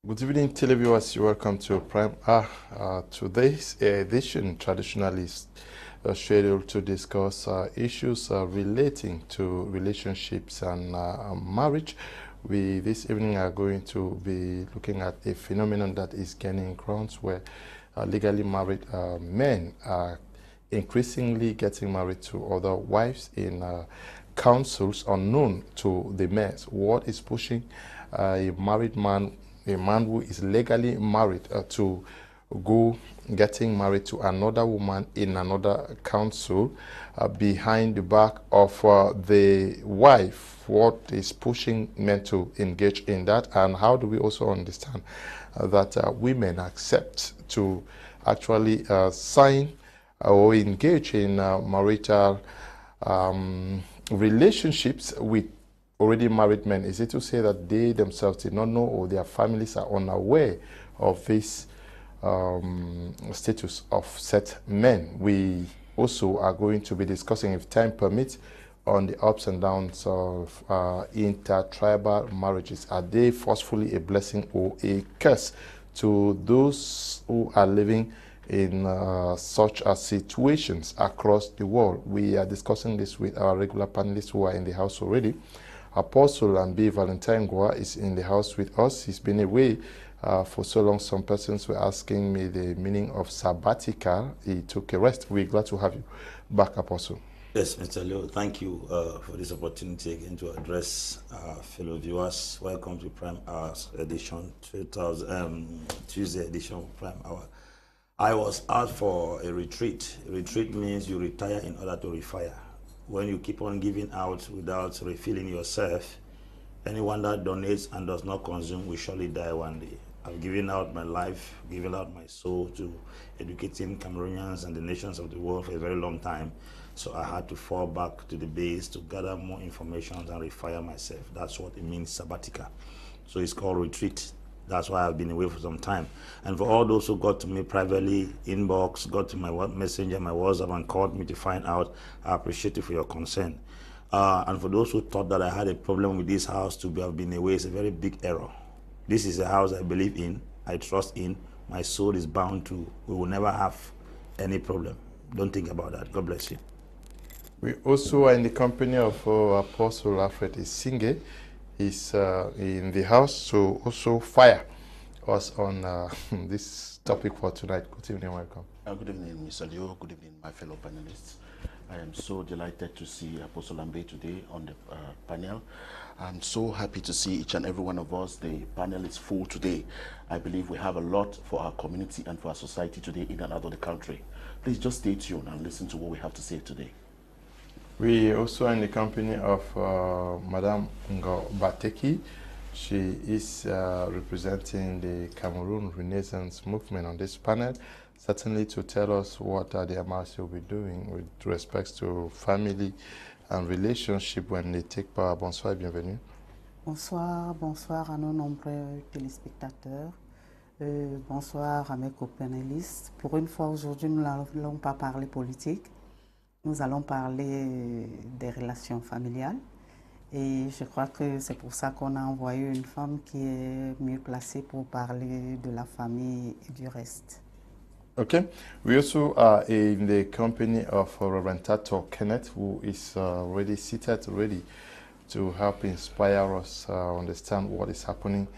Good evening, televiewers. Welcome to Prime R. Today's edition traditionally is scheduled to discuss issues relating to relationships and marriage. We this evening are going to be looking at a phenomenon that is gaining grounds where legally married men are increasingly getting married to other wives in councils unknown to the men. What is pushing a married man, a man who is legally married, to go getting married to another woman in another council behind the back of the wife? What is pushing men to engage in that, and how do we also understand that women accept to actually sign or engage in marital relationships with already married men? Is it to say that they themselves did not know, or their families are unaware of this status of set men? We also are going to be discussing, if time permits, on the ups and downs of inter-tribal marriages. Are they forcefully a blessing or a curse to those who are living in such situations across the world? We are discussing this with our regular panelists who are in the house already. Apostle and B. Valentine Gua is in the house with us. He's been away for so long. Some persons were asking me the meaning of sabbatical. He took a rest. We're glad to have you back, Apostle. Yes, Mr. Leo, thank you for this opportunity again to address fellow viewers. Welcome to Prime Hours edition, Tuesday edition of Prime Hour. I was out for a retreat. A retreat means you retire in order to refire. When you keep on giving out without refilling yourself, anyone that donates and does not consume will surely die one day. I've given out my life, given out my soul to educating Cameroonians and the nations of the world for a very long time. So I had to fall back to the base to gather more information and refire myself. That's what it means, sabbatical. So it's called retreat. That's why I've been away for some time. And for all those who got to me privately, inbox, got to my messenger, my WhatsApp, and called me to find out, I appreciate you for your concern. And for those who thought that I had a problem with this house to have been away, it's a very big error. This is a house I believe in, I trust in, my soul is bound to. We will never have any problem. Don't think about that. God bless you. We also are in the company of Apostle Alfred Isinge. He's in the house to also fire us on this topic for tonight. Good evening, welcome. Good evening, Mr. Leo. Good evening, my fellow panelists. I am so delighted to see Apostle Ambe today on the panel. I'm so happy to see each and every one of us. The panel is full today. I believe we have a lot for our community and for our society today in and out of the country. Please just stay tuned and listen to what we have to say today. We also are in the company of Madame Bateki. She is representing the Cameroon Renaissance movement on this panel, certainly to tell us what the MRC will be doing with respect to family and relationship when they take power. Bonsoir et bienvenue. Bonsoir, bonsoir à nos nombreux téléspectateurs. Bonsoir à mes co-panélistes. Pour une fois aujourd'hui, nous n'allons pas parler politique. Nous allons parler des relations familiales. Et je crois que c'est pour ça qu'on a envoyé une femme qui est mieux placée pour parler de la famille et du reste. Okay. We also are in the company of Reverend Tato Kenneth, who is already seated, ready to help inspire us understand what is happening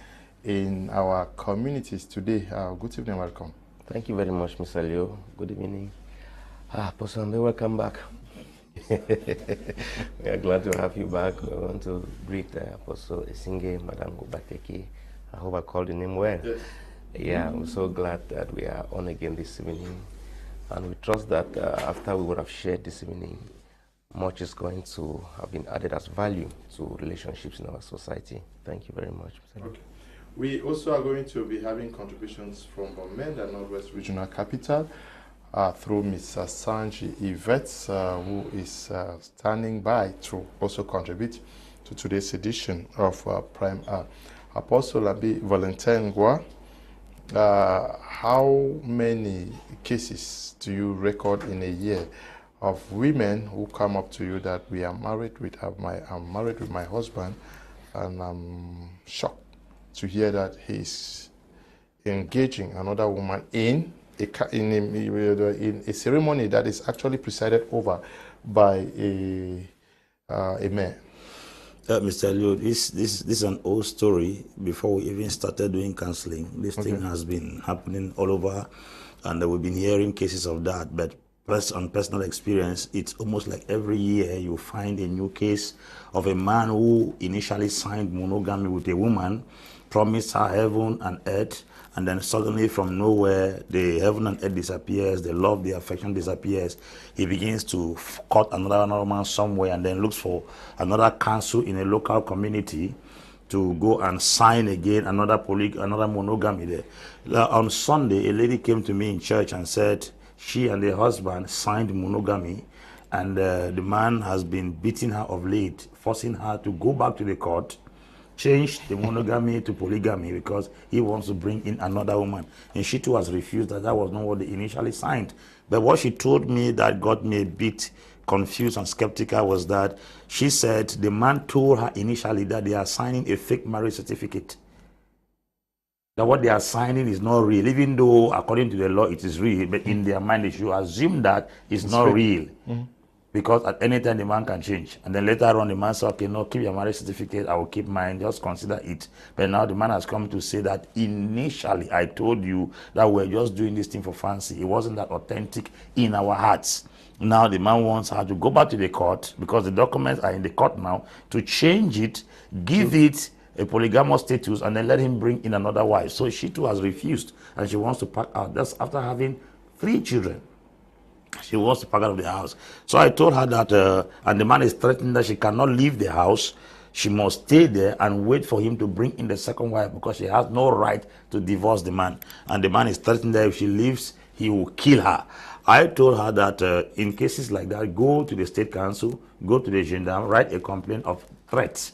in our communities today. Good evening, welcome. Thank you very much, Mr. Leo. Good evening. Apostle Ambe, welcome back. We are glad to have you back. We want to greet Apostle Isinge, Madame Bateki. I hope I called the name well. Yes. Yeah, I'm so glad that we are on again this evening. And we trust that after we would have shared this evening, much is going to have been added as value to relationships in our society. Thank you very much, Mr. Okay. We also are going to be having contributions from Bamenda, Northwest Regional Capital, through Ms. Sanji Yvette, who is standing by to also contribute to today's edition of Prime Hour. Apostle Abi Valentine Gua, how many cases do you record in a year of women who come up to you that we are married with, I'm married with my husband, and I'm shocked to hear that he's engaging another woman in a ceremony that is actually presided over by a man. Mr. Elliot, this is an old story. Before we even started doing counseling, this thing has been happening all over, and we've been hearing cases of that. But on personal experience, it's almost like every year you find a new case of a man who initially signed monogamy with a woman, promised her heaven and earth, and then suddenly from nowhere, the heaven and earth disappears, the love, the affection disappears. He begins to cut another man somewhere and then looks for another council in a local community to go and sign again another monogamy there. On Sunday, a lady came to me in church and said she and her husband signed monogamy, and the man has been beating her of late, forcing her to go back to the court, change the monogamy to polygamy because he wants to bring in another woman. And she too has refused. That was not what they initially signed. But what she told me that got me a bit confused and skeptical was that she said the man told her initially that they are signing a fake marriage certificate. That what they are signing is not real, even though according to the law it is real, but in their mind they should assume that it's not fake. real. Because at any time the man can change. And then later on the man said, okay, no, keep your marriage certificate, I will keep mine, just consider it. But now the man has come to say that initially I told you that we're just doing this thing for fancy. It wasn't that authentic in our hearts. Now the man wants her to go back to the court, because the documents are in the court now, to change it, give it a polygamous status, and then let him bring in another wife. So she too has refused, and she wants to pack out. That's after having 3 children. She wants to pack out of the house. So I told her that, and the man is threatening that she cannot leave the house. She must stay there and wait for him to bring in the second wife, because she has no right to divorce the man. And the man is threatening that if she leaves, he will kill her. I told her that in cases like that, go to the state council, go to the gendarme, write a complaint of threats,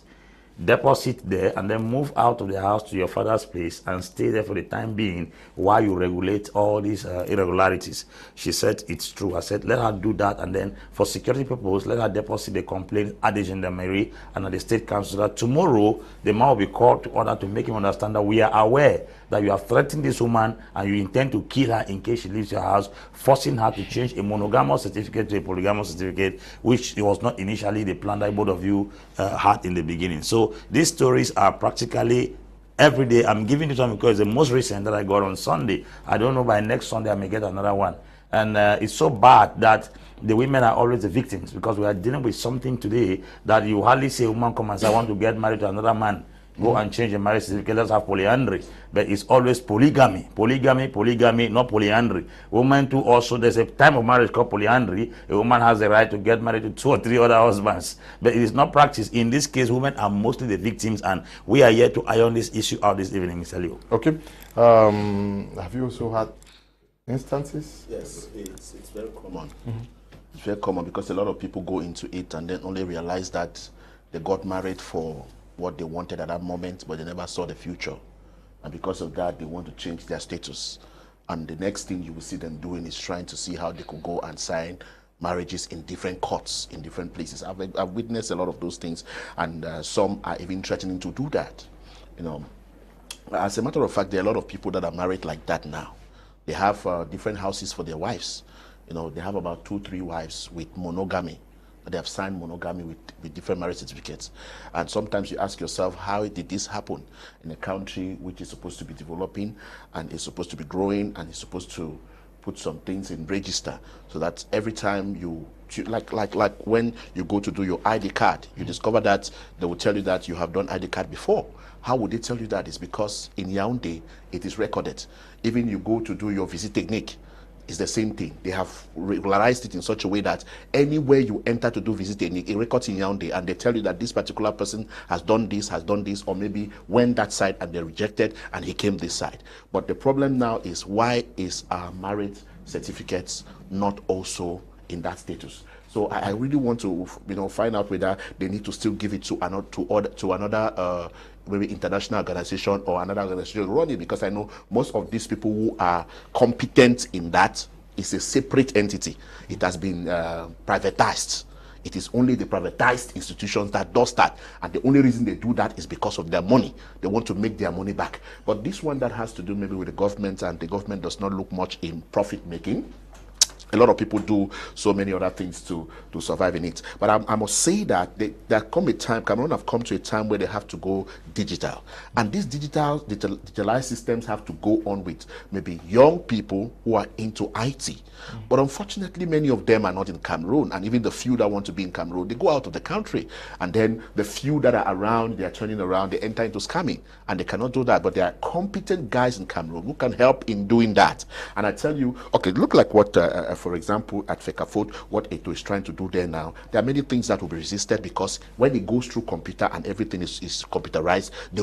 deposit there, and then move out of the house to your father's place and stay there for the time being while you regulate all these irregularities. She said it's true. I said let her do that, and then for security purposes let her deposit the complaint at the gendarmerie and at the state council, that tomorrow the man will be called to order to make him understand that we are aware that you have threatened this woman and you intend to kill her in case she leaves your house, forcing her to change a monogamous certificate to a polygamous certificate, which was not initially the plan that both of you had in the beginning. So these stories are practically every day. I'm giving this one because it's the most recent that I got on Sunday. I don't know, by next Sunday I may get another one. And it's so bad that the women are always the victims, because we are dealing with something today that you hardly see a woman come and say, I want to get married to another man. Go and change the marriage certificate, let's have polyandry. But it's always polygamy, polygamy, polygamy, not polyandry. Women too also, there's a time of marriage called polyandry. A woman has the right to get married to 2 or 3 other husbands. But it is not practiced. In this case, women are mostly the victims, and we are here to iron this issue out this evening, Mr. Leo. Okay. Have you also had instances? Yes, it's very common. It's very common, because a lot of people go into it and then only realize that they got married for what they wanted at that moment, but they never saw the future. And because of that, they want to change their status. And the next thing you will see them doing is trying to see how they could go and sign marriages in different courts, in different places. I've witnessed a lot of those things, and some are even threatening to do that. You know, as a matter of fact, there are a lot of people that are married like that now. They have different houses for their wives. You know, they have about 2, 3 wives with monogamy. They have signed monogamy with different marriage certificates. And sometimes you ask yourself, how did this happen in a country which is supposed to be developing and is supposed to be growing and is supposed to put some things in register, so that every time like when you go to do your ID card, you discover that they will tell you that you have done ID card before. How would they tell you that? It's because in Yaoundé it is recorded. Even you go to do your visite technique, it's the same thing. They have regularized it in such a way that anywhere you enter to do visit technique, it records in Yaoundé, and they tell you that this particular person has done this, or maybe went that side and they rejected and he came this side. But the problem now is, why is our marriage certificates not also in that status? So I really want to, find out whether they need to still give it to another maybe international organization or another organization running, because I know most of these people who are competent in that is a separate entity. It has been privatized It is only the privatized institutions that does that. And the only reason they do that is because of their money. They want to make their money back. But this one that has to do maybe with the government, and the government does not look much in profit making. A lot of people do so many other things to survive in it. But I must say that there come a time, Cameroon have come to a time where they have to go digital. And these digitalized systems have to go on with maybe young people who are into IT. But unfortunately, many of them are not in Cameroon. And even the few that want to be in Cameroon, they go out of the country. And then the few that are around, they are turning around, they enter into scamming. And they cannot do that. But there are competent guys in Cameroon who can help in doing that. And I tell you, okay, look like what, for example, at Fekafot, what Eto is trying to do there now. There are many things that will be resisted because when it goes through computer and everything is computerized, it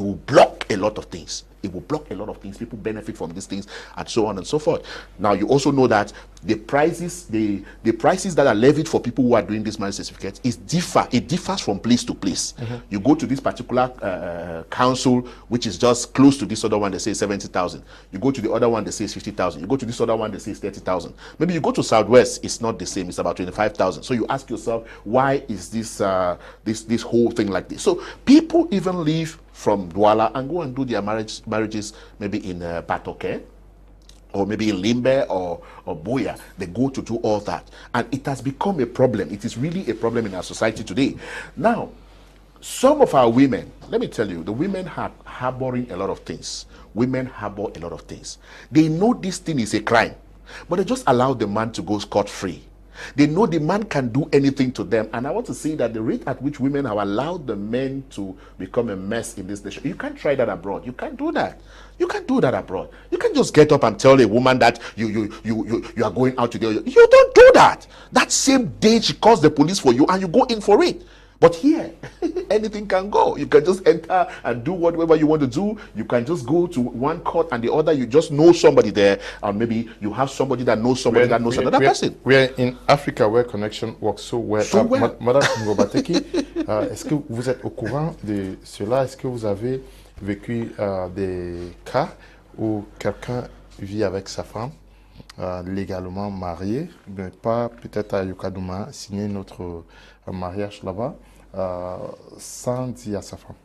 will block a lot of things. It will block a lot of things. People benefit from these things and so on and so forth. Now, you also know that the prices, the prices that are levied for people who are doing this marriage certificate it differs from place to place. You go to this particular council, which is just close to this other one, they say 70,000. You go to the other one, they say 50,000. You go to this other one, they say 30,000. Maybe you go to Southwest, it's not the same. It's about 25,000. So you ask yourself, why is this this whole thing like this? So people even leave from Douala and go and do their marriages maybe in Batoke, or maybe in Limbe or Boya. They go to do all that. And it has become a problem. It is really a problem in our society today. Now, some of our women, let me tell you, the women are harboring a lot of things. Women harbor a lot of things. They know this thing is a crime, but they just allow the man to go scot-free. They know the man can do anything to them. And I want to say that the rate at which women have allowed the men to become a mess in this nation, you can't try that abroad. You can't do that. You can't do that abroad. You can't just get up and tell a woman that you are going out today. You don't do that. That same day she calls the police for you and you go in for it. But here, anything can go. You can just enter and do whatever you want to do. You can just go to one court and the other. You just know somebody there. Or maybe you have somebody that knows somebody that knows another person. We are in Africa where connection works so well. So well. Madame Ngobateki, est-ce que vous êtes au courant de cela? Est-ce que vous avez vécu des cas où quelqu'un vit avec sa femme légalement mariée, mais pas peut-être à Yukadouma, signer notre mariage là-bas, sans dire à sa femme?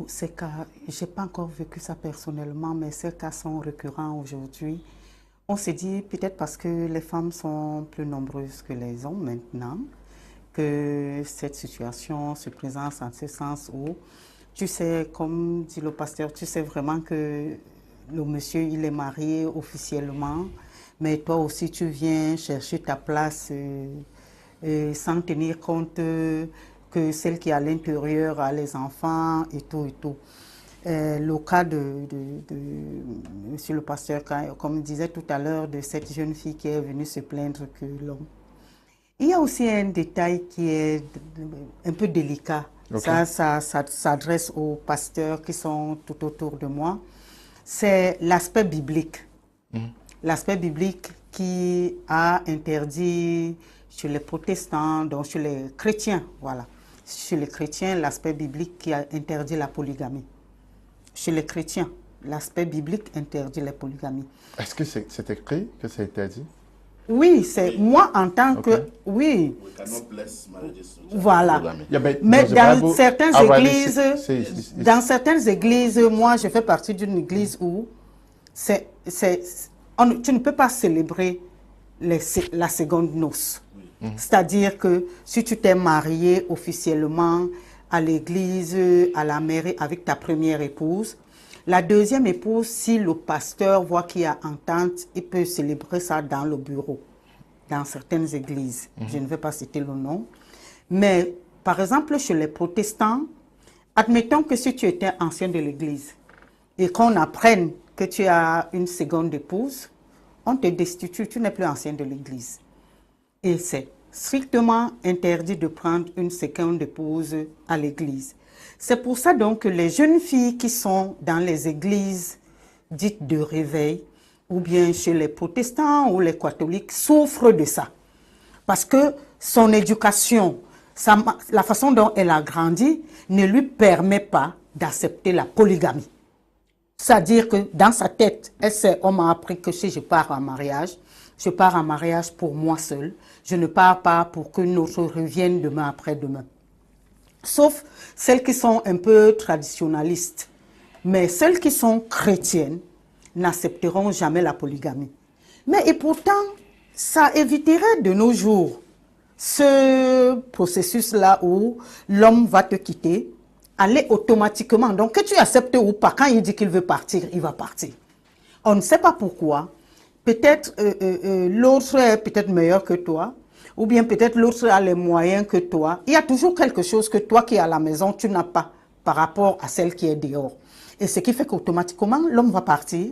Ces cas, je n'ai pas encore vécu ça personnellement, mais ces cas sont récurrents aujourd'hui. On s'est dit, peut-être parce que les femmes sont plus nombreuses que les hommes maintenant, que cette situation se présente en ce sens où, tu sais, comme dit le pasteur, tu sais vraiment que le monsieur, il est marié officiellement, mais toi aussi, tu viens chercher ta place sans tenir compte que celle qui est à l'intérieur a les enfants et tout et tout. Le cas de monsieur le pasteur, comme il disait tout à l'heure, de cette jeune fille qui est venue se plaindre que l'homme. Il y a aussi un détail qui est un peu délicat. Okay. Ça s'adresse aux pasteurs qui sont tout autour de moi. C'est l'aspect biblique. L'aspect biblique qui a interdit chez les protestants, donc chez les chrétiens, voilà. Chez les chrétiens, l'aspect biblique qui a interdit la polygamie. Chez les chrétiens, l'aspect biblique interdit la polygamie. Est-ce que c'est écrit que c'est interdit? Oui, c'est moi en tant que... Oui. Voilà. Mais dans certaines églises, moi je fais partie d'une église où tu ne peux pas célébrer la seconde noce. C'est-à-dire que si tu t'es marié officiellement à l'église, à la mairie avec ta première épouse, la deuxième épouse, si le pasteur voit qu'il y a entente, il peut célébrer ça dans le bureau, dans certaines églises. Je ne vais pas citer le nom. Mais par exemple, chez les protestants, admettons que si tu étais ancien de l'église et qu'on apprenne que tu as une seconde épouse, on te destitue, tu n'es plus ancien de l'église. Et c'est strictement interdit de prendre une seconde épouse à l'église. C'est pour ça donc que les jeunes filles qui sont dans les églises dites de réveil, ou bien chez les protestants ou les catholiques, souffrent de ça. Parce que son éducation, la façon dont elle a grandi, ne lui permet pas d'accepter la polygamie. C'est-à-dire que dans sa tête, elle sait, on m'a appris que si je pars en mariage, Je pars en mariage pour moi seule. Je ne pars pas pour qu'une autre revienne demain après-demain. Sauf celles qui sont un peu traditionnalistes. Mais celles qui sont chrétiennes n'accepteront jamais la polygamie. Mais et pourtant, ça éviterait de nos jours ce processus-là où l'homme va te quitter, aller automatiquement. Donc que tu acceptes ou pas, quand il dit qu'il veut partir, il va partir. On ne sait pas pourquoi. Peut-être l'autre est peut-être meilleur que toi, ou bien peut-être l'autre a les moyens que toi. Il y a toujours quelque chose que toi qui es à la maison, tu n'as pas par rapport à celle qui est dehors. Et ce qui fait qu'automatiquement, l'homme va partir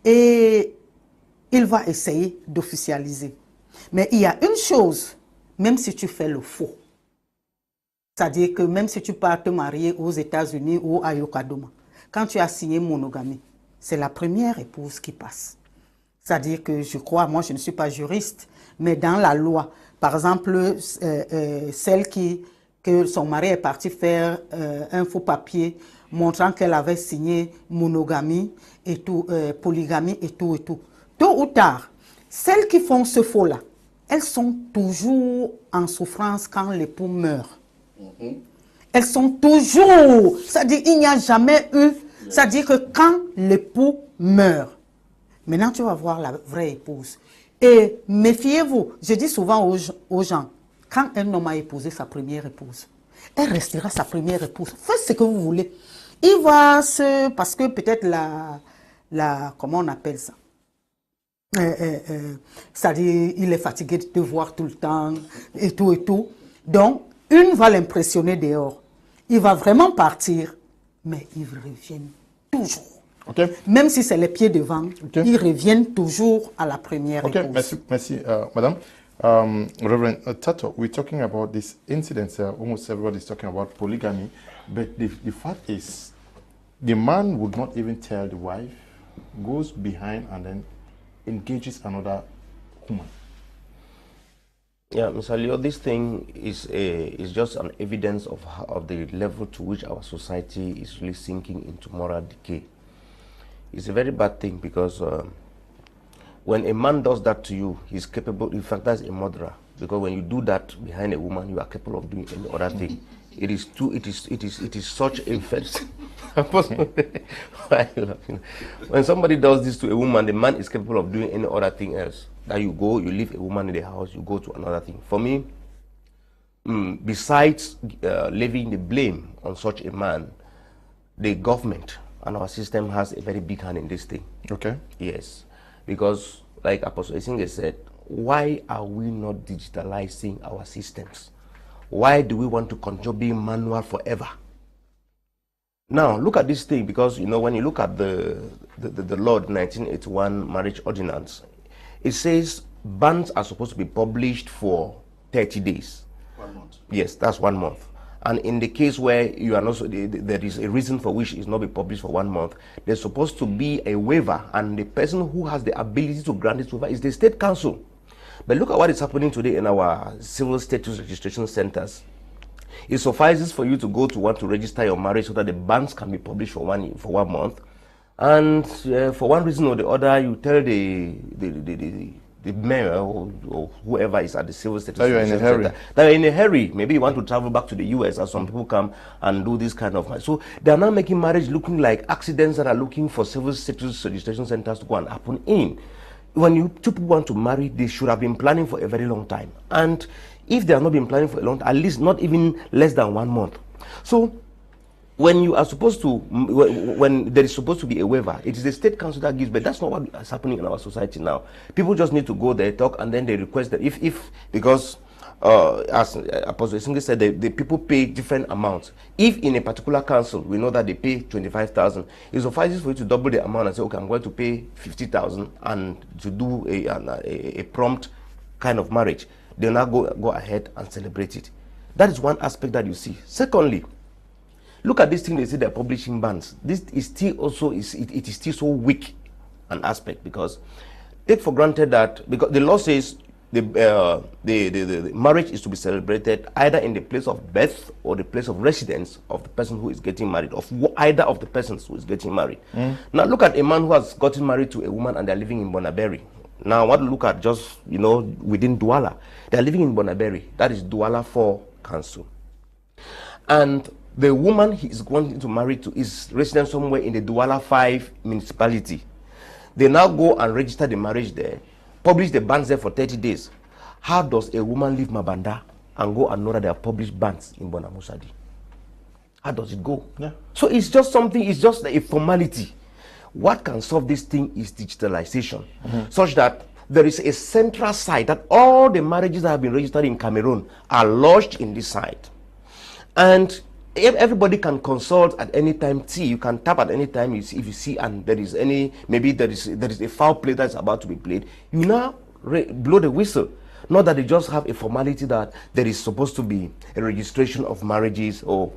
et il va essayer d'officialiser. Mais il y a une chose, même si tu fais le faux, c'est-à-dire que même si tu pars te marier aux États-Unis ou à Yokadoma, quand tu as signé monogamie, c'est la première épouse qui passe. C'est-à-dire que je crois, moi je ne suis pas juriste, mais dans la loi, par exemple, celle que son mari est parti faire un faux papier montrant qu'elle avait signé monogamie et tout, polygamie et tout et tout. Tôt ou tard, celles qui font ce faux-là, elles sont toujours en souffrance quand l'époux meurt. Elles sont toujours, c'est-à-dire il n'y a jamais eu, c'est-à-dire que quand l'époux meurt, maintenant tu vas voir la vraie épouse. Et méfiez-vous, je dis souvent aux gens, quand un homme a épousé sa première épouse, elle restera sa première épouse. Faites ce que vous voulez. Il va parce que peut-être comment on appelle ça? C'est-à-dire, il est fatigué de te voir tout le temps et tout et tout. Donc, une va l'impressionner dehors. Il va vraiment partir, mais ils reviennent toujours. Okay. Même si c'est les pieds devant, okay, ils reviennent toujours à la première épouse. Merci, Madame. Reverend Tato, we're talking about this incident. Almost everybody is talking about polygamy, but the fact is, the man would not even tell the wife, goes behind and then engages another woman. Yeah, Mr. Leo, this thing is just an evidence of the level to which our society is really sinking into moral decay. It's a very bad thing because when a man does that to you, he's capable, in fact, that's a murderer. Because when you do that behind a woman, you are capable of doing any other thing. It is such a first. When somebody does this to a woman, the man is capable of doing any other thing else. That you go, you leave a woman in the house, you go to another thing. For me, besides leaving the blame on such a man, the government and our system has a very big hand in this thing. Okay. Yes. Because, like Apostle Nsungkikang said, why are we not digitalizing our systems? Why do we want to continue being manual forever? Now, look at this thing, because, you know, when you look at the law, 1981 marriage ordinance, it says bans are supposed to be published for 30 days. 1 month. Yes, that's 1 month. And in the case where you are not, there is a reason for which it is not be published for 1 month, there's supposed to be a waiver, and the person who has the ability to grant this waiver is the state council. But look at what is happening today in our civil status registration centers. It suffices for you to go to want to register your marriage so that the bans can be published for 1 month. And for one reason or the other, you tell the mayor or whoever is at the civil status that you're in a hurry. That you're in a hurry. Maybe you want to travel back to the US, as some people come and do this kind of marriage. So they are now making marriage looking like accidents that are looking for civil status registration centers to go and happen in. When two people want to marry, they should have been planning for a very long time. And if they have not been planning for a long time, at least not even less than 1 month. So when you are supposed to, when there is supposed to be a waiver, it is the state council that gives, but that's not what is happening in our society now. People just need to go there, talk, and then they request that because as Apostle Nsungkikang said, the people pay different amounts. If in a particular council, we know that they pay 25,000, it suffices for you to double the amount and say, okay, I'm going to pay 50,000 and to do a prompt kind of marriage. They'll now go ahead and celebrate it. That is one aspect that you see. Secondly, look at this thing they say they're publishing bans. This is still also, it is still so weak an aspect, because take for granted that, because the law says the marriage is to be celebrated either in the place of birth or the place of residence of the person who is getting married, of either of the persons who is getting married. Now look at a man who has gotten married to a woman and they're living in Bonaberry. Now, I want to look at just, within Douala. They're living in Bonaberi. That is Douala 4 Council. And the woman he is going to marry to is resident somewhere in the Douala 5 municipality. They now go and register the marriage there, publish the bans there for 30 days. How does a woman leave Mabanda and go and know that they have published bans in Bonamusadi? How does it go? Yeah. So it's just something, it's just a formality. What can solve this thing is digitalization, such that there is a central site that all the marriages that have been registered in Cameroon are lodged in this site. And everybody can consult at any time. You can tap at any time. If you see and there is any, maybe there is a foul play that's about to be played, you now blow the whistle. Not that they just have a formality that there is supposed to be a registration of marriages or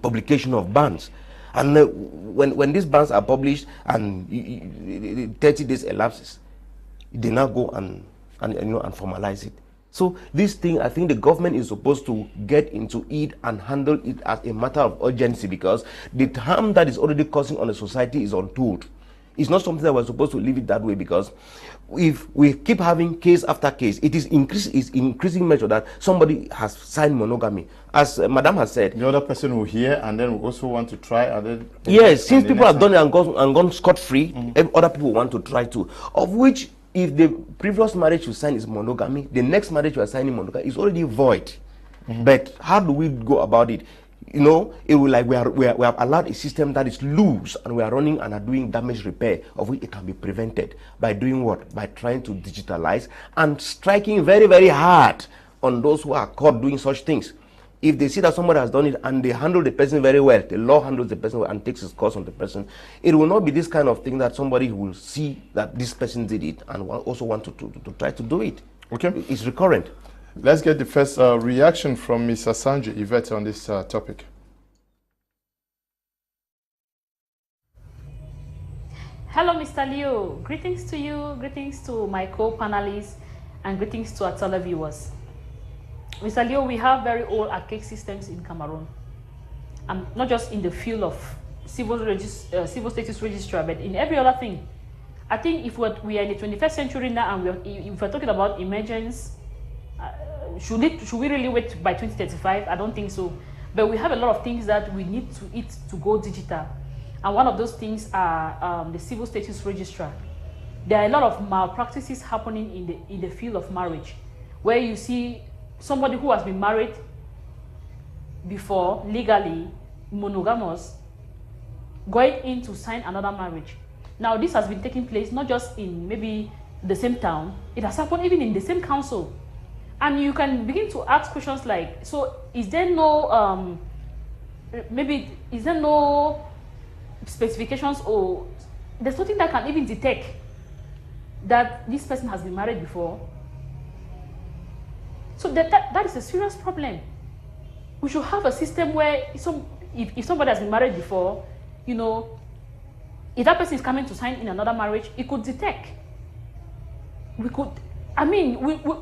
publication of bans. And when these bans are published and 30 days elapses, they now go and formalize it. So this thing, I think the government is supposed to get into it and handle it as a matter of urgency, because the harm that is already causing on the society is untold. It's not something that we're supposed to leave it that way, because if we keep having case after case, it is increasing measure that somebody has signed monogamy. As Madam has said, the other person will hear and then will also want to try. And then yes, since people have done it and gone scot-free, other people want to try too. Of which, if the previous marriage you sign is monogamy, the next marriage you are signing monogamy is already void. But how do we go about it? It will like we have allowed a system that is loose, and we are running and are doing damage repair, of which it can be prevented by doing what? By trying to digitalize and striking very, very hard on those who are caught doing such things. If they see that somebody has done it and they handle the person very well, the law handles the person well and takes its course on the person, it will not be this kind of thing that somebody will see that this person did it and also want to try to do it. Okay. It's recurrent. Let's get the first reaction from Ms. Asanju Yvette on this topic. Hello, Mr. Leo. Greetings to you, greetings to my co-panelists, and greetings to our televiewers. Mr. Leo, we have very old archaic systems in Cameroon, and not just in the field of civil status registrar, but in every other thing. I think if we are in the 21st century now, and if we're talking about emergence, should we really wait by 2035? I don't think so. But we have a lot of things that we need to go digital, and one of those things are the civil status registrar. There are a lot of malpractices happening in the field of marriage, where you see somebody who has been married before, legally monogamous, going in to sign another marriage. Now, this has been taking place not just in maybe the same town, it has happened even in the same council. And you can begin to ask questions like, so is there no, is there no specifications, or there's nothing that can even detect that this person has been married before? So that is a serious problem. We should have a system where if somebody has been married before, if that person is coming to sign in another marriage, it could detect. We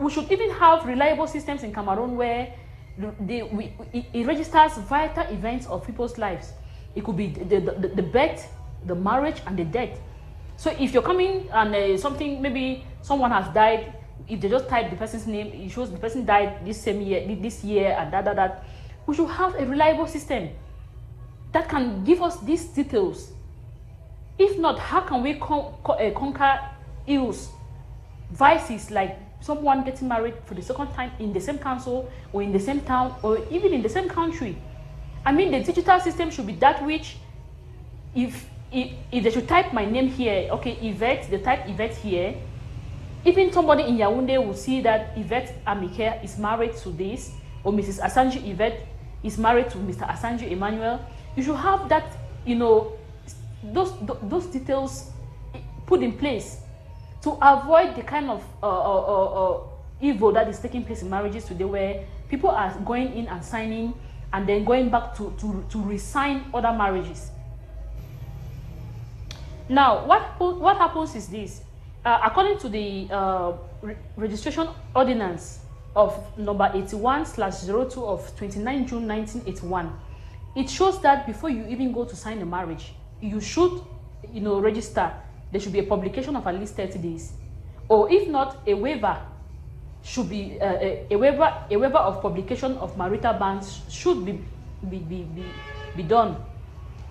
should even have reliable systems in Cameroon where it registers vital events of people's lives. It could be the birth, the marriage, and the death. So if you're coming and maybe someone has died, if they just type the person's name, it shows the person died this same year, this year, and that. We should have a reliable system that can give us these details. If not, how can we conquer ills, vices like someone getting married for the second time in the same council, or in the same town, or even in the same country? I mean, the digital system should be that which, if they should type my name here, okay, Yvette, they type Yvette here, even somebody in Yaoundé will see that Yvette Amike is married to this, or Mrs. Asanju Yvette is married to Mr. Asanju Emmanuel. You should have that, those details put in place to avoid the kind of evil that is taking place in marriages today, where people are going in and signing and then going back to re-sign other marriages. Now, what happens is this. According to the registration ordinance of number 81/02 of 29 June 1981, it shows that before you even go to sign a marriage, you should, register. There should be a publication of at least 30 days. or if not, a waiver should be a waiver of publication of marital banns should be done.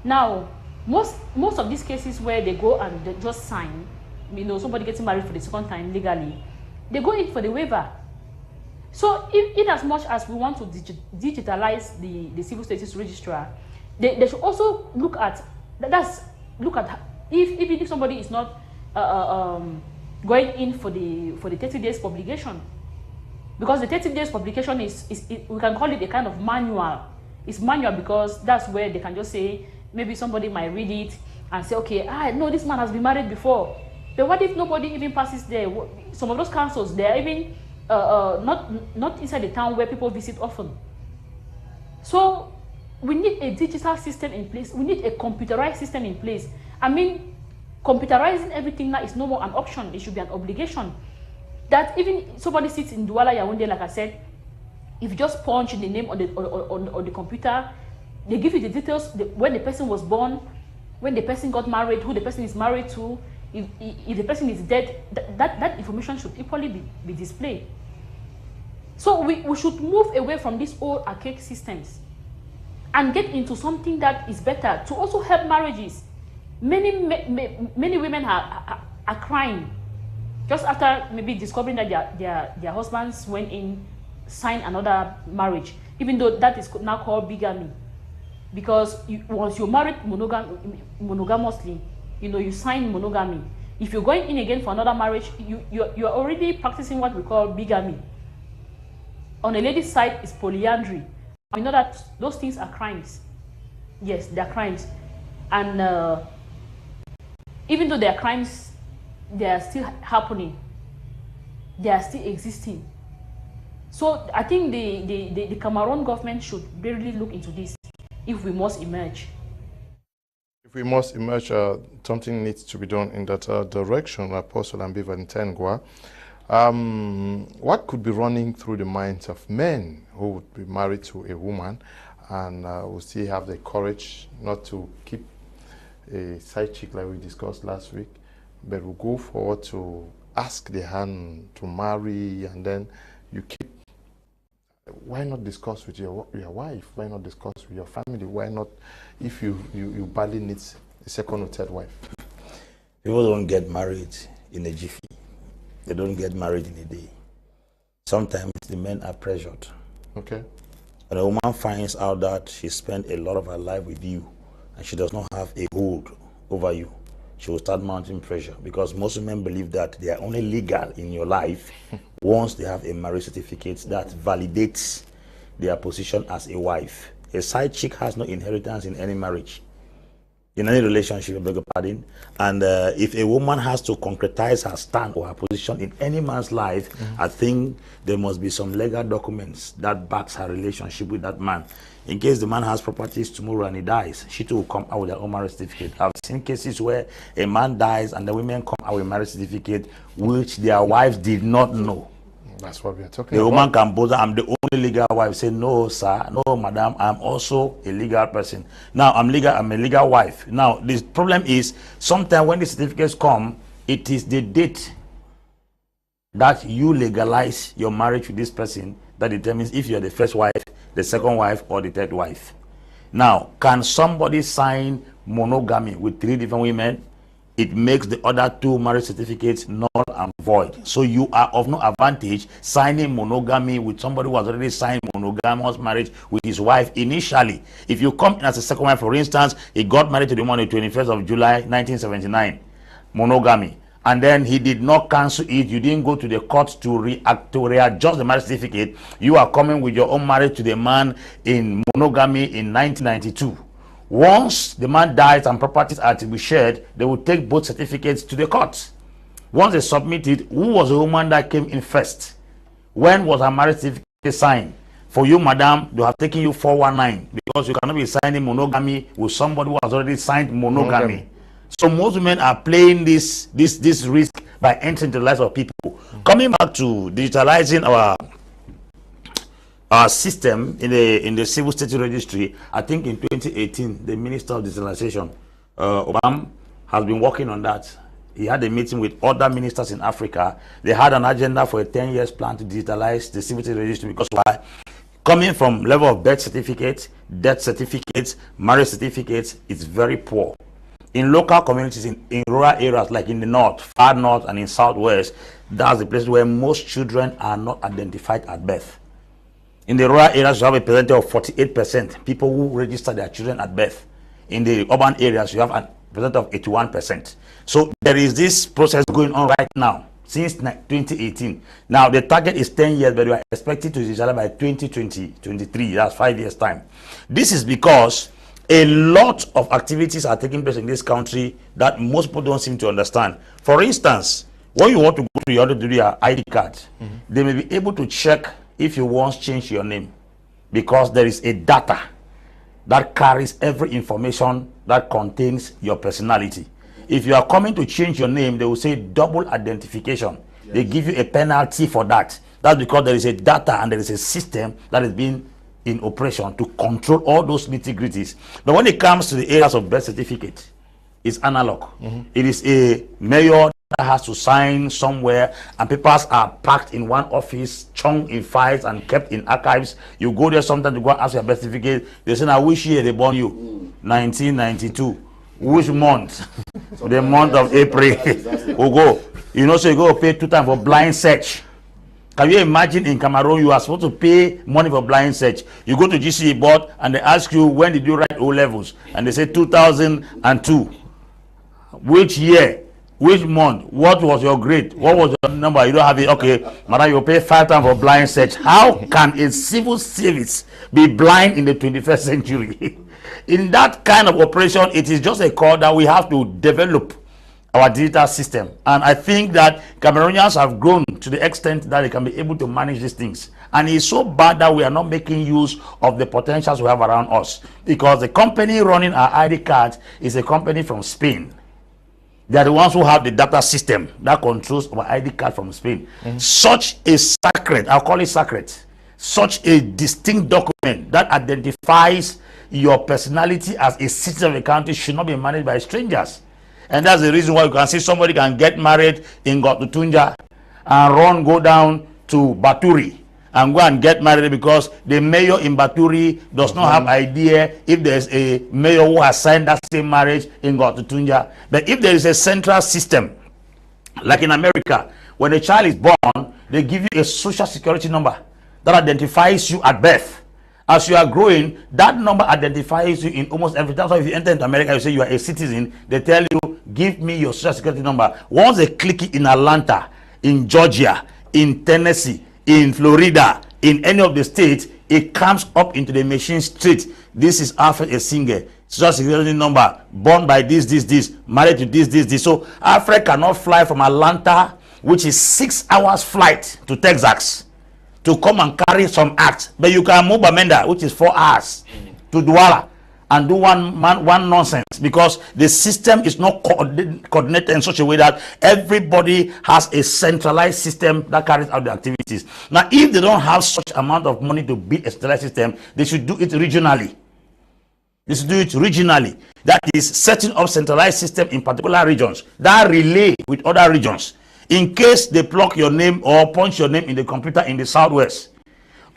Now, most of these cases where they go and they just sign, you know, somebody getting married for the second time legally, they go in for the waiver. So, in as much as we want to digitalize the civil status registrar, they should also look at if somebody is not going in for the 30 days publication, because the 30 days publication is we can call it a kind of manual. It's manual because that's where they can just say, maybe somebody might read it and say, okay, I know this man has been married before. But what if nobody even passes there? Some of those councils, they are even not inside the town where people visit often. So we need a digital system in place. We need a computerized system in place. I mean, computerizing everything now is no more an option. It should be an obligation. That even somebody sits in Douala Yaoundé, like I said, if you just punch in the name on the computer, they give you the details, when the person was born, when the person got married, who the person is married to. If the person is dead, that information should equally be displayed. So we should move away from these old archaic systems and get into something that is better to also help marriages. Many women are crying just after maybe discovering that their husbands went in, signed another marriage, even though that is now called bigamy. Because once you're married monogamously, you know, you sign monogamy. If you're going in again for another marriage, you're already practicing what we call bigamy. On a lady's side, it's polyandry. We know that those things are crimes. Yes, they are crimes. And even though they are crimes, they are still happening. They are still existing. So I think the Cameroon government should really look into this if we must emerge. If we must emerge, something needs to be done in that direction, Apostle Ambiva Ntengwa. What could be running through the minds of men who would be married to a woman and will still have the courage not to keep a side chick like we discussed last week, but will go forward to ask the hand to marry, and then you keep. Why not discuss with your wife? Why not discuss with your family? Why not, if you badly need a second or third wife? People don't get married in a jiffy. They don't get married in a day. Sometimes the men are pressured. Okay. And a woman finds out that she spent a lot of her life with you and she does not have a hold over you, she will start mounting pressure, because most women believe that they are only legal in your life once they have a marriage certificate that validates their position as a wife. A side chick has no inheritance in any marriage, in any relationship, I beg your pardon. And if a woman has to concretize her stand or her position in any man's life, I think there must be some legal documents that backs her relationship with that man. In case the man has properties tomorrow and he dies, she too will come out with her own marriage certificate. I've seen cases where a man dies and the women come out with a marriage certificate which their wives did not know. That's what we are talking about. The woman can boast, I'm the only legal wife. Say, no, sir, no, madam, I'm also a legal person. Now, I'm a legal wife. Now, the problem is, sometimes when the certificates come, it is the date that you legalize your marriage with this person that determines if you're the first wife, the second wife, or the third wife. Now, can somebody sign monogamy with 3 different women? It makes the other 2 marriage certificates null and void. So you are of no advantage signing monogamy with somebody who has already signed monogamous marriage with his wife initially. If you come in as a second wife, for instance, he got married to the woman on the 21st of July, 1979, monogamy, and then he did not cancel it, you didn't go to the court to readjust the marriage certificate, you are coming with your own marriage to the man in monogamy in 1992. Once the man dies and properties are to be shared, they will take both certificates to the court. Once they submit it, who was the woman that came in first? When was her marriage certificate signed? For you, madam, they have taken you 419, because you cannot be signing monogamy with somebody who has already signed monogamy. So most women are playing this risk by entering the lives of people. Coming back to digitalizing our system in the civil status registry, I think in 2018, the Minister of Digitalization, Obama, has been working on that. he had a meeting with other ministers in Africa. They had an agenda for a 10 years plan to digitalize the civil registry, because why? Coming from level of birth certificates, death certificates, marriage certificates, it's very poor. In local communities, in rural areas like in the north, far north, and in southwest, that's the place where most children are not identified at birth. In the rural areas, you have a percentage of 48% people who register their children at birth. In the urban areas, you have a percentage of 81%. So there is this process going on right now since 2018. Now the target is 10 years, but we are expected to digitalize by 2023. That's 5 years time. This is because a lot of activities are taking place in this country that most people don't seem to understand. For instance, when you want to go to your do your ID card, they may be able to check if you once change your name, because there is a data that carries every information that contains your personality. If you are coming to change your name, they will say double identification. Yes. They give you a penalty for that. That's because there is a data and there is a system that is being in operation to control all those nitty-gritties. But when it comes to the areas of birth certificate, it's analog. It is a mayor that has to sign somewhere, and papers are packed in one office, chunked in files and kept in archives. You go there sometimes to go and ask your birth certificate. They say, now which year they born you? 1992. Which month? The month of April. We'll go. You know, so you go pay 2 times for blind search. Can you imagine in Cameroon, you are supposed to pay money for blind search? You go to GCE board and they ask you, when did you write O levels? And they say 2002. Which year? Which month? What was your grade? What was your number? You don't have it. Okay, madam, you pay 5 times for blind search. How can a civil service be blind in the 21st century? In that kind of operation, it is just a call that we have to develop our digital system. And I think that Cameroonians have grown to the extent that they can be able to manage these things. And it's so bad that we are not making use of the potentials we have around us, because the company running our ID cards is a company from Spain. They are the ones who have the data system that controls our ID card from Spain. Such a sacred, I'll call it sacred, such a distinct document that identifies your personality as a citizen of a country should not be managed by strangers. And that's the reason why you can see somebody can get married in Gotutunja and go down to Baturi and go and get married, because the mayor in Baturi does not have idea if there's a mayor who has signed that same marriage in Gotutunja. But if there is a central system, like in America, when a child is born, they give you a social security number that identifies you at birth. As you are growing, that number identifies you in almost every time. So if you enter into America, you say you are a citizen, they tell you, give me your social security number. Once they click it in Atlanta, in Georgia, in Tennessee, in Florida, in any of the states, it comes up into the machine straight. This is Alfred a singer, social security number, born by this, married to this. So Alfred cannot fly from Atlanta, which is 6 hours flight, to Texas, to come and carry some acts. But you can move Bamenda, which is 4 hours, to Douala and do one nonsense, because the system is not coordinated in such a way that everybody has a centralized system that carries out the activities. Now, if they don't have such amount of money to build a centralized system, they should do it regionally. They should do it regionally. That is, setting up centralized system in particular regions that relay with other regions. In case they plug your name or punch your name in the computer in the southwest,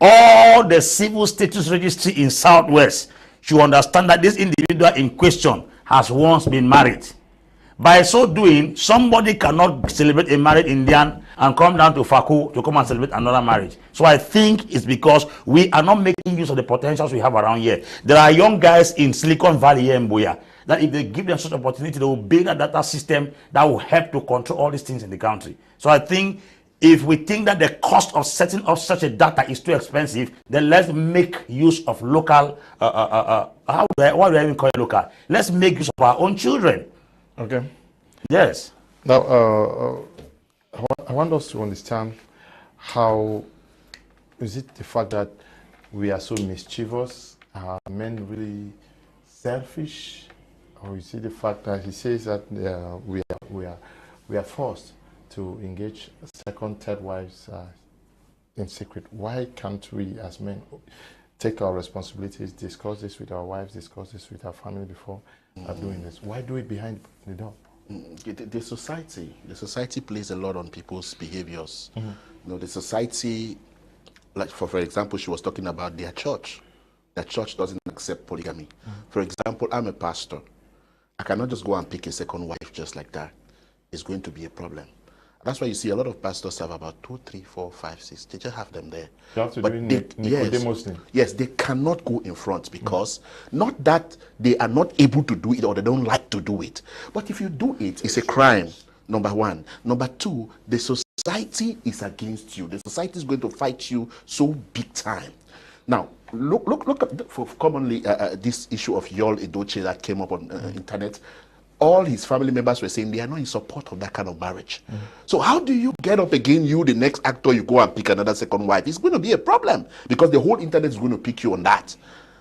all the civil status registry in southwest should understand that this individual in question has once been married. By so doing, somebody cannot celebrate a married Indian and come down to Faku to come and celebrate another marriage. So I think it's because we are not making use of the potentials we have around here. There are young guys in Silicon Valley here in Buea that if they give them such opportunity, they will build a data system that will help to control all these things in the country. So I think if we think that the cost of setting up such a data is too expensive, then let's make use of local, what do I even call it local? Let's make use of our own children. Okay. Yes. Now, I want us to understand how is it the fact that we are so mischievous? Are men really selfish? Or is it the fact that he says that we are forced to engage second, third wives in secret? Why can't we as men take our responsibilities, discuss this with our wives, discuss this with our family before doing this? Why do it behind the door? The society plays a lot on people's behaviors. You know, the society, like for example, she was talking about their church. Their church doesn't accept polygamy. For example, I'm a pastor. I cannot just go and pick a second wife just like that. It's going to be a problem. That's why you see a lot of pastors have about 2, 3, 4, 5, 6. They just have them there. You have to do Nicodemus thing. Yes, they cannot go in front because not that they are not able to do it or they don't like to do it. But if you do it, it's a crime, number one. Number two, the society is against you. The society is going to fight you so big time. Now, look at for commonly this issue of Yul Edochie that came up on internet. All his family members were saying they are not in support of that kind of marriage. So how do you get up again, you, the next actor, you go and pick another second wife? It's going to be a problem because the whole internet is going to pick you on that.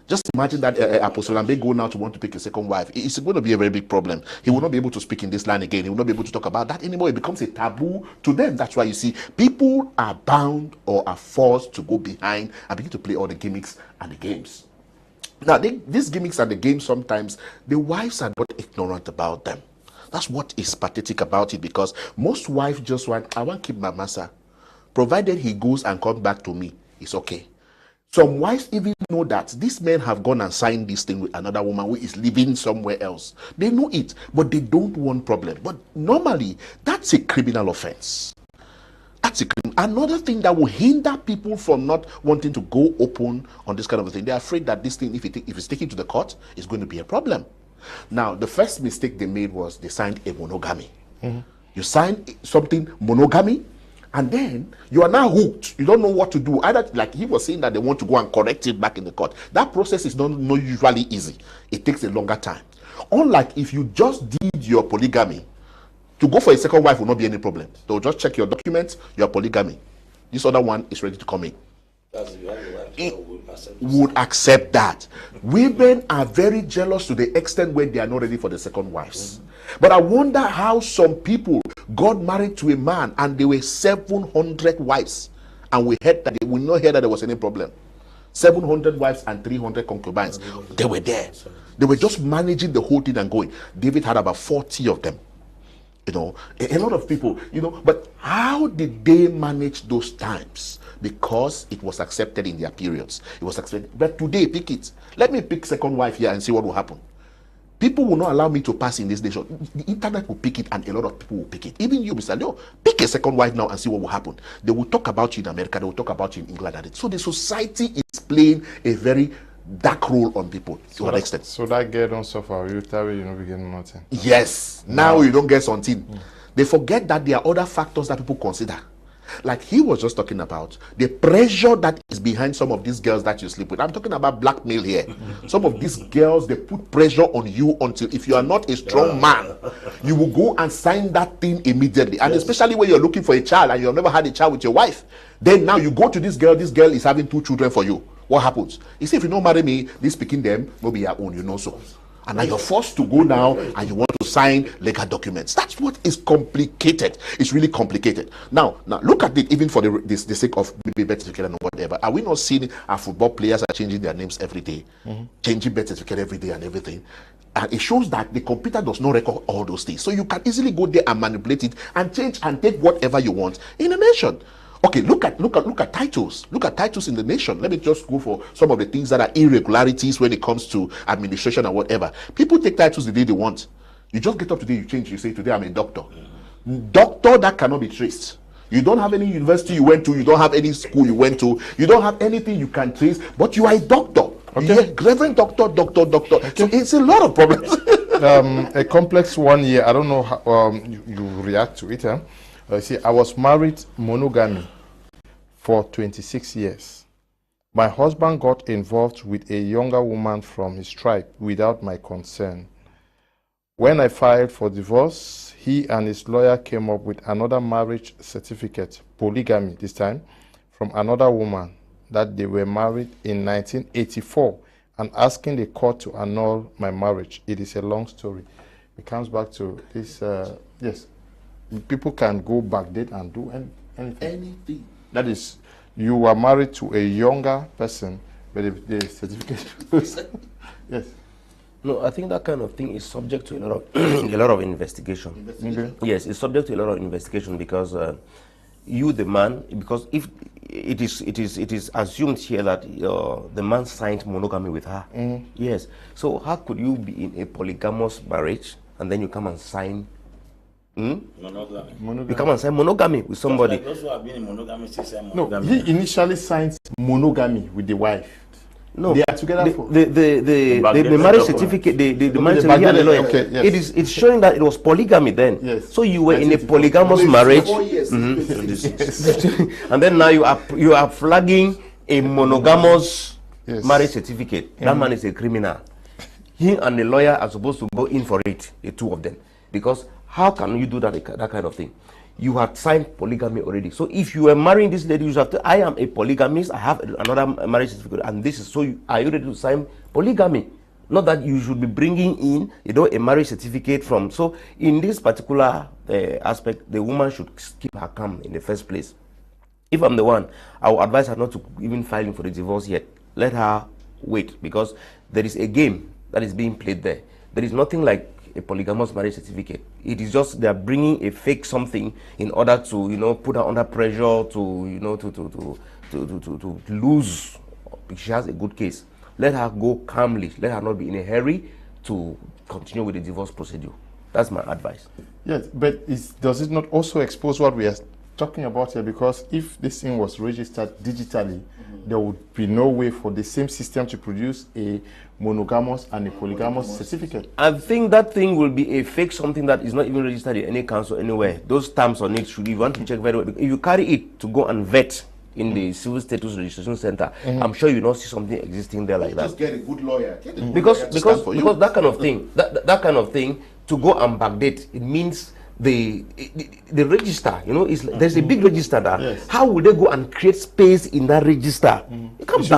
Just imagine that Apostle Lambe go now to want to pick a second wife. It's going to be a very big problem. He will not be able to speak in this line again. He will not be able to talk about that anymore. It becomes a taboo to them. That's why you see people are bound or are forced to go behind and begin to play all the gimmicks and the games. Now, these gimmicks and the games, sometimes the wives are not ignorant about them. That's what is pathetic about it, because most wives just want, I want to keep my master. Provided he goes and comes back to me, it's okay. Some wives even know that these men have gone and signed this thing with another woman who is living somewhere else. They know it, but they don't want problem. But normally, that's a criminal offense. That's another thing that will hinder people from not wanting to go open on this kind of a thing. They're afraid that this thing, if it's taken to the court, is going to be a problem. Now, the first mistake they made was they signed a monogamy. You sign something monogamy, and then you are now hooked. You don't know what to do. Either, like he was saying that they want to go and correct it back in the court. That process is not usually easy. It takes a longer time. Unlike if you just did your polygamy, to go for a second wife will not be any problem. They'll just check your documents, your polygamy. This other one is ready to come in. Would accept that. Women are very jealous to the extent where they are not ready for the second wives. But I wonder how some people got married to a man and there were 700 wives. And we heard that they will not hear that there was any problem. 700 wives and 300 concubines. They were there. They were just managing the whole thing and going. David had about 40 of them. You know, a lot of people, you know, but how did they manage those times? Because it was accepted in their periods. It was accepted. But today, pick it. Let me pick second wife here and see what will happen. People will not allow me to pass in this nation. The internet will pick it and a lot of people will pick it. Even you, Mr. Leo, pick a second wife now and see what will happen. They will talk about you in America. They will talk about you in England. So the society is playing a very dark role on people to an extent. So that girl don't suffer. You tell me you know begin nothing. Yes. Now you don't get something. They forget that there are other factors that people consider. Like he was just talking about the pressure that is behind some of these girls that you sleep with. I'm talking about blackmail here. Some of these girls, they put pressure on you until if you are not a strong man, you will go and sign that thing immediately. And especially when you're looking for a child and you've never had a child with your wife, then now you go to this girl is having 2 children for you. What happens? You see, if you don't marry me, this picking them will be your own, you know so. And now you're forced to go now and you want to sign legal documents. That's what is complicated. It's really complicated. Now look at it even for the sake of maybe birth certificate and whatever. Are we not seeing our football players are changing their names every day? Changing birth certificate every day and everything. And it shows that the computer does not record all those things. So you can easily go there and manipulate it and change and take whatever you want in a nation. Okay, look at titles. Look at titles in the nation. Let me just go for some of the things that are irregularities when it comes to administration and whatever. People take titles the day they want. You just get up today, you change, you say, today I'm a doctor. Doctor that cannot be traced. You don't have any university you went to, you don't have any school you went to, you don't have anything you can trace, but you are a doctor. Okay. Reverend doctor. Okay. So it's a lot of problems. A complex one here, I don't know how you react to it. See, I was married monogamy for 26 years. My husband got involved with a younger woman from his tribe without my consent. When I filed for divorce, he and his lawyer came up with another marriage certificate, polygamy this time, from another woman that they were married in 1984 and asking the court to annul my marriage. It is a long story. It comes back to this, yes. People can go backdate and do anything. That is, you are married to a younger person, but if the certificate, yes. No, I think that kind of thing is subject to a lot of a lot of investigation. Okay. Yes, it's subject to a lot of investigation because you, the man, because if it is assumed here that the man signed monogamy with her. Yes. So how could you be in a polygamous marriage and then you come and sign? Monogamy. You come and sign monogamy with somebody. Like those who have been in monogamy, still say No, monogamy. he initially signs monogamy with the wife. No, They are together for... the marriage certificate, the marriage certificate, and the lawyer, okay, yes. it's showing that it was polygamy then. Yes. So you were in a 1954. polygamous marriage, 4 years. and then now you are flagging a monogamous Yes. marriage certificate. That man is a criminal. He and the lawyer are supposed to go in for it, the two of them, because how can you do that kind of thing? You had signed polygamy already. So if you were marrying this lady, you have to, I am a polygamist, I have another marriage certificate, and this is, so are you ready to sign polygamy? Not that you should be bringing in, a marriage certificate from. So in this particular aspect, the woman should keep her calm in the first place. If I'm the one, I would advise her not to even filing for the divorce yet. Let her wait, because there is a game that is being played there. There is nothing like a polygamous marriage certificate. It is just they are bringing a fake something in order to put her under pressure to lose. She has a good case. Let her go calmly. Let her not be in a hurry to continue with the divorce procedure. That's my advice. Yes, but does it not also expose what we are talking about here? Because if this thing was registered digitally, there would be no way for the same system to produce a monogamous and a polygamous certificate. I think that thing will be a fake something that is not even registered in any council anywhere. Those stamps on it should, you want to check very well. If you carry it to go and vet in the civil status registration center, I'm sure you not see something existing there like that. Just get a good lawyer. Because that kind of thing, to go and backdate, it means the register, there's a big register there. Yes. How would they go and create space in that register? You can't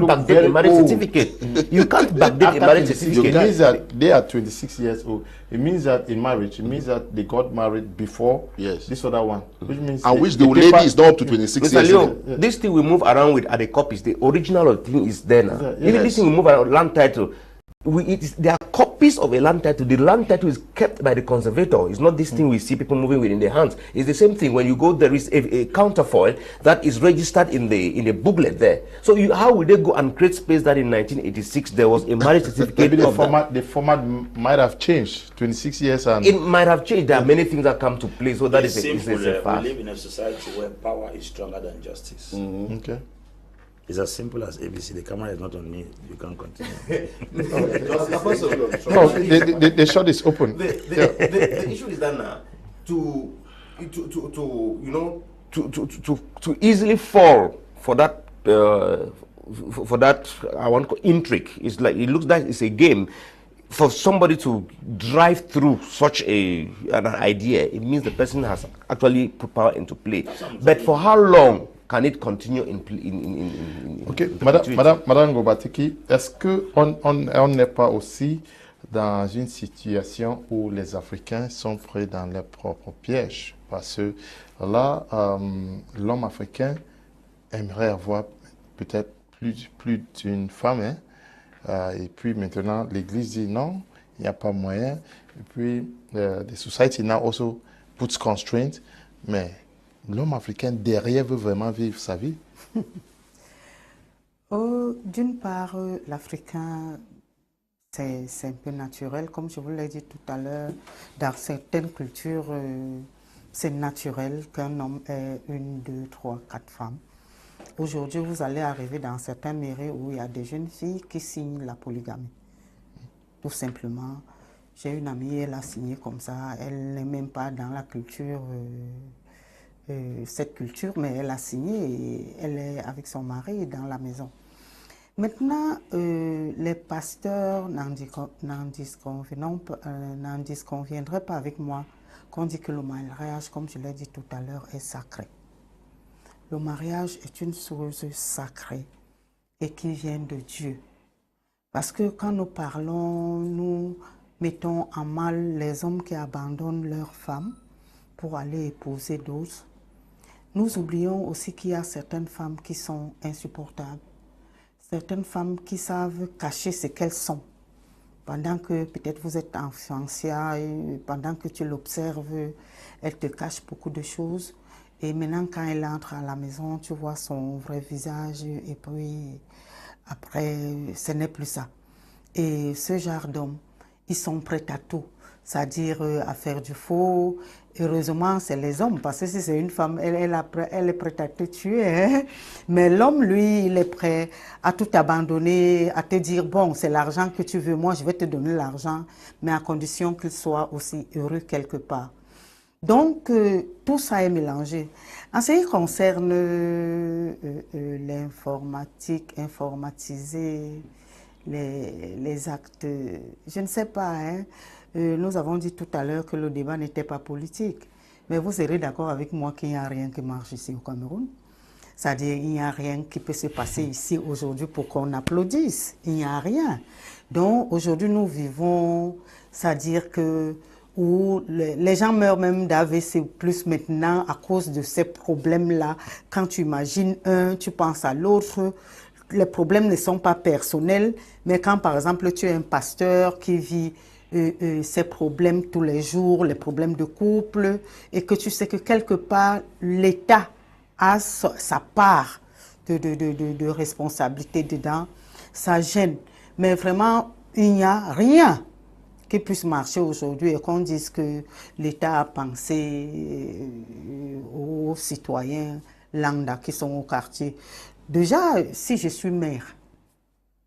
backdate a marriage certificate. You can't backdate a marriage certificate. It means that they are 26 years old. It means that in marriage, it means that they got married before this other one. Which means which the lady is not up to 26 Mr. years. Leo, this thing we move around with are the copies. The original thing is there now. Yes. Even this thing we move around, land title. There are copies of a land title. The land title is kept by the conservator. It's not this thing we see people moving with in their hands. It's the same thing when you go. There is a counterfoil that is registered in the booklet there. So how would they go and create space that in 1986 there was a marriage certificate? Maybe the format might have changed. 26 years and it might have changed. There are many things that come to play. So that is a fact. We live in a society where power is stronger than justice. okay. It's as simple as ABC. The camera is not on me. You can continue. No, the shot is open. The issue is that now to easily fall for that I want to intrigue. It's like it looks like it's a game. For somebody to drive through such an idea, it means the person has actually put power into play. But for how long can it continue in Ok, Madame Gobatiki, est-ce qu'on n'est pas aussi dans une situation où les Africains sont pris dans leurs propres pièges? Parce que là, l'homme africain aimerait avoir peut-être plus d'une femme, hein? Et puis maintenant, l'Église dit non, il n'y a pas moyen. Et puis, the society now also puts constraints, mais l'homme africain derrière veut vraiment vivre sa vie. D'une part, l'Africain, c'est un peu naturel. Comme je vous l'ai dit tout à l'heure, dans certaines cultures, c'est naturel qu'un homme ait 1, 2, 3, 4 femmes. Aujourd'hui, vous allez arriver dans certaines mairies où il y a des jeunes filles qui signent la polygamie. Tout simplement, j'ai une amie, elle a signé comme ça. Elle n'est même pas dans la culture, cette culture, mais elle a signé et elle est avec son mari dans la maison. Maintenant, les pasteurs n'en disconviendraient pas avec moi qu'on dit que le mariage, comme je l'ai dit tout à l'heure, est sacré. Le mariage est une chose sacrée et qui vient de Dieu. Parce que quand nous parlons, nous mettons en mal les hommes qui abandonnent leurs femmes pour aller épouser d'autres. Nous oublions aussi qu'il y a certaines femmes qui sont insupportables. Certaines femmes qui savent cacher ce qu'elles sont. pendant que peut-être vous êtes en fiançailles, pendant que tu l'observes, elle te cache beaucoup de choses. Et maintenant, quand elle entre à la maison, tu vois son vrai visage et puis après, ce n'est plus ça. Et ce genre d'hommes, ils sont prêts à tout, c'est-à-dire à faire du faux. Heureusement, c'est les hommes, parce que si c'est une femme, elle est prête à te tuer. Hein? Mais l'homme, lui, il est prêt à tout abandonner, à te dire, bon, c'est l'argent que tu veux, moi je vais te donner l'argent, mais à condition qu'il soit aussi heureux quelque part. Donc, tout ça est mélangé. En ce qui concerne l'informatique, informatiser les actes, je ne sais pas, hein. Nous avons dit tout à l'heure que le débat n'était pas politique. Mais vous serez d'accord avec moi qu'il n'y a rien qui marche ici au Cameroun. C'est-à-dire qu'il n'y a rien qui peut se passer ici aujourd'hui pour qu'on applaudisse. Il n'y a rien. Donc aujourd'hui nous vivons, c'est-à-dire que où les gens meurent même d'AVC plus maintenant à cause de ces problèmes-là. Quand tu imagines un, tu penses à l'autre. Les problèmes ne sont pas personnels, mais quand par exemple tu es un pasteur qui vit ces problèmes tous les jours, les problèmes de couple, et que tu sais que quelque part l'État a sa part de responsabilité dedans, ça gêne. Mais vraiment, il n'y a rien qui puisse marcher aujourd'hui et qu'on dise que l'État a pensé aux citoyens lambda qui sont au quartier. Déjà, si je suis maire,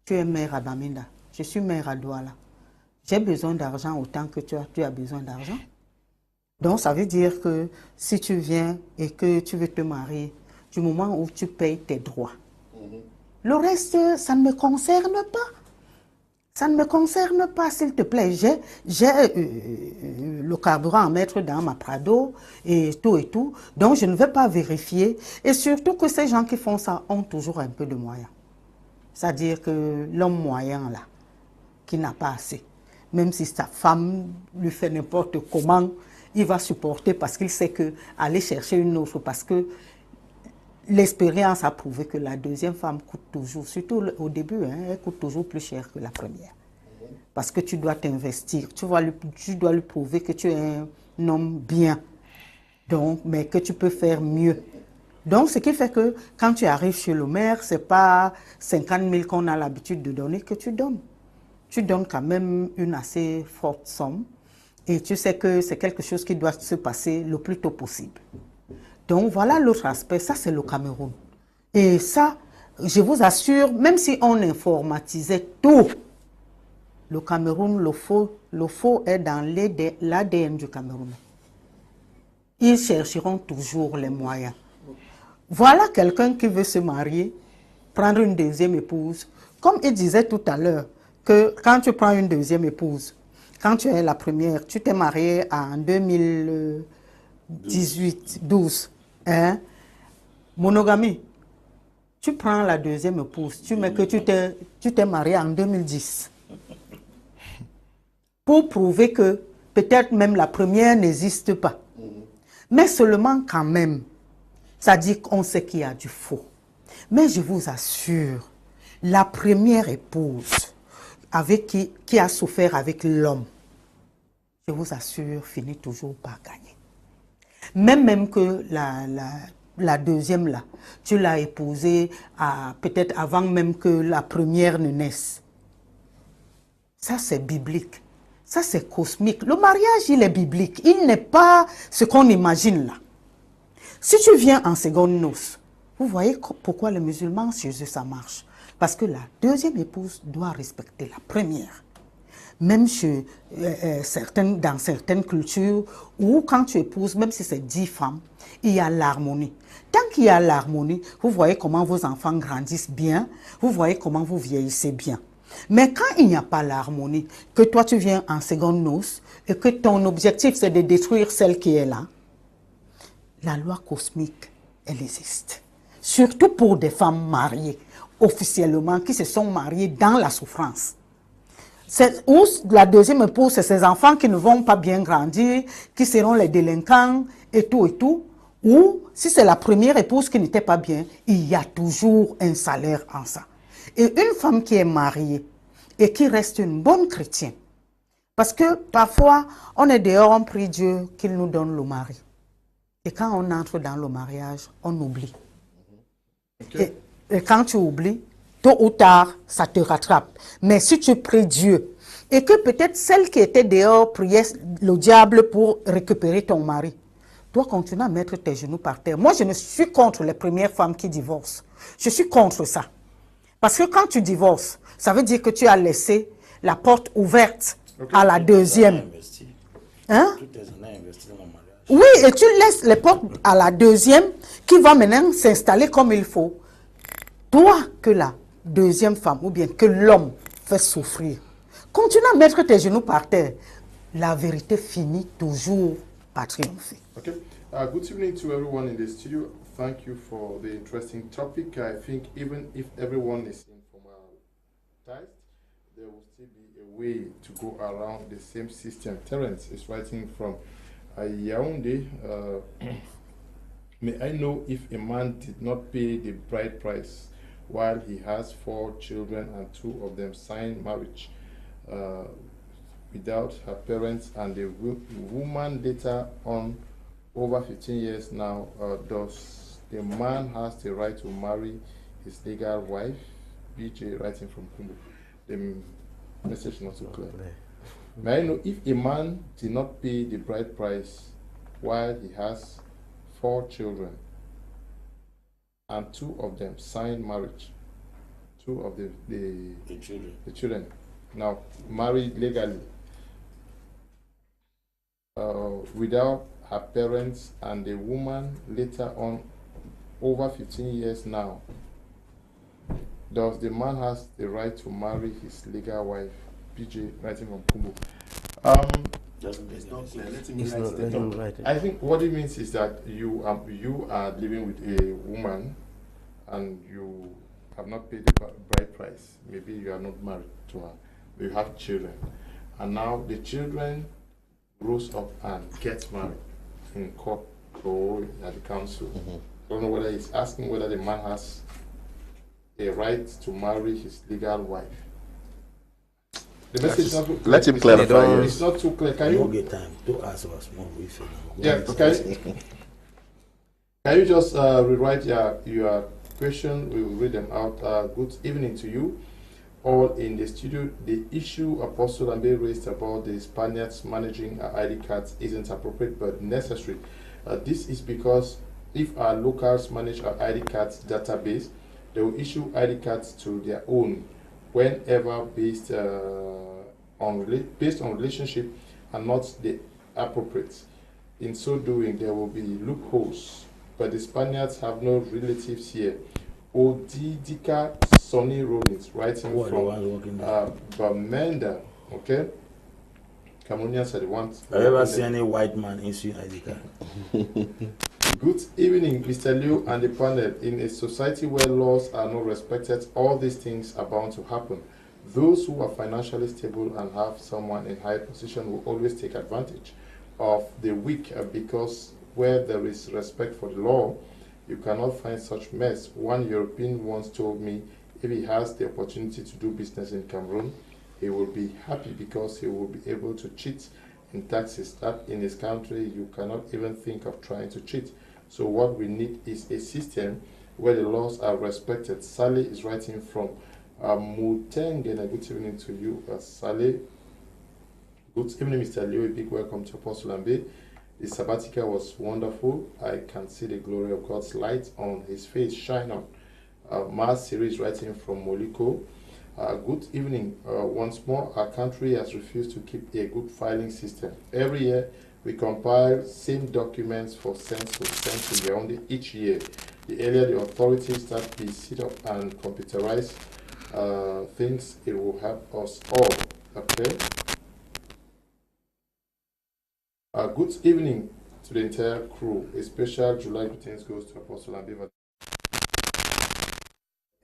tu es maire à Bamenda, je suis maire à Douala, j'ai besoin d'argent autant que tu as besoin d'argent. Donc, ça veut dire que si tu viens et que tu veux te marier, du moment où tu payes tes droits, le reste, ça ne me concerne pas. Ça ne me concerne pas, s'il te plaît. J'ai le carburant à mettre dans ma Prado et tout. Donc, je ne vais pas vérifier. Et surtout que ces gens qui font ça ont toujours un peu de moyens. C'est-à-dire que l'homme moyen, là, qui n'a pas assez, même si sa femme lui fait n'importe comment, il va supporter parce qu'il sait que aller chercher une autre, parce que l'expérience a prouvé que la deuxième femme coûte toujours, surtout au début, hein, elle coûte toujours plus cher que la première. Parce que tu dois t'investir, tu dois lui prouver que tu es un homme bien, donc, mais que tu peux faire mieux. Donc, ce qui fait que quand tu arrives chez le maire, ce n'est pas 50 000 qu'on a l'habitude de donner que tu donnes. Tu donnes quand même une assez forte somme et tu sais que c'est quelque chose qui doit se passer le plus tôt possible. Donc voilà l'autre aspect, ça c'est le Cameroun. Et ça, je vous assure, même si on informatisait tout, le Cameroun, le faux est dans l'ADN du Cameroun. Ils chercheront toujours les moyens. Voilà quelqu'un qui veut se marier, prendre une deuxième épouse. Comme il disait tout à l'heure, que quand tu prends une deuxième épouse, quand tu es la première, tu t'es marié en 2012, hein? Monogamie. Tu prends la deuxième épouse, tu mets que tu t'es marié en 2010. Pour prouver que peut-être même la première n'existe pas. Mais seulement quand même, ça dit qu'on sait qu'il y a du faux. Mais je vous assure, la première épouse avec qui a souffert avec l'homme, je vous assure, finit toujours par gagner. Même que la deuxième là, tu l'as épousée peut-être avant même que la première ne naisse. Ça c'est biblique, ça c'est cosmique. Le mariage il est biblique, il n'est pas ce qu'on imagine là. Si tu viens en seconde noce, vous voyez pourquoi les musulmans chez eux ça marche. Parce que la deuxième épouse doit respecter la première. Même dans certaines cultures, où quand tu épouses, même si c'est 10 femmes, il y a l'harmonie. Tant qu'il y a l'harmonie, vous voyez comment vos enfants grandissent bien, vous voyez comment vous vieillissez bien. Mais quand il n'y a pas l'harmonie, que toi tu viens en seconde noce, et que ton objectif c'est de détruire celle qui est là, la loi cosmique, elle existe. Surtout pour des femmes mariées, officiellement, qui se sont mariées dans la souffrance. Ou la deuxième épouse, c'est ces enfants qui ne vont pas bien grandir, qui seront les délinquants et tout. Ou si c'est la première épouse qui n'était pas bien, il y a toujours un salaire en ça. Et une femme qui est mariée et qui reste une bonne chrétienne. Parce que parfois, on est dehors, on prie Dieu qu'il nous donne le mari. Et quand on entre dans le mariage, on oublie. Okay. Et quand tu oublies, tôt ou tard, ça te rattrape. Mais si tu pries Dieu, et que peut-être celle qui était dehors priait le diable pour récupérer ton mari, dois continuer à mettre tes genoux par terre. Moi, je ne suis contre les premières femmes qui divorcent. Je suis contre ça. Parce que quand tu divorces, ça veut dire que tu as laissé la porte ouverte à la deuxième. Hein? Oui, et tu laisses les portes à la deuxième qui va maintenant s'installer comme il faut. Toi, que la deuxième femme ou bien que l'homme fait souffrir, continue à mettre tes genoux par terre. La vérité finit toujours par triompher. Okay. Good evening to everyone in the studio. Thank you for the interesting topic. I think even if everyone is informatized, there will still be a way to go around the same system. Terence is writing from Yaoundé. May I know if a man did not pay the bride price while he has 4 children and 2 of them signed marriage without her parents, and the woman later on over 15 years now, does the man has the right to marry his legal wife? BJ writing from Kumbu. The message not so clear. May I know if a man did not pay the bride price while he has 4 children and 2 of them signed marriage, 2 of the children now married legally without her parents, and the woman later on over 15 years now, does the man has the right to marry his legal wife? PJ writing from Kumbu. It's not clear. Let him write it. I think what it means is that you are living with a woman and you have not paid the bride price. Maybe you are not married to her, but you have children, and now the children grows up and gets married in court or at the council. I don't know whether he's asking whether the man has a right to marry his legal wife. The message is not too clear. Let him clarify. It's not too clear. Can you get time to ask us more? Yeah, okay. Can you just rewrite your question? We will read them out. Good evening to you all in the studio. The issue Apostle Ambe raised about the Spaniards managing ID cards isn't appropriate but necessary. This is because if our locals manage our ID cards database, they will issue ID cards to their own whenever based on relationship and not the appropriate. In so doing, there will be loopholes. But the Spaniards have no relatives here. Odidika Sonny Rollins, writing from Bamenda, okay? Cameroonians are the ones. Have you ever seen any white man issue ID card? Good evening, Mr. Liu and the panel. In a society where laws are not respected, all these things are bound to happen. Those who are financially stable and have someone in high position will always take advantage of the weak because where there is respect for the law, you cannot find such mess. One European once told me if he has the opportunity to do business in Cameroon, he will be happy because he will be able to cheat in taxes. That in his country, you cannot even think of trying to cheat. So what we need is a system where the laws are respected. Sally is writing from Mutengena. Good evening to you, Sally. Good evening, Mr. Liu. A big welcome to Apostle Ambe. The sabbatical was wonderful. I can see the glory of God's light on his face shine on. Mars series writing from Moliko. Good evening. Once more, our country has refused to keep a good filing system. Every year, we compile same documents for census sent to Yaoundé each year. The earlier the authorities start to sit up and computerize things, it will help us all. Okay. Good evening to the entire crew. A special July greetings goes to Apostle Ambe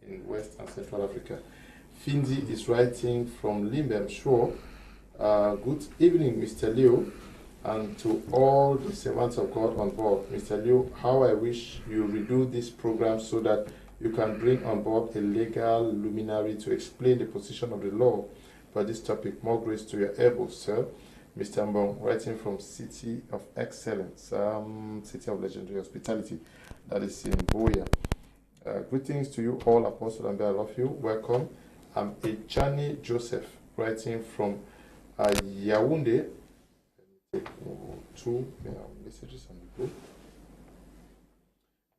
in West and Central Africa. Finzi is writing from Limbe, I'm sure. Good evening, Mr. Leo, and to all the servants of God on board. Mr. Leo, how I wish you redo this program so that You can bring on board a legal luminary to explain the position of the law for this topic. More grace to your able, sir. Mr. Mbong, writing from City of Excellence, City of Legendary Hospitality, that is in Boya. Greetings to you all, Apostle and I love you. Welcome. I'm Echani Joseph, writing from Yaoundé. Take two messages on the group.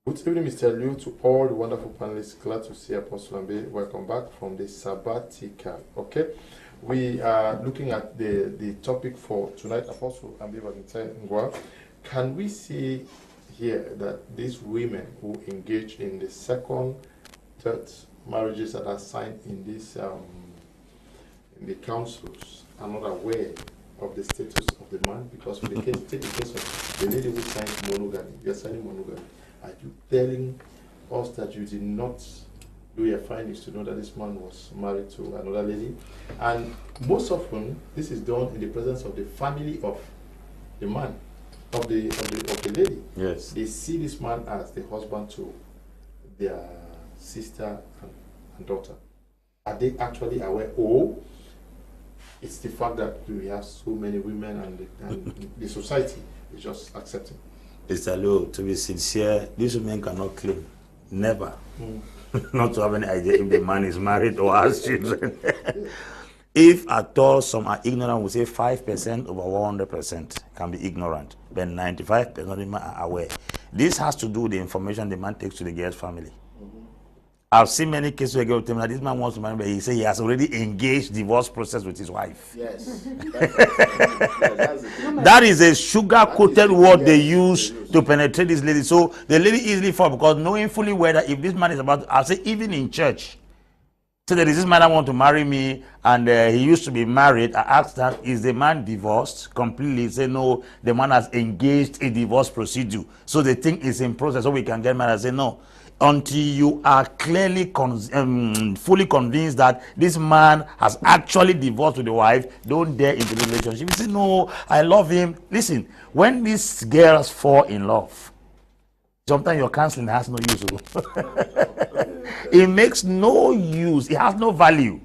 Good evening, Mr. Liu, to all the wonderful panelists. Glad to see Apostle Ambe. Welcome back from the sabbatical. Okay, we are looking at the topic for tonight, Apostle Ambe Valentine Ngwa. Can we see here that these women who engage in the second, third marriages that are signed in this in the councils are not aware of the status of the man? Because in the case, take the case of the lady who signed monogamy, you're signing monogamy. Are you telling us that you did not do your findings to know that this man was married to another lady? And most often, this is done in the presence of the family of the man, of the lady. Yes. They see this man as the husband to their sister and daughter. Are they actually aware? Or it's the fact that we have so many women and the society is just accepting? Mr. Leo, to be sincere, these women cannot claim, never, not to have any idea if the man is married or has children. If at all some are ignorant, we say 5% over 100% can be ignorant, but 95% of them are aware. This has to do with the information the man takes to the girl's family. I've seen many cases where girls tell me that this man wants to marry, but he says he has already engaged divorce process with his wife. Yes. That is a sugar-coated word they use to penetrate this lady. So the lady easily falls, because knowing fully well that if this man is about to, I'll say even in church, so there is this man that want to marry me, and he used to be married. I asked that, is the man divorced completely? He said no, the man has engaged a divorce procedure. So the thing is in process, so we can get married. I say no. Until you are clearly fully convinced that this man has actually divorced with the wife, don't dare into the relationship. You say, no, I love him. Listen, when these girls fall in love, sometimes your counseling has no use. It makes no use. It has no value.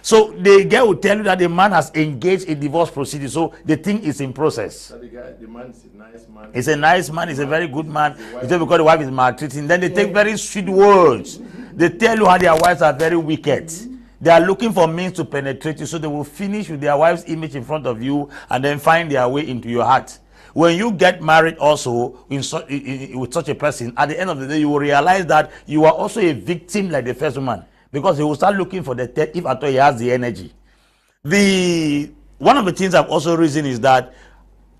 So the girl will tell you that the man has engaged a divorce procedure, so the thing is in process. So the man is a nice man. He's a nice man, he's a very good man. It's just because the wife is maltreating. Then they take very sweet words. They tell you how their wives are very wicked. They are looking for means to penetrate you, so they will finish with their wife's image in front of you and then find their way into your heart. When you get married also with such a person, at the end of the day, you will realize that you are also a victim like the first woman. Because he will start looking for the third if at all he has the energy. One of the things I've also reasoned is that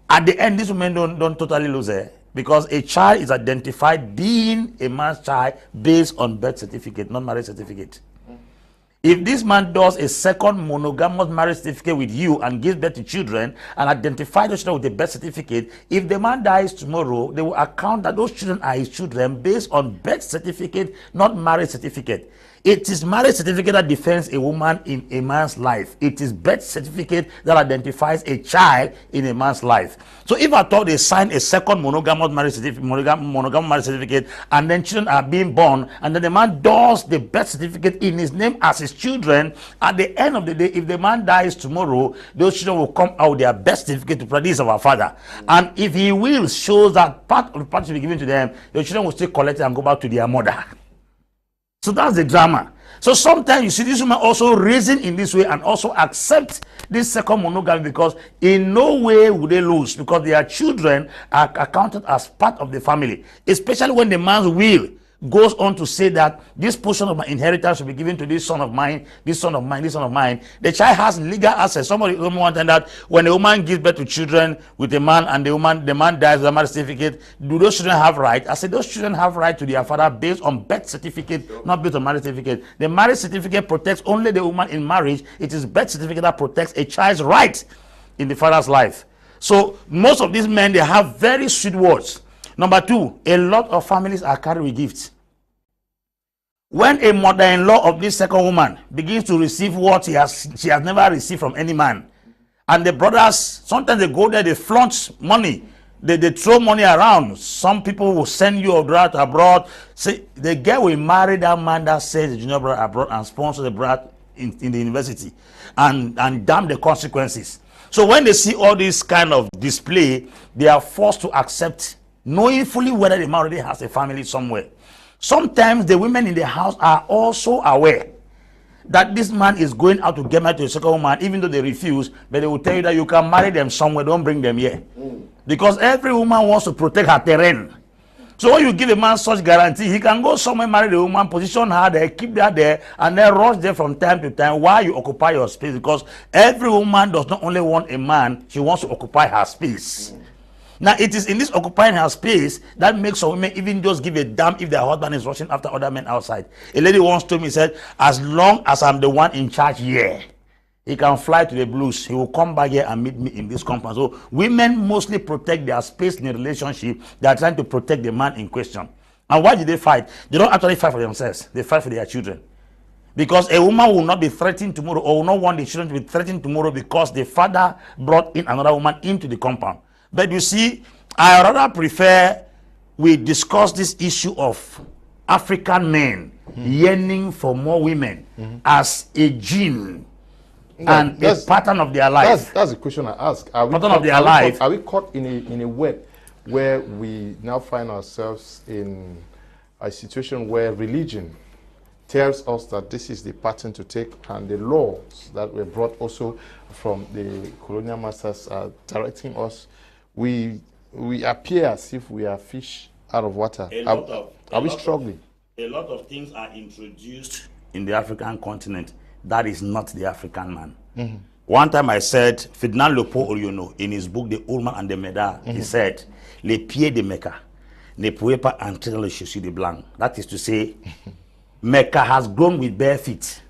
at the end, these women don't totally lose it, because a child is identified being a man's child based on birth certificate, not marriage certificate. If this man does a second monogamous marriage certificate with you and gives birth to children and identify those children with a birth certificate, if the man dies tomorrow, they will account that those children are his children based on birth certificate, not marriage certificate. It is marriage certificate that defends a woman in a man's life. It is birth certificate that identifies a child in a man's life. So if I thought they sign a second monogamous marriage certificate, and then children are being born, and then the man does the birth certificate in his name as his children, at the end of the day, if the man dies tomorrow, those children will come out with their birth certificate to produce our father. And if he wills, shows that part of the property to be given to them, the children will still collect it and go back to their mother. So that's the drama. So sometimes you see this woman also reason in this way and also accept this second monogamy, because in no way would they lose, because their children are accounted as part of the family, especially when the man's will goes on to say that this portion of my inheritance will be given to this son of mine, this son of mine, this son of mine. The child has legal access. Somebody wanted that when a woman gives birth to children with a man and the man dies with a marriage certificate, do those children have right? I said those children have right to their father based on birth certificate, not based on marriage certificate. The marriage certificate protects only the woman in marriage. It is birth certificate that protects a child's right in the father's life. So most of these men, they have very sweet words. Number two, a lot of families are carried with gifts. When a mother-in-law of this second woman begins to receive what she has never received from any man, and the brothers, sometimes they go there, they flaunt money, They throw money around. Some people will send you abroad. Say the girl will marry that man that says the junior brother abroad and sponsor the brother in the university, and damn the consequences. So when they see all this kind of display, they are forced to accept, knowing fully whether the man already has a family somewhere. Sometimes the women in the house are also aware that this man is going out to get married to a second woman, even though they refuse, but they will tell you that you can marry them somewhere, don't bring them here. Because every woman wants to protect her terrain. So when you give a man such guarantee, he can go somewhere, marry the woman, position her there, keep her there, and then rush there from time to time while you occupy your space. Because every woman does not only want a man, she wants to occupy her space. Now, it is in this occupying her space that makes some women even just give a damn if their husband is rushing after other men outside. A lady once told me, said, as long as I'm the one in charge here, he can fly to the blues. He will come back here and meet me in this compound. So women mostly protect their space in a relationship. They are trying to protect the man in question. And why do they fight? They don't actually fight for themselves. They fight for their children. Because a woman will not be threatened tomorrow, or will not want the children to be threatened tomorrow because the father brought in another woman into the compound. But you see, I rather prefer we discuss this issue of African men yearning for more women as a gene and a pattern of their life. That's the question I ask. Are we caught in a web where we now find ourselves in a situation where religion tells us that this is the pattern to take, and the laws that were brought also from the colonial masters are directing us? We appear as if we are fish out of water. Are we struggling? A lot of things are introduced in the African continent that is not the African man. One time I said, Ferdinand Leopold Oriono, in his book The Old Man and the Meda, he said, les pieds de Mecca ne pouvaient pas entrer dans les chaussures de blanc. That is to say, Mecca has grown with bare feet.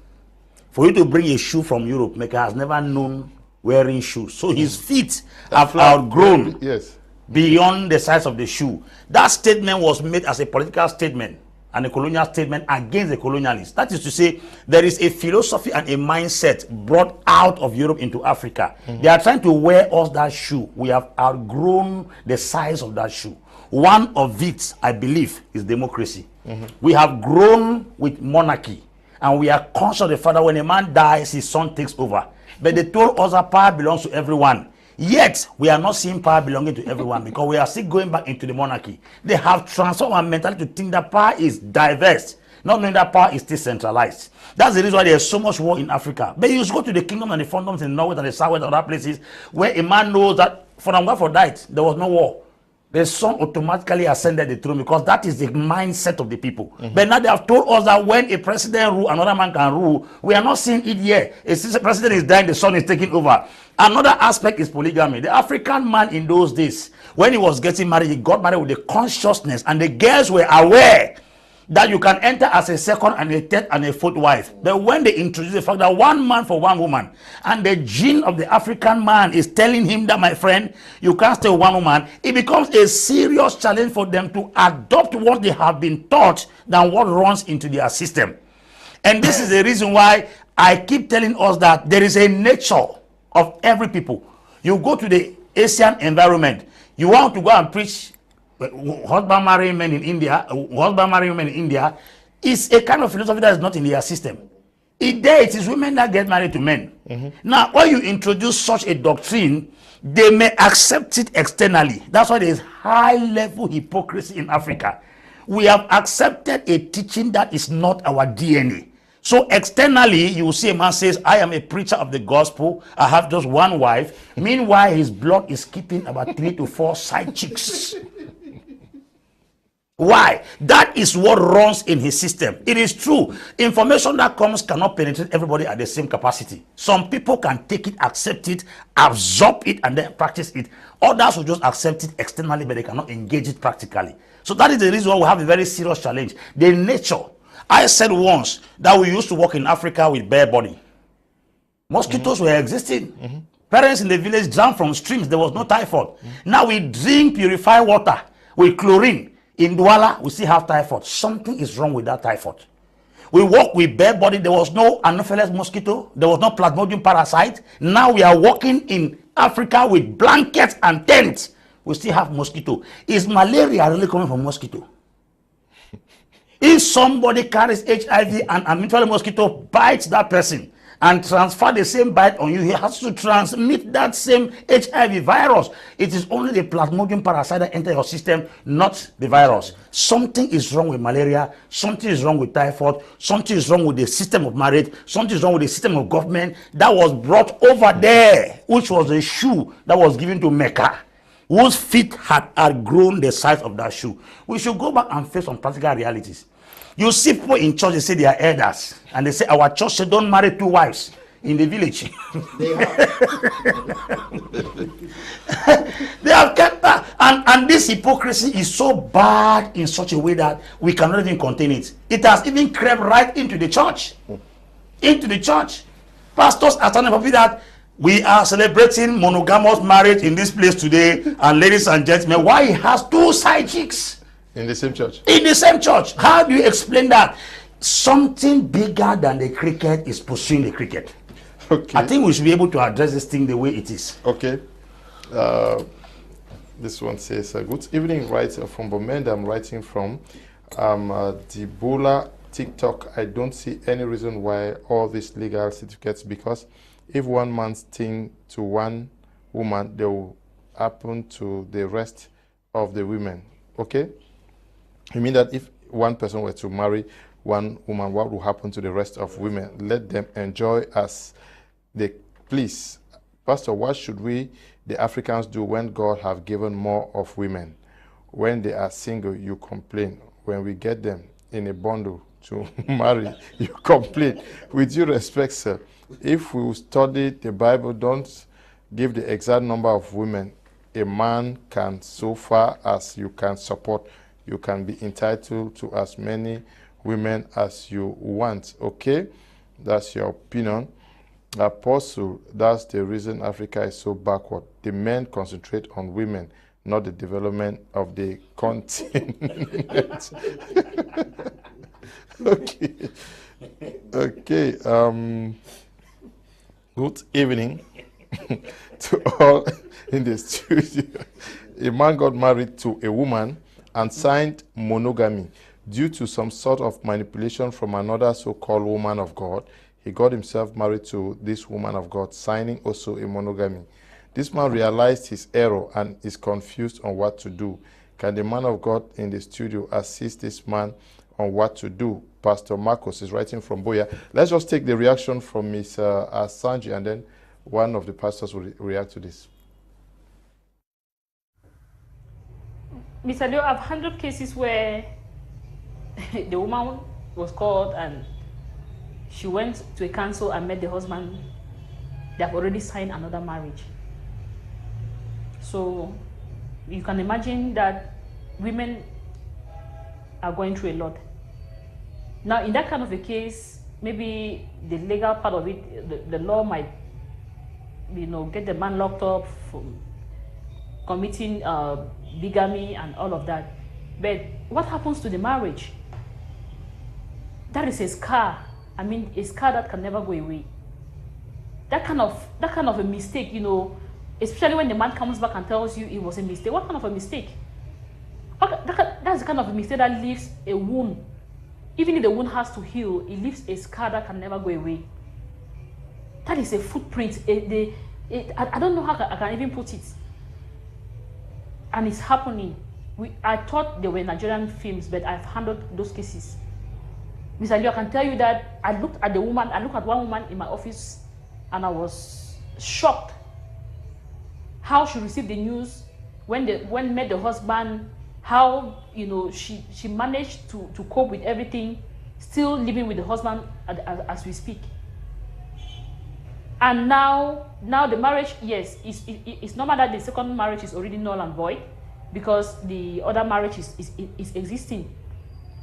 For you to bring a shoe from Europe, Mecca has never known wearing shoes. So his feet have outgrown beyond the size of the shoe. That statement was made as a political statement and a colonial statement against the colonialists. That is to say, there is a philosophy and a mindset brought out of Europe into Africa. They are trying to wear us that shoe. We have outgrown the size of that shoe. One of it, I believe, is democracy. We have grown with monarchy, and we are conscious of the fact that when a man dies, his son takes over. But they told us that power belongs to everyone. Yet, we are not seeing power belonging to everyone because we are still going back into the monarchy. They have transformed our mentality to think that power is diverse, not knowing that power is still centralized. That's the reason why there's so much war in Africa. But you go to the kingdom and the kingdoms in Norway and the South and other places where a man knows that for died, there was no war. The son automatically ascended the throne because that is the mindset of the people. But now they have told us that when a president rule, another man can rule. We are not seeing it yet. Since the president is dying, the son is taking over. Another aspect is polygamy. The African man in those days, when he was getting married, he got married with the consciousness, and the girls were aware that you can enter as a second and a third and a fourth wife. But when they introduce the fact that one man for one woman, and the gene of the African man is telling him that, my friend, you can't stay with one woman, it becomes a serious challenge for them to adopt what they have been taught than what runs into their system. And this is the reason why I keep telling us that there is a nature of every people. You go to the Asian environment, you want to go and preach husband marrying men in India, is a kind of philosophy that is not in their system. It is women that get married to men. Now, when you introduce such a doctrine, they may accept it externally. That's why there is high-level hypocrisy in Africa. We have accepted a teaching that is not our DNA. So externally, you will see a man says, I am a preacher of the gospel. I have just one wife. Meanwhile, his blood is keeping about 3 to 4 side chicks. Why? That is what runs in his system. It is true. Information that comes cannot penetrate everybody at the same capacity. Some people can take it, accept it, absorb it, and then practice it. Others will just accept it externally, but they cannot engage it practically. So that is the reason why we have a very serious challenge. The nature. I said once that we used to work in Africa with bare body. Mosquitoes were existing. Parents in the village drank from streams. There was no typhoid. Now we drink purified water with chlorine. In Douala, we still have typhoid. Something is wrong with that typhoid. We work with bare body. There was no Anopheles mosquito. There was no Plasmodium parasite. Now we are working in Africa with blankets and tents we still have mosquito. Is malaria really coming from mosquito? If somebody carries HIV and a mutual mosquito bites that person and transfer the same bite on you, he has to transmit that same HIV virus. It is only the plasmodium parasite that enters your system, not the virus. Something is wrong with malaria, something is wrong with typhoid, something is wrong with the system of marriage, something is wrong with the system of government that was brought over there, which was a shoe that was given to Mecca, whose feet had outgrown the size of that shoe. We should go back and face some practical realities. You see people in church, they say they are elders, and they say our church say don't marry 2 wives in the village. They have kept that, and this hypocrisy is so bad in such a way that we cannot even contain it. It has even crept right into the church. Into the church. Pastors are telling people that we are celebrating monogamous marriage in this place today, and ladies and gentlemen, why he has 2 side chicks? In the same church? In the same church. How do you explain that? Something bigger than the cricket is pursuing the cricket. Okay. I think we should be able to address this thing the way it is. Okay. This one says, good evening, right from Bomenda. I'm writing from Dibula TikTok. I don't see any reason why all these legal certificates, because if one man's thing to one woman, they will happen to the rest of the women. Okay? You mean that if one person were to marry one woman, what will happen to the rest of women? Let them enjoy as they please. Pastor, what should we, the Africans, do when God have given more of women? When they are single, you complain. When we get them in a bundle to marry, you complain. With due respect, sir, if we study the Bible, don't give the exact number of women a man can, so far as you can support. You can be entitled to as many women as you want. Okay? That's your opinion. Apostle, that's the reason Africa is so backward. The men concentrate on women, not the development of the continent. Okay. Okay. Good evening to all in the studio. A man got married to a woman and signed monogamy. Due to some sort of manipulation from another so-called woman of God, he got himself married to this woman of God, signing also a monogamy. This man realized his error and is confused on what to do. Can the man of God in the studio assist this man on what to do? Pastor Marcos is writing from Boya. Let's just take the reaction from Ms. Asanji, and then one of the pastors will react to this. Mr. Leo, I've handled cases where the woman was called and she went to a council and met the husband. They have already signed another marriage. So you can imagine that women are going through a lot. Now, in that kind of a case, maybe the legal part of it, the law might, get the man locked up for committing bigamy and all of that. But what happens to the marriage? That is a scar. I mean, a scar that can never go away. That kind of a mistake, especially when the man comes back and tells you it was a mistake. What kind of a mistake? That's the kind of a mistake that leaves a wound. Even if the wound has to heal, it leaves a scar that can never go away. That is a footprint. I don't know how I can even put it. And it's happening. I thought they were Nigerian films, but I've handled those cases. Mr. Leo, I can tell you that I looked at one woman in my office, and I was shocked how she received the news when met the husband, how she managed to cope with everything, still living with the husband as we speak. And now the marriage, yes, it's normal that the second marriage is already null and void because the other marriage is existing.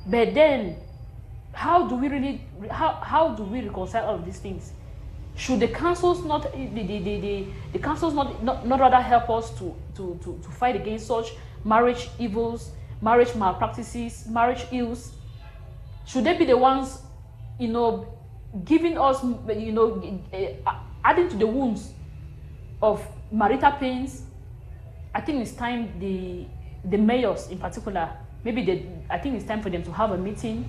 But then, how do we reconcile all of these things? Should the councils not rather help us to fight against such marriage evils, marriage malpractices, marriage ills? Should they be the ones, giving us, adding to the wounds of marital pains, I think it's time the mayors in particular, I think it's time for them to have a meeting.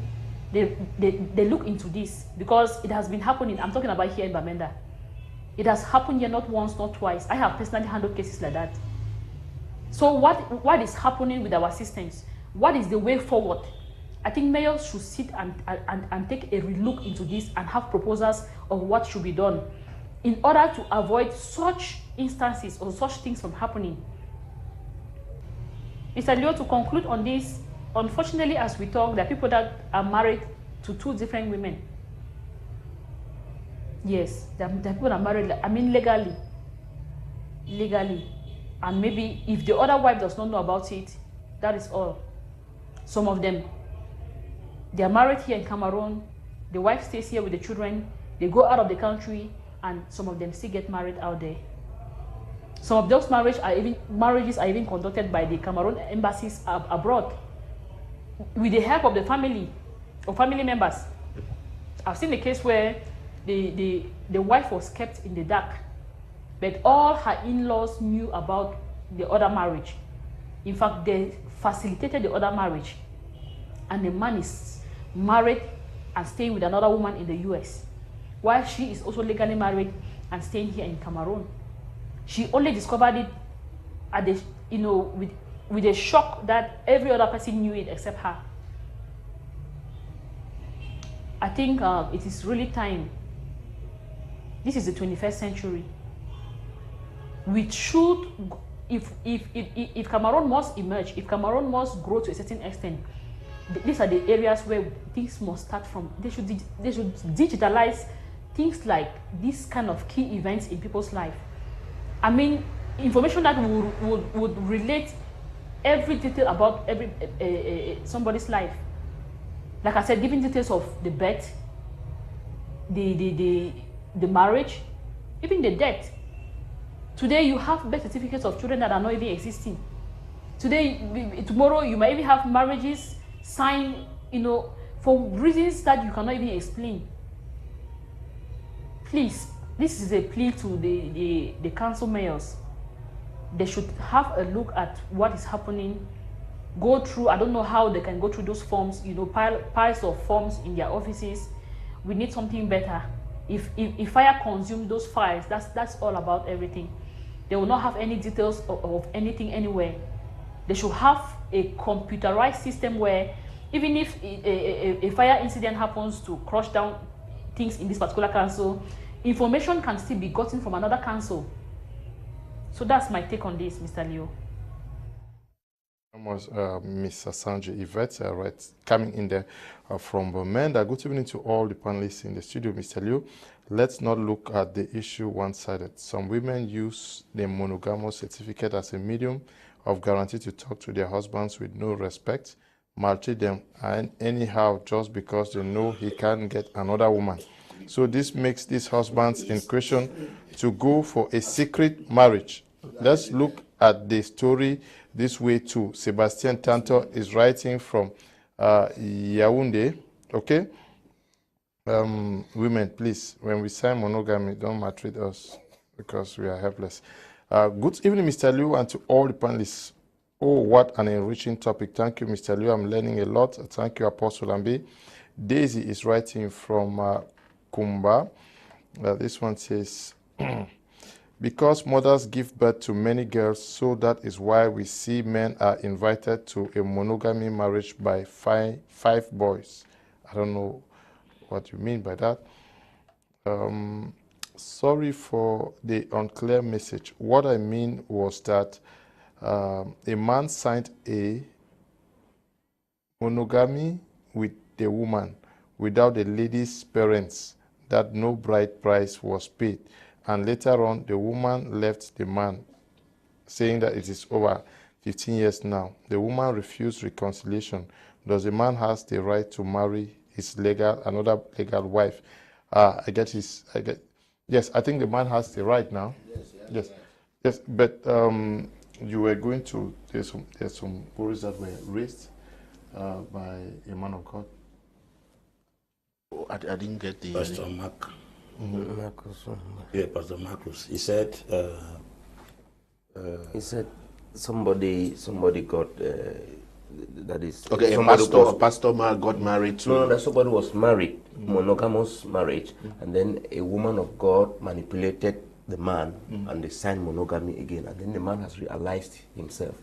They look into this, because it has been happening. I'm talking about here in Bamenda. It has happened here not once, not twice. I have personally handled cases like that. So what is happening with our systems? What is the way forward? I think mayors should sit and take a relook into this and have proposals of what should be done in order to avoid such instances or such things from happening. Mr. Leo, to conclude on this, unfortunately, as we talk, there are people that are married to 2 different women. Yes, there are people that are married, I mean legally. And maybe if the other wife does not know about it, that is all. Some of them, they are married here in Cameroon, the wife stays here with the children, they go out of the country, and some of them still get married out there. Some of those marriages are even conducted by the Cameroon embassies abroad with the help of the family or family members. I've seen a case where the wife was kept in the dark, but all her in-laws knew about the other marriage. In fact, they facilitated the other marriage, and the man is married and staying with another woman in the US, while she is also legally married and staying here in Cameroon. She only discovered it at the, with a shock that every other person knew it except her. I think it is really time. This is the 21st century. We should, if Cameroon must emerge, if Cameroon must grow to a certain extent, these are the areas where things must start from. They should digitalize things like this kind of key events in people's life. I mean, information that would relate every detail about somebody's life. Like I said, giving details of the birth, the marriage, even the death. Today you have birth certificates of children that are not even existing. Tomorrow you might even have marriages signed, for reasons that you cannot even explain. Please, this is a plea to the council mayors. They should have a look at what is happening. Go through, I don't know how they can go through those forms, piles of forms in their offices. We need something better. If fire consumes those files, that's all about everything. They will not have any details of anything anywhere. They should have a computerized system where even if a fire incident happens to crush down things in this particular council, information can still be gotten from another council. So that's my take on this, Mr. Leo. Ms. Sanjay Yvette, right, coming in there from Bamenda. Good evening to all the panelists in the studio, Mr. Liu. Let's not look at the issue one-sided. Some women use the monogamous certificate as a medium of guarantee to talk to their husbands with no respect, maltreat them and anyhow just because they know he can't get another woman. So this makes these husbands in question to go for a secret marriage. Let's look at the story this way too. Sebastian Tanto is writing from Yaoundé. Okay, women, please, when we sign monogamy, don't maltreat us because we are helpless. Good evening, Mr. Liu, and to all the panelists. Oh, what an enriching topic. Thank you, Mr. Liu. I'm learning a lot. Thank you, Apostle Ambe. Daisy is writing from Kumba. This one says, because mothers give birth to many girls, so that is why we see men are invited to a monogamy marriage by five boys. I don't know what you mean by that. Sorry for the unclear message. What I mean was that a man signed a monogamy with the woman without the lady's parents, that no bride price was paid. And later on, the woman left the man, saying that it is over 15 years now. The woman refused reconciliation. Does the man has the right to marry his another legal wife? Yes, I think the man has the right now. Yes. But you were going to, there's some worries that were raised by a man of God. I didn't get the... Pastor Mark. Marcus. Yeah, Pastor Marcus. He said... He said somebody got that is okay. A pastor man got married to. No, that somebody was married, monogamous marriage, and then a woman of God manipulated the man, and they signed monogamy again, and then the man has realized himself.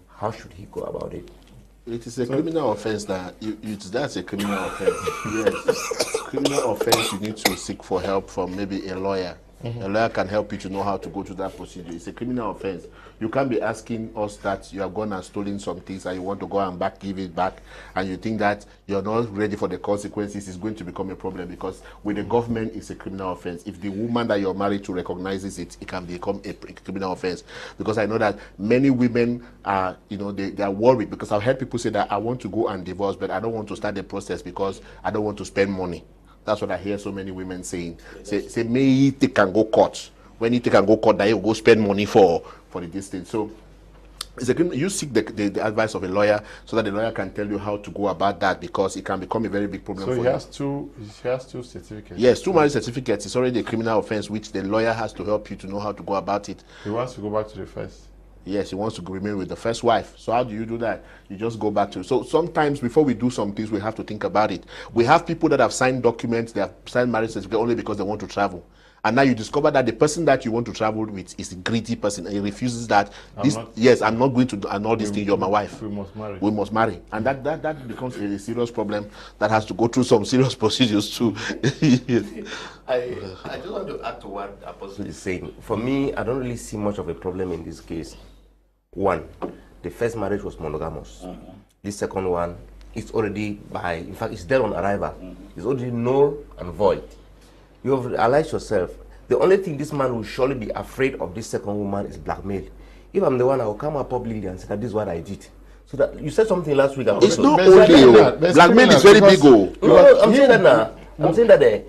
How should he go about it? It is a criminal offense that that's a criminal offense. Yes, criminal offense. You need to seek for help from maybe a lawyer. A lawyer can help you to know how to go through that procedure. It's a criminal offense. You can't be asking us that you have gone and stolen some things and you want to go and give it back, and you think that you're not ready for the consequences. Is going to become a problem, because with the government, it's a criminal offense. If the woman that you're married to recognizes it, it can become a criminal offense. Because I know that many women are, they are worried, because I've heard people say that I want to go and divorce, but I don't want to start the process because I don't want to spend money. That's what I hear so many women saying. Say may they can go court. When you can go court, then you go spend money for the distance. So you seek the advice of a lawyer, so that the lawyer can tell you how to go about that, because it can become a very big problem. So he has two certificates. Yes, 2 marriage certificates. It's already a criminal offense, which the lawyer has to help you to know how to go about it. He wants to go back to the first. Yes, he wants to remain with the first wife. So how do you do that? You just go back to... So sometimes before we do some things, we have to think about it. We have people that have signed documents, they have signed marriage certificate only because they want to travel. And now you discover that the person that you want to travel with is a greedy person, and he refuses that. I'm not going to do all these things. You're my wife. We must marry. We must marry. And that becomes a serious problem that has to go through some serious procedures too. I just want to add to what Apostle is saying. For me, I don't really see much of a problem in this case. One, the first marriage was monogamous. The second one is already in fact, it's dead on arrival. It's already null and void. You have realized yourself. The only thing this man will surely be afraid of this second woman is blackmail. If I'm the one, I will come up publicly and say that this is what I did. So that you said something last week. It's not only blackmail is very big. No, I'm saying that now. I'm saying that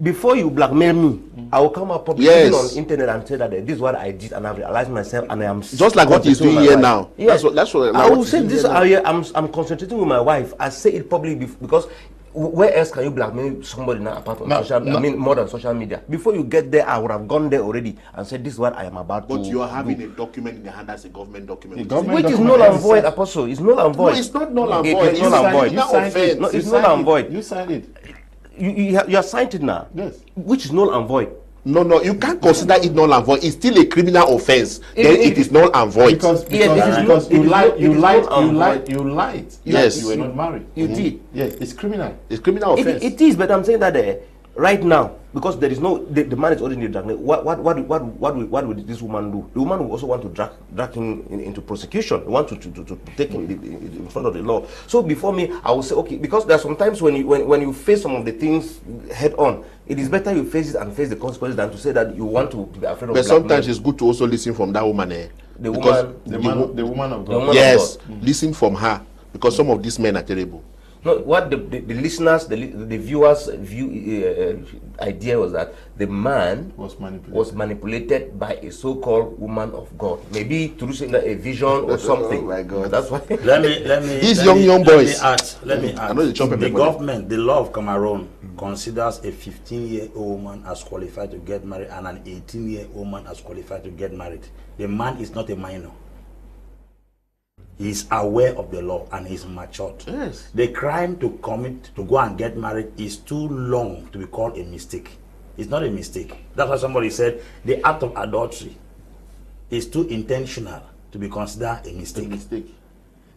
before you blackmail me, I will come up publicly on internet and say that this is what I did, and I've realized myself, and I am just like what he's doing here now. Yes. That's what I will say. This area, I'm concentrating with my wife. I say it publicly because where else can you blackmail somebody now apart from more than social media? Before you get there, I would have gone there already and said this is what I am about to do. But you are having a document in your hand that's a government document. Which is null and void, Apostle. It's null and void. No, it's not null and void. It's null and void. It's null and void. You signed it. You have signed it now. Yes. Which is null and void. No, you can't consider it null and void. It's still a criminal offense. Then it is null and void. Because you lied. Yes. You were not married. You did. Yes, it's criminal. It's criminal offense. It is, but I'm saying that right now, because there is no the man is already in the darkness. What would this woman do? The woman will also want to drag him into prosecution. Want to take him in front of the law. So before me, I will say okay, because there are sometimes when you face some of the things head on, it is better you face it and face the consequences than to say that you want to be afraid of. But sometimes it's good to also listen from that woman. The woman of God. Yes, listen from her, because some of these men are terrible. No, what the listeners, the viewers' idea was that the man was manipulated by a so-called woman of God, maybe through a vision or something. Oh my God! That's why. Let me. These young boys. Let me add. The government, the law of Cameroon, considers a 15-year-old woman as qualified to get married and an 18-year-old man as qualified to get married. The man is not a minor. He is aware of the law and he's matured. Yes. The crime to commit to go and get married is too long to be called a mistake. It's not a mistake. That's why somebody said the act of adultery is too intentional to be considered a mistake.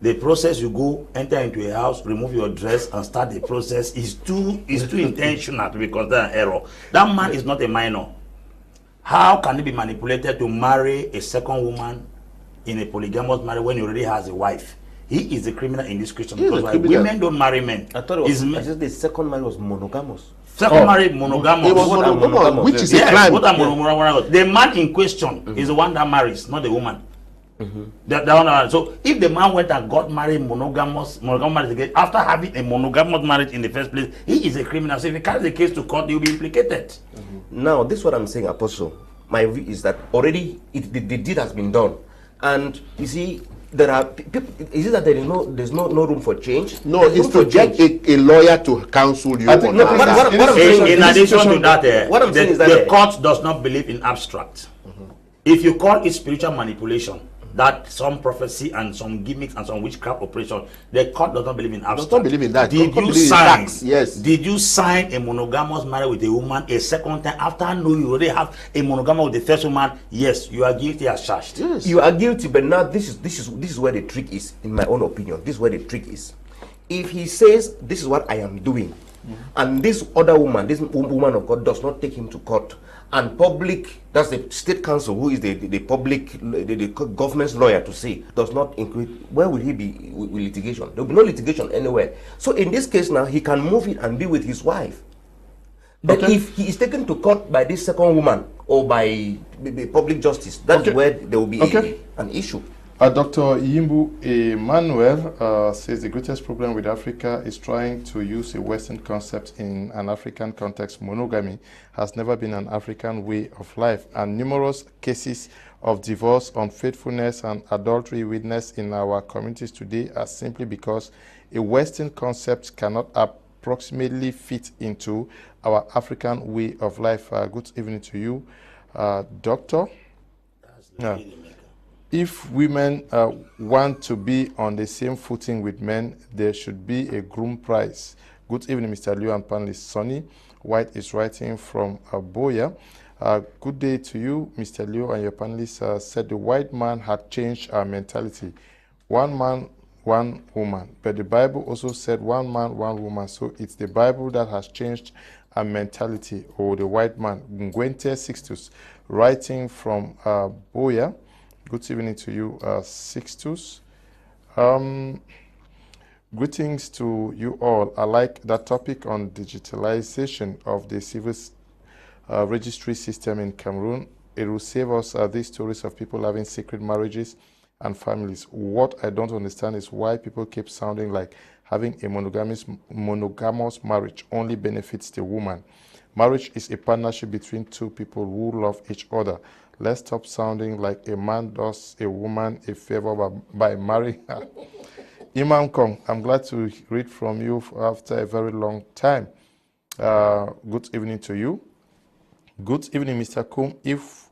The process you go, enter into a house, remove your dress and start the process is too intentional to be considered an error. That man is not a minor. How can he be manipulated to marry a second woman in a polygamous marriage when he already has a wife? He is a criminal in this question, because women don't marry men. I thought the second marriage was monogamous. Second marriage monogamous. It was monogamous, which is a crime. The man in question is the one that marries, not the woman. So if the man went and got married monogamous marriage again after having a monogamous marriage in the first place, he is a criminal. So if he carries the case to court, he will be implicated. Now, this is what I'm saying, Apostle. My view is that already the deed has been done. And you see, there are people. Is it that there's no room for change? No, it's to get a lawyer to counsel you. In addition to that, what I'm saying is that the court does not believe in abstract. If you call it spiritual manipulation, that some prophecy and some gimmicks and some witchcraft operation, the court does not believe in abstract. Does not believe in that. Did Court you believe in sign? facts, yes. Did you sign a monogamous marriage with a woman a second time after knowing you already have a monogamous with the first woman? Yes, you are guilty as charged. Yes. You are guilty, but now this is where the trick is, in my own opinion. This is where the trick is. If he says this is what I am doing, and this other woman, this woman of God, does not take him to court, and public, that's the state council, who is the public, the government's lawyer, to say, does not include, where will he be with litigation? There will be no litigation anywhere. So in this case now, he can move it and be with his wife. But if he is taken to court by this second woman or by the public justice, that's where there will be an issue. Dr. Yimbu Emmanuel says the greatest problem with Africa is trying to use a Western concept in an African context. Monogamy has never been an African way of life, and numerous cases of divorce, unfaithfulness, and adultery witnessed in our communities today are simply because a Western concept cannot approximately fit into our African way of life. Good evening to you, Doctor. If women want to be on the same footing with men, there should be a groom price. Good evening, Mr. Liu and panelist. Sonny White is writing from Boya. Good day to you, Mr. Liu, and your panelists. Said the white man had changed our mentality. One man, one woman. But the Bible also said one man, one woman. So it's the Bible that has changed our mentality, or the white man. Ngwente Sixtus, writing from Boya. Good evening to you, Sixtus. Greetings to you all. I like that topic on digitalization of the civil registry system in Cameroon. It will save us these stories of people having secret marriages and families. What I don't understand is why people keep sounding like having a monogamous marriage only benefits the woman. Marriage is a partnership between two people who love each other. Let's stop sounding like a man does a woman a favor by marrying her. Imam Kong, I'm glad to read from you after a very long time. Good evening to you. Good evening, Mr. Kum. If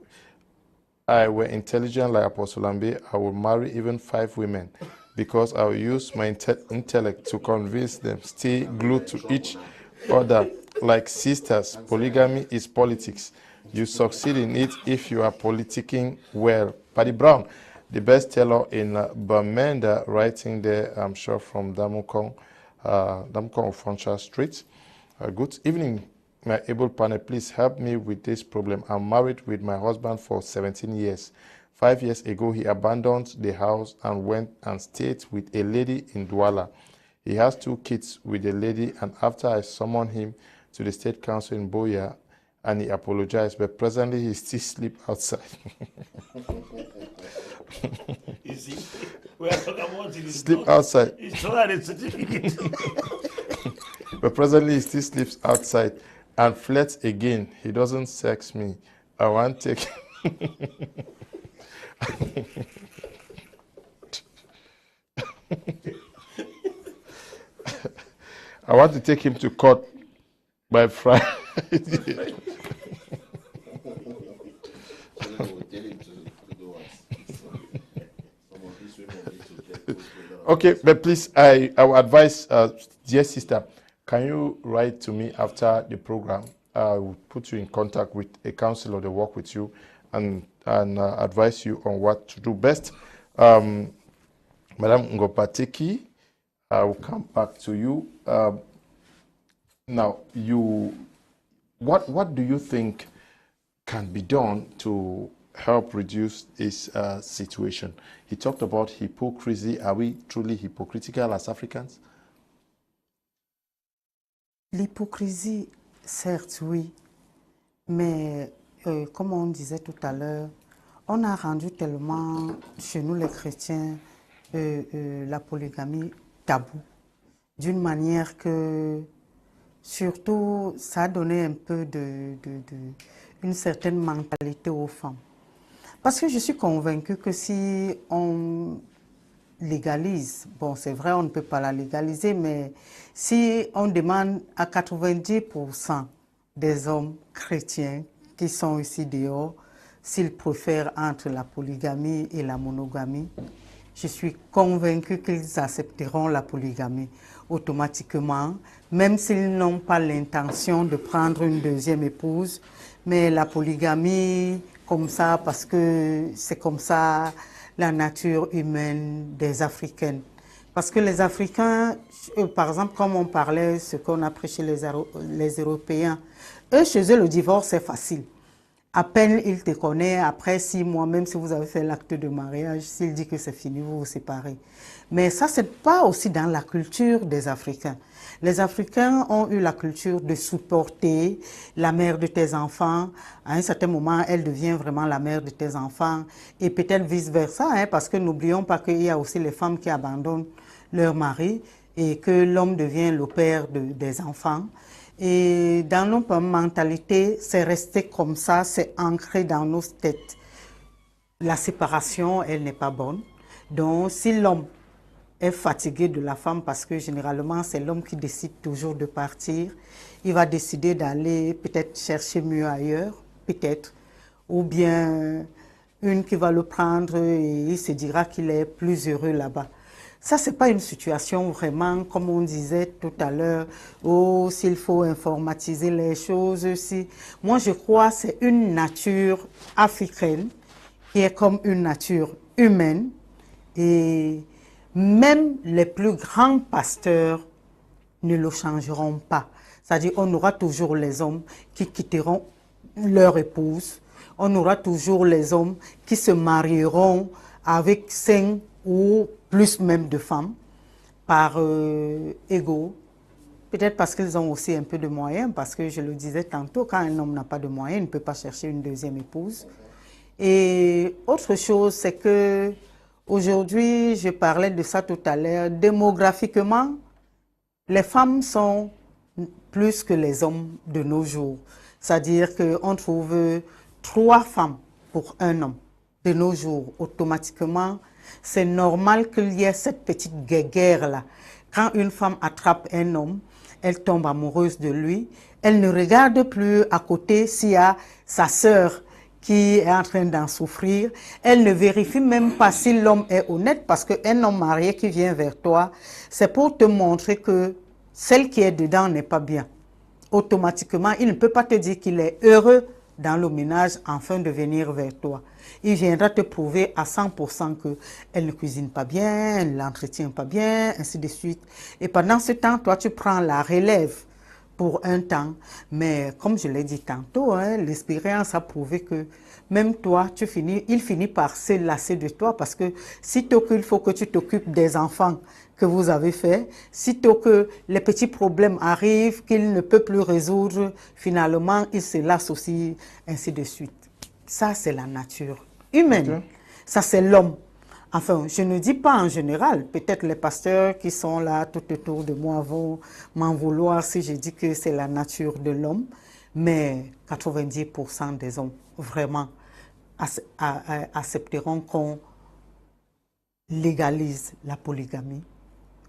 I were intelligent like Apostle Ambe, I would marry even 5 women because I will use my intellect to convince them, stay glued to each other like sisters. Polygamy is politics. You succeed in it if you are politicking well. Paddy Brown, the bestseller in Bamenda, writing there, I'm sure, from Damukong of Foncha Street. Good evening, my able panel. Please help me with this problem. I'm married with my husband for 17 years. 5 years ago, he abandoned the house and went and stayed with a lady in Douala. He has 2 kids with the lady, and after I summoned him to the State Council in Boya, and he apologized, but presently he still sleeps outside. You see, we are talking about it. Sleep outside. It's not a certificate. But presently he still sleeps outside and flirts again. He doesn't sex me. I want to take I want to take him to court by Friday. Okay, but please, I will advise, dear sister, can you write to me after the program? I will put you in contact with a counselor that work with you and advise you on what to do best. Madam Ngopateki, I will come back to you. Now, what do you think can be done to help reduce this situation? He talked about hypocrisy. Are we truly hypocritical as Africans? L'hypocrisie, certes, oui. Mais comme on disait tout à l'heure, on a rendu tellement, chez nous les chrétiens, la polygamie tabou. D'une manière que, surtout, ça a donné un peu une certaine mentalité aux femmes. Parce que je suis convaincue que si on légalise, bon c'est vrai on ne peut pas la légaliser, mais si on demande à 90% des hommes chrétiens qui sont ici dehors, s'ils préfèrent entre la polygamie et la monogamie, je suis convaincue qu'ils accepteront la polygamie automatiquement, même s'ils n'ont pas l'intention de prendre une deuxième épouse. Mais la polygamie, comme ça, parce que c'est comme ça la nature humaine des Africaines. Parce que les Africains, par exemple, comme on parlait, ce qu'on a prêché les Européens, eux, chez eux, le divorce, c'est facile. À peine il te connaît, après 6 mois, même si vous avez fait l'acte de mariage, s'il dit que c'est fini, vous vous séparez. Mais ça, c'est pas aussi dans la culture des Africains. Les Africains ont eu la culture de supporter la mère de tes enfants. À un certain moment, elle devient vraiment la mère de tes enfants. Et peut-être vice-versa, hein, parce que n'oublions pas qu'il y a aussi les femmes qui abandonnent leur mari et que l'homme devient le père des enfants. Et dans nos mentalités, c'est resté comme ça, c'est ancré dans nos têtes. La séparation, elle n'est pas bonne. Donc, si l'homme est fatigué de la femme, parce que généralement, c'est l'homme qui décide toujours de partir, il va décider d'aller peut-être chercher mieux ailleurs, peut-être, ou bien une qui va le prendre et il se dira qu'il est plus heureux là-bas. Ça, ce n'est pas une situation vraiment, comme on disait tout à l'heure, oh, s'il faut informatiser les choses. Si. Moi, je crois que c'est une nature africaine qui est comme une nature humaine. Et même les plus grands pasteurs ne le changeront pas. C'est-à-dire qu'on aura toujours les hommes qui quitteront leur épouse. On aura toujours les hommes qui se marieront avec 5 ou plus même de femmes, par ego, peut-être parce qu'ils ont aussi un peu de moyens, parce que je le disais tantôt, quand un homme n'a pas de moyens, il ne peut pas chercher une deuxième épouse. Et autre chose, c'est que aujourd'hui, je parlais de ça tout à l'heure, démographiquement, les femmes sont plus que les hommes de nos jours. C'est-à-dire qu'on trouve 3 femmes pour un homme de nos jours, automatiquement. C'est normal qu'il y ait cette petite guéguerre-là. Quand une femme attrape un homme, elle tombe amoureuse de lui. Elle ne regarde plus à côté s'il y a sa sœur qui est en train d'en souffrir. Elle ne vérifie même pas si l'homme est honnête, parce qu'un homme marié qui vient vers toi, c'est pour te montrer que celle qui est dedans n'est pas bien. Automatiquement, il ne peut pas te dire qu'il est heureux dans le ménage afin de venir vers toi. Il viendra te prouver à 100% qu'elle ne cuisine pas bien, elle ne l'entretient pas bien, ainsi de suite. Et pendant ce temps, toi, tu prends la relève pour un temps. Mais comme je l'ai dit tantôt, hein, l'expérience a prouvé que même toi, il finit par se lasser de toi, parce que sitôt qu'il faut que tu t'occupes des enfants que vous avez faits, sitôt que les petits problèmes arrivent qu'il ne peut plus résoudre, finalement, il se lasse aussi, ainsi de suite. Ça, c'est la nature humaine. Okay. Ça, c'est l'homme. Enfin, je ne dis pas en général. Peut-être les pasteurs qui sont là tout autour de moi vont m'en vouloir si je dis que c'est la nature de l'homme. Mais 90% des hommes, vraiment, accepteront qu'on légalise la polygamie.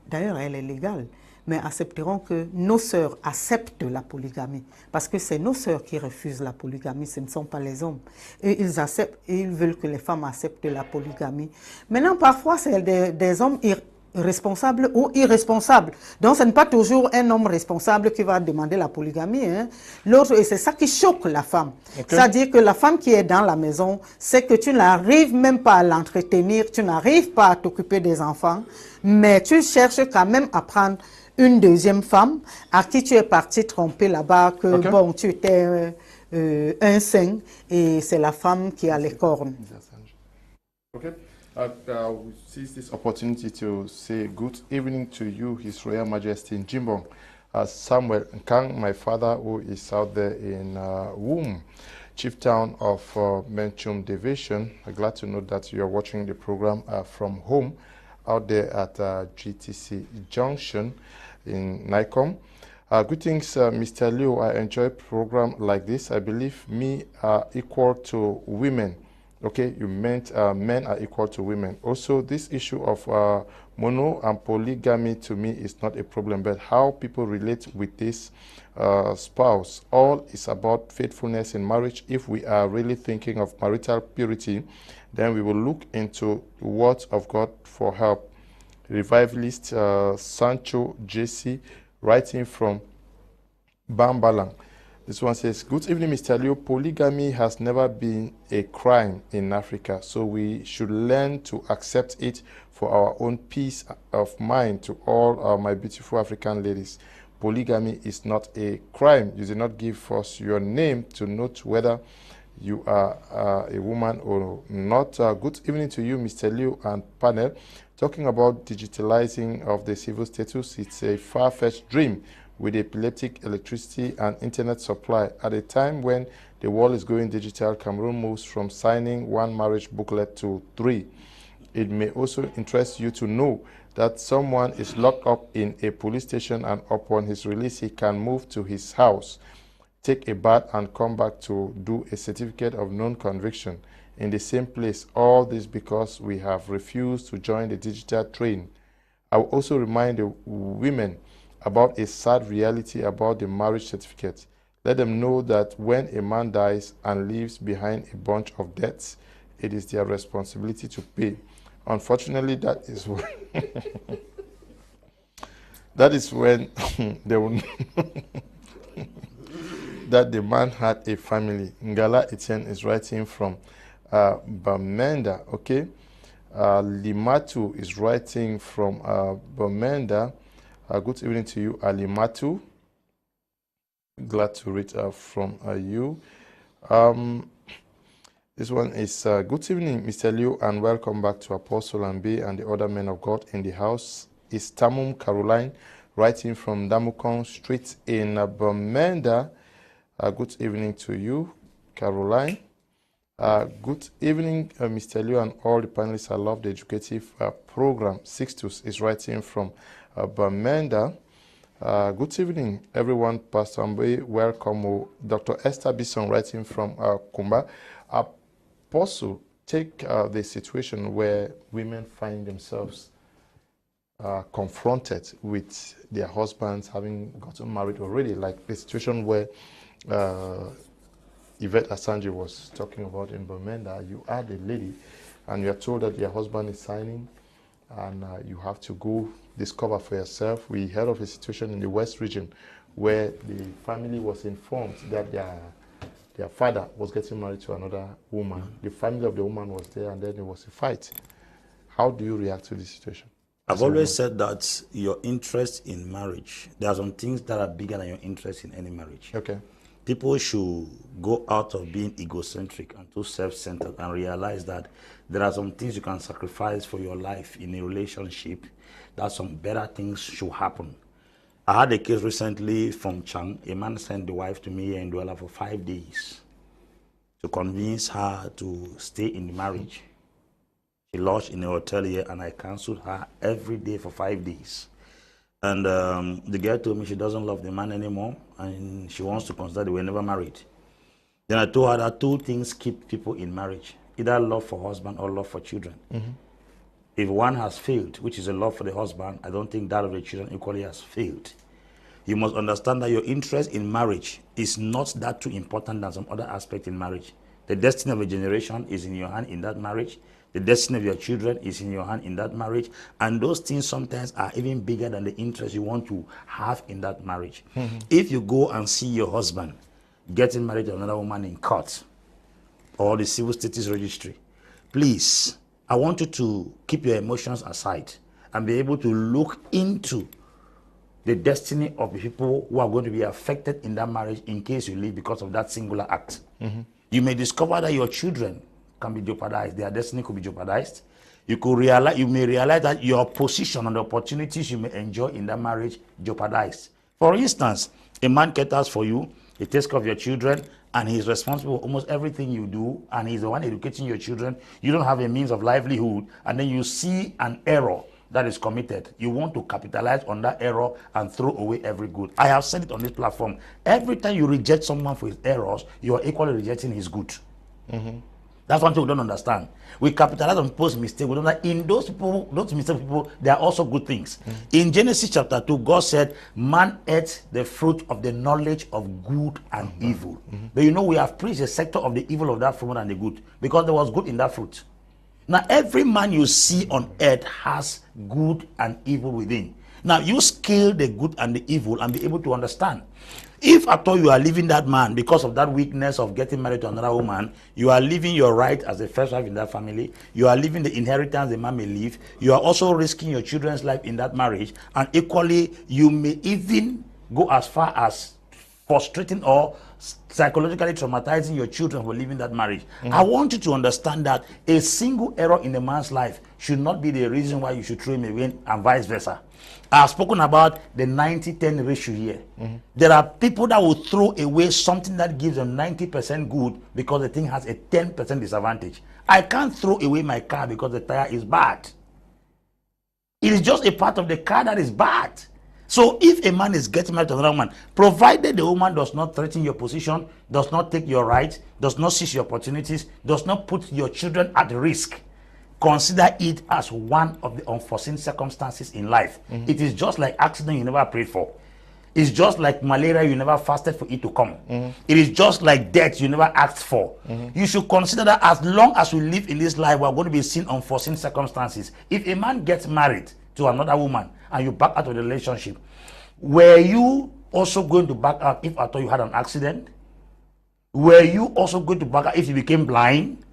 D'ailleurs, elle est légale. Mais accepteront que nos sœurs acceptent la polygamie. Parce que c'est nos sœurs qui refusent la polygamie, ce ne sont pas les hommes. Et ils acceptent, et ils veulent que les femmes acceptent la polygamie. Maintenant, parfois, c'est des hommes responsables ou irresponsables. Donc, ce n'est pas toujours un homme responsable qui va demander la polygamie. Hein. L'autre, et c'est ça qui choque la femme. Okay. C'est-à-dire que la femme qui est dans la maison, c'est que tu n'arrives même pas à l'entretenir, tu n'arrives pas à t'occuper des enfants, mais tu cherches quand même à prendre une deuxième femme à qui tu es parti tromper là-bas, que okay. Bon, tu étais un saint, et c'est la femme qui a les cornes. Okay. We seize this opportunity to say good evening to you, His Royal Majesty in Jimbong. Samuel Nkang, my father, who is out there in Womb, chief town of Menchum Division. I'm glad to know that you are watching the program from home, out there at GTC Junction in Nicom. Greetings, Mr. Liu. I enjoy a program like this. I believe me are equal to women. Okay, you meant men are equal to women. Also, this issue of Mono and polygamy to me is not a problem, but how people relate with this spouse, all is about faithfulness in marriage. If we are really thinking of marital purity, then we will look into the words of God for help. Revivalist Sancho JC, writing from Bambalang. This one says, good evening, Mr. Leo. Polygamy has never been a crime in Africa, so we should learn to accept it for our own peace of mind. To all my beautiful African ladies, polygamy is not a crime. You did not give us your name to note whether you are a woman or not. Good evening to you, Mr. Leo and panel. Talking about digitalizing of the civil status, it's a far-fetched dream with epileptic electricity and internet supply. At a time when the world is going digital, Cameroon moves from signing one marriage booklet to 3. It may also interest you to know that someone is locked up in a police station, and upon his release, he can move to his house, take a bath, and come back to do a certificate of non-conviction in the same place. All this because we have refused to join the digital train. I will also remind the women about a sad reality about the marriage certificate. Let them know that when a man dies and leaves behind a bunch of debts, it is their responsibility to pay. Unfortunately, that is when that is when they will that the man had a family. Ngala Etienne is writing from Bamenda. Okay, Limatu is writing from Bamenda. Good evening to you, Alimatu. Glad to read from you. This one is good evening, Mr. Liu, and welcome back to Apostle Ambe and the other men of God in the house. It's Tamum Caroline, writing from Damukon Street in Bamenda. Good evening to you, Caroline. Good evening, Mr. Liu and all the panelists. I love the educative program. Sixtus is writing from Bamenda. Good evening, everyone. Pastor Ambe, welcome. Dr. Esther Bison, writing from Kumba. Apostle, take the situation where women find themselves confronted with their husbands having gotten married already, like the situation where Yvette Assange was talking about in Bamenda. You are the lady and you are told that your husband is signing, and you have to go discover for yourself. We heard of a situation in the West region where the family was informed that their father was getting married to another woman. The family of the woman was there, and then there was a fight. How do you react to this situation? I've always said that your interest in marriage, there are some things that are bigger than your interest in any marriage. Okay. People should go out of being egocentric and too self-centered and realize that there are some things you can sacrifice for your life in a relationship, that some better things should happen. I had a case recently from Chang. A man sent the wife to me here in Douala for 5 days to convince her to stay in the marriage. She lodged in a hotel here, and I cancelled her every day for 5 days. And the girl told me she doesn't love the man anymore, and she wants to consider they were never married. Then I told her that 2 things keep people in marriage: either love for husband or love for children. Mm-hmm. If one has failed, which is a love for the husband, I don't think that of the children equally has failed. You must understand that your interest in marriage is not that too important than some other aspect in marriage. The destiny of a generation is in your hand in that marriage. The destiny of your children is in your hand in that marriage. And those things sometimes are even bigger than the interest you want to have in that marriage. Mm-hmm. If you go and see your husband getting married to another woman in court or the civil status registry, please, I want you to keep your emotions aside and be able to look into the destiny of the people who are going to be affected in that marriage in case you leave because of that singular act. Mm-hmm. You may discover that your children can be jeopardized. Their destiny could be jeopardized. You may realize that your position and the opportunities you may enjoy in that marriage jeopardized. For instance, a man caters for you, he takes care of your children, and he's responsible for almost everything you do, and he's the one educating your children. You don't have a means of livelihood, and then you see an error that is committed. You want to capitalize on that error and throw away every good. I have said it on this platform. Every time you reject someone for his errors, you are equally rejecting his good. Mm-hmm. That's one thing we don't understand. We capitalize on people's mistakes. We don't know in those people, those mistakes people, there are also good things. In Genesis chapter 2, God said, man ate the fruit of the knowledge of good and evil. But you know, we have preached the sector of the evil of that fruit and the good, because there was good in that fruit. Now, every man you see on earth has good and evil within. Now, you scale the good and the evil and be able to understand. If at all you are leaving that man because of that weakness of getting married to another woman, you are leaving your right as the first wife in that family, you are leaving the inheritance the man may leave, you are also risking your children's life in that marriage, and equally, you may even go as far as frustrating or psychologically traumatizing your children for leaving that marriage. I want you to understand that a single error in a man's life should not be the reason why you should throw him away, and vice versa. I've spoken about the 90-10 ratio here. There are people that will throw away something that gives them 90% good because the thing has a 10% disadvantage. I can't throw away my car because the tire is bad. It is just a part of the car that is bad. So if a man is getting married to another woman, provided the woman does not threaten your position, does not take your rights, does not seize your opportunities, does not put your children at risk, consider it as one of the unforeseen circumstances in life. It is just like accident you never prayed for. It's just like malaria you never fasted for it to come. It is just like death you never asked for. You should consider that as long as we live in this life, we are going to be seeing unforeseen circumstances. If a man gets married to another woman and you back out of the relationship, were you also going to back out if at all you had an accident? Were you also going to back out if you became blind?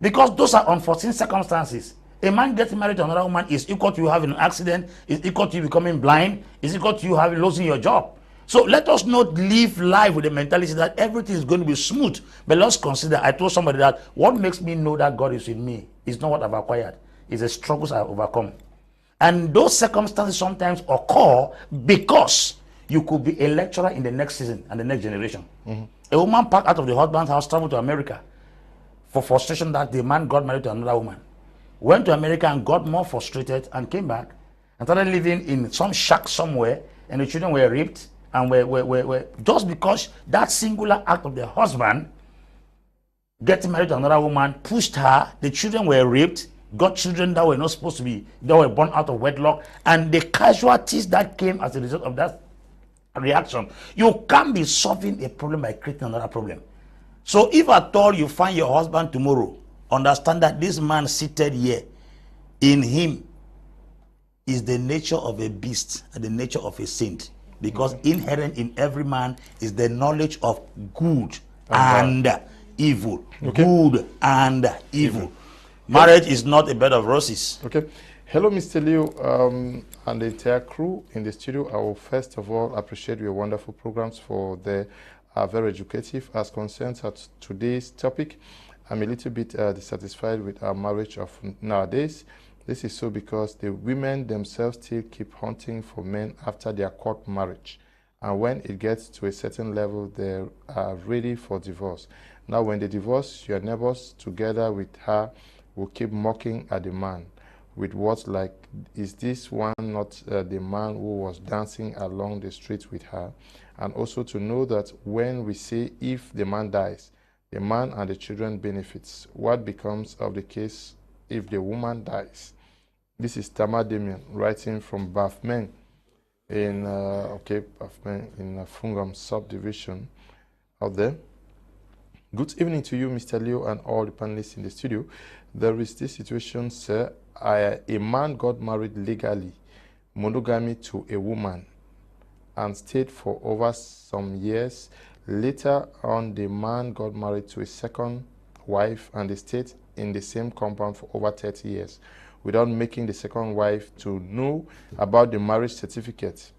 Because those are unforeseen circumstances. A man getting married to another woman is equal to you having an accident, is equal to you becoming blind, is equal to you having losing your job. So let us not live life with the mentality that everything is going to be smooth. But let's consider, I told somebody that what makes me know that God is with me is not what I've acquired, it's the struggles I've overcome. And those circumstances sometimes occur because you could be a lecturer in the next season and the next generation. A woman packed out of the husband's house, traveled to America for frustration that the man got married to another woman. Went to America and got more frustrated and came back and started living in some shack somewhere, and the children were raped and were just because that singular act of the husband getting married to another woman pushed her. The children were raped, got children that were not supposed to be, that were born out of wedlock, and the casualties that came as a result of that reaction. You can't be solving a problem by creating another problem. So if at all you find your husband tomorrow, understand that this man seated here, in him is the nature of a beast and the nature of a saint. Because inherent in every man is the knowledge of good and evil. Good and evil. Marriage is not a bed of roses. Okay. Hello, Mr. Leo, and the entire crew in the studio. I will first of all appreciate your wonderful programs for the very educative. As concerns at today's topic, I'm a little bit dissatisfied with our marriage of nowadays. This is so because the women themselves still keep hunting for men after their court marriage. And when it gets to a certain level, they are ready for divorce. Now, when they divorce, your neighbors together with her will keep mocking at the man with words like, is this one not the man who was dancing along the street with her? And also to know that when we say if the man dies, the man and the children benefits. What becomes of the case if the woman dies? This is Tama Damien writing from Bafmen in Bafmen in Fungam subdivision out there. Good evening to you, Mr. Leo, and all the panelists in the studio. There is this situation, sir. A man got married legally, monogamy to a woman, and stayed for over some years. Later on, the man got married to a second wife, and they stayed in the same compound for over 30 years without making the second wife to know about the marriage certificate.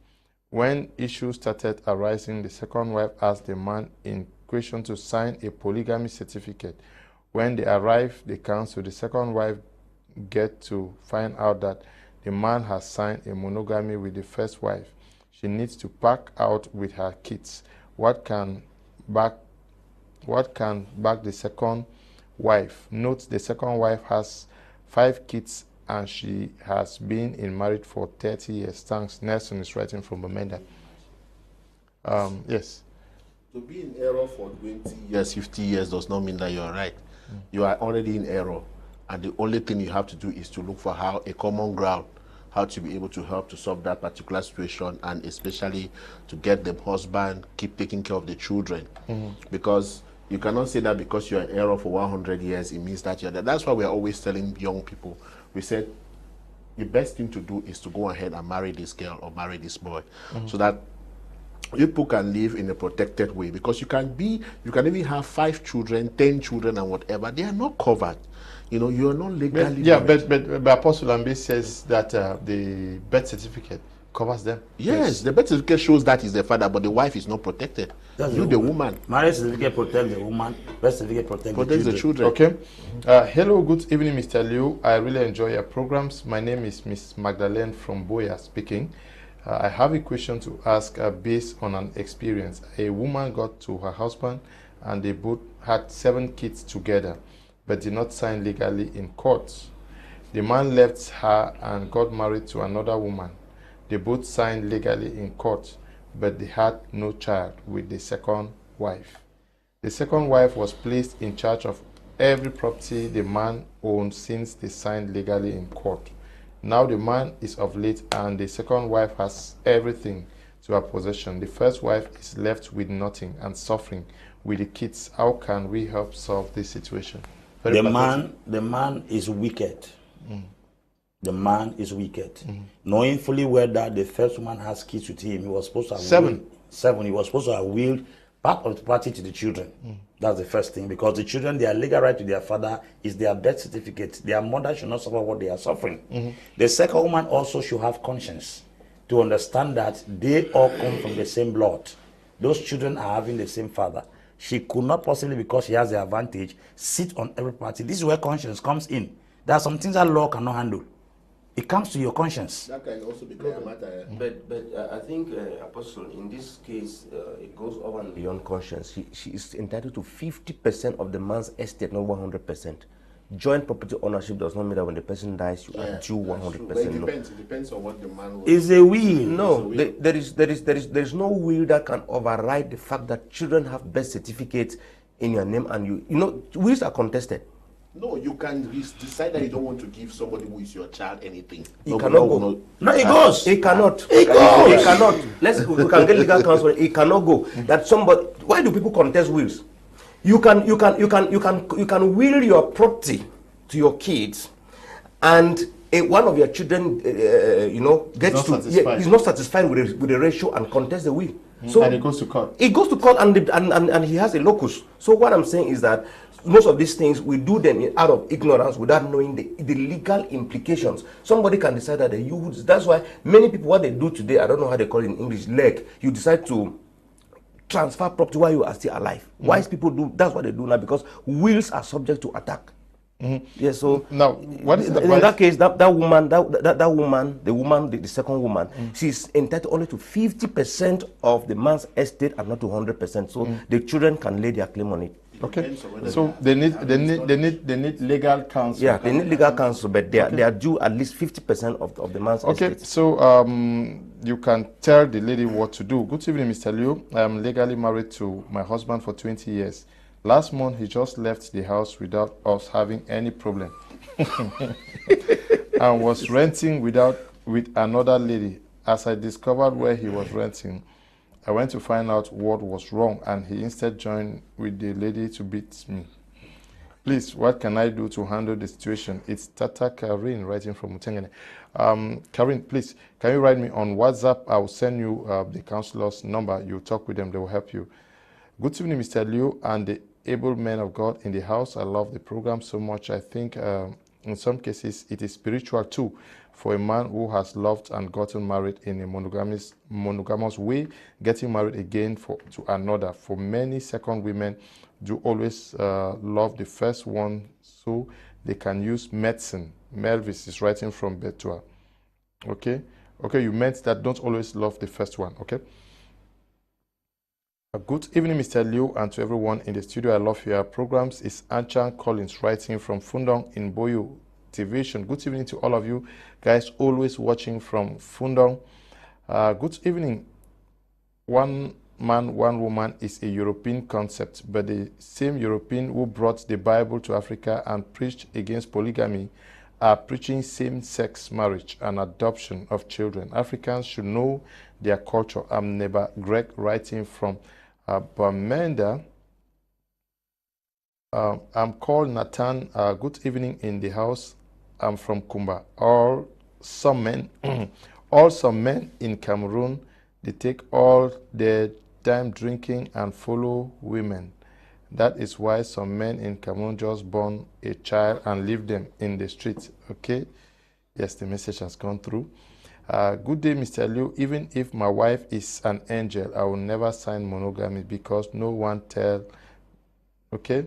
When issues started arising, the second wife asked the man in question to sign a polygamy certificate. When they arrived, the council, the second wife get to find out that the man has signed a monogamy with the first wife. She needs to pack out with her kids. What can back the second wife? Note the second wife has 5 kids and she has been in marriage for 30 years. Thanks. Nelson is writing from Bamenda. Yes. To be in error for 20 years, 50 years does not mean that you're right. you are already in error. And the only thing you have to do is to look for how a common ground, how to be able to help to solve that particular situation, and especially to get the husband keep taking care of the children. Because you cannot say that because you're in error for 100 years, it means that you're there. That's why we're always telling young people, we said, the best thing to do is to go ahead and marry this girl or marry this boy, so that people can live in a protected way. Because you can even have 5 children, 10 children, and whatever. They are not covered. You know, you are not legally. But Apostle Ambe says that the birth certificate covers them. Yes, the birth certificate shows that is the father, but the wife is not protected. That's the woman. Marriage certificate protects the woman. Birth certificate protects the children. Okay. Hello, good evening, Mr. Liu. I really enjoy your programs. My name is Miss Magdalene from Boya speaking. I have a question to ask based on an experience. A woman got to her husband and they both had 7 kids together, but did not sign legally in court. The man left her and got married to another woman. They both signed legally in court, but they had no child with the second wife. The second wife was placed in charge of every property the man owned since they signed legally in court. Now the man is of late and the second wife has everything to her possession. The first wife is left with nothing and suffering with the kids. How can we help solve this situation? The man is wicked. The man is wicked. Knowing fully well that the first woman has kids with him, he was supposed to have 7. He was supposed to have willed part of the property to the children. That's the first thing, because the children, their legal right to their father is their birth certificate. Their mother should not suffer what they are suffering. The second woman also should have conscience to understand that they all come from the same blood. Those children are having the same father. She could not possibly, because she has the advantage, sit on every party. This is where conscience comes in. There are some things that law cannot handle. It comes to your conscience. That can also become a matter. But I think, Apostle, in this case, it goes over and beyond conscience. She is entitled to 50% of the man's estate, not 100%. Joint property ownership does not mean that when the person dies, you are due 100%. But it depends. It depends on what the man was. Is a will. No, there is no will that can override the fact that children have birth certificates in your name, and you know wills are contested. No, you can decide that you don't want to give somebody who is your child anything. He cannot go. No, it goes. He cannot. It goes. He cannot. We can get legal counsel. He cannot go. That somebody. Why do people contest wills? You can will your property to your kids, and one of your children, gets he's not satisfied with the ratio and contests the will. So and it goes to court. It goes to court, and he has a locus. So what I'm saying is that most of these things we do them out of ignorance without knowing the legal implications. Somebody can decide that they use. That's why many people, what they do today, I don't know how they call it in English, leg. You decide to transfer property while you are still alive. Wise people do. That's what they do now, because wills are subject to attack. Yeah, so now what is the in that case, that woman, the second woman, she's entitled only to 50% of the man's estate and not to 100%. So the children can lay their claim on it. Okay, so they need legal counsel. Yeah, they need legal counsel, but they are due at least 50% of the man's estate. Okay, so you can tell the lady what to do. Good evening, Mr. Liu. I'm legally married to my husband for 20 years. Last month, he just left the house without us having any problem and was renting with another lady. As I discovered where he was renting, I went to find out what was wrong, and he instead joined with the lady to beat me. Please, what can I do to handle the situation? It's Tata Karin writing from Mutengene. Karin, please, can you write me on WhatsApp? I will send you the counselor's number. You talk with them, they will help you. Good evening, Mr. Liu and the able men of God in the house. I love the program so much. I think in some cases it is spiritual too, for a man who has loved and gotten married in a monogamous way, getting married again to another. For many second women do always love the first one, so they can use medicine. Melvis is writing from Betua. Okay, you meant that don't always love the first one. Okay. Good evening, Mr. Liu, and to everyone in the studio. I love your programs. It's Anchan Collins writing from Fundong in Boyo Division. Good evening to all of you guys always watching from Fundong. Good evening. One man, one woman is a European concept, but the same European who brought the Bible to Africa and preached against polygamy are preaching same-sex marriage and adoption of children. Africans should know their culture. I'm Neighbor Greg, writing from Bamenda. I'm called Nathan. Good evening in the house. I'm from Kumba. All some men in Cameroon, they take all their time drinking and follow women. That is why some men in Cameroon just born a child and leave them in the streets. Okay? Yes, the message has gone through. Good day, Mr. Liu. Even if my wife is an angel, I will never sign monogamy because no one tell. Okay?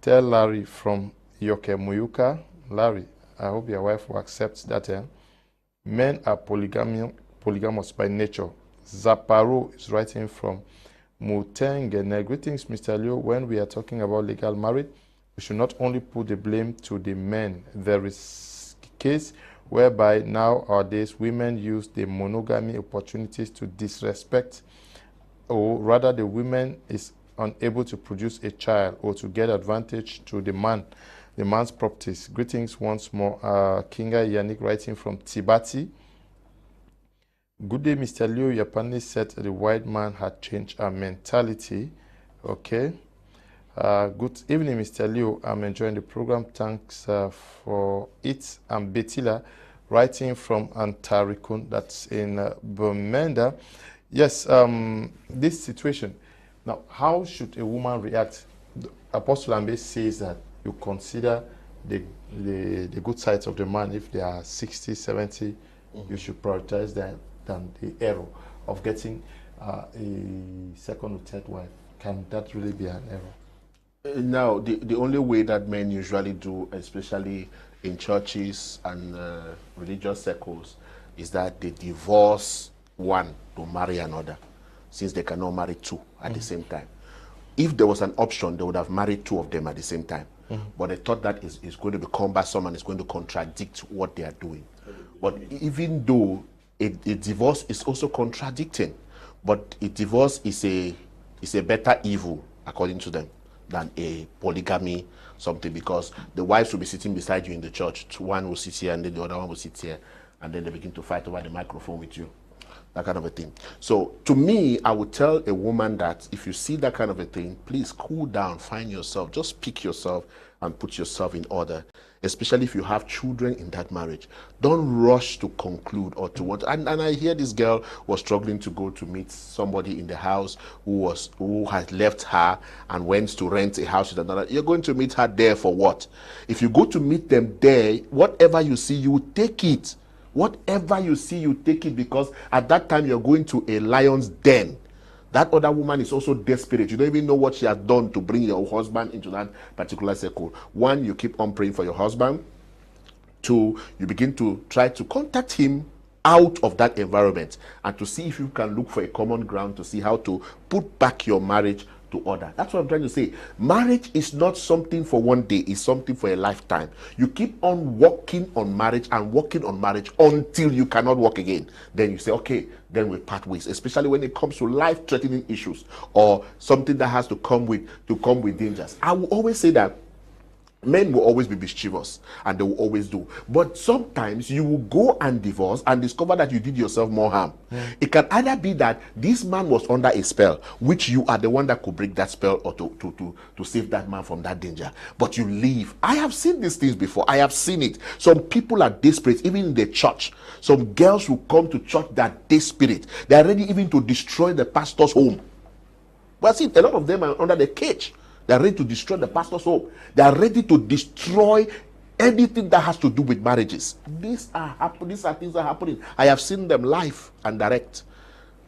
Tell Larry from Yokemuyuka. Larry, I hope your wife will accept that. Men are polygamous by nature. Zaparo is writing from Mutengene. Greetings, Mr. Liu. When we are talking about legal marriage, we should not only put the blame to the men. There is a case whereby nowadays women use the monogamy opportunities to disrespect, or rather the woman is unable to produce a child or to get advantage to the man's properties. Greetings once more. Kinga Yannick writing from Tibati. Good day, Mr. Liu. Your panel said the white man had changed our mentality. Okay. Good evening, Mr. Liu. I'm enjoying the program. Thanks for it. I'm Betila, writing from Antarikun, that's in Bamenda. Yes, this situation. Now, how should a woman react? Apostle Ambe says that you consider the good sides of the man. If they are 60, 70, you should prioritize them than the error of getting a second or third wife. Can that really be an error? Now, the only way that men usually do, especially in churches and religious circles, is that they divorce one to marry another, since they cannot marry two at the same time. If there was an option, they would have married two of them at the same time. But they thought that is going to be cumbersome and it's going to contradict what they are doing. But even though a divorce is also contradicting, but a divorce is a better evil, according to them, than a polygamy something, because the wives will be sitting beside you in the church. One will sit here and then the other one will sit here, and then they begin to fight over the microphone with you. That kind of a thing. So to me, I would tell a woman that if you see that kind of a thing, please cool down, find yourself, just pick yourself and put yourself in order, especially if you have children in that marriage. Don't rush to conclude or to want. And I hear this girl was struggling to go to meet somebody in the house who had left her and went to rent a house with another. You're going to meet her there for what? If you go to meet them there, whatever you see, you take it. Whatever you see, you take it, because at that time you're going to a lion's den. That other woman is also desperate. You don't even know what she has done to bring your husband into that particular circle. One, you keep on praying for your husband. Two, you begin to try to contact him out of that environment and to see if you can look for a common ground to see how to put back your marriage to order. That's what I'm trying to say. Marriage is not something for one day, it's something for a lifetime. You keep on working on marriage and working on marriage until you cannot work again. Then you say, okay, then we part ways, especially when it comes to life-threatening issues or something that has to come with dangers. I will always say that men will always be mischievous and they will always do, but sometimes you will go and divorce and discover that you did yourself more harm. It can either be that this man was under a spell, which you are the one that could break that spell or to save that man from that danger, but you leave. I have seen these things before. I have seen it. Some people are desperate, even in the church. Some girls will come to church that are desperate. They are ready even to destroy the pastor's home. But see, a lot of them are under the cage. They are ready to destroy the pastor's home. They are ready to destroy anything that has to do with marriages. These are things that are happening. I have seen them live and direct.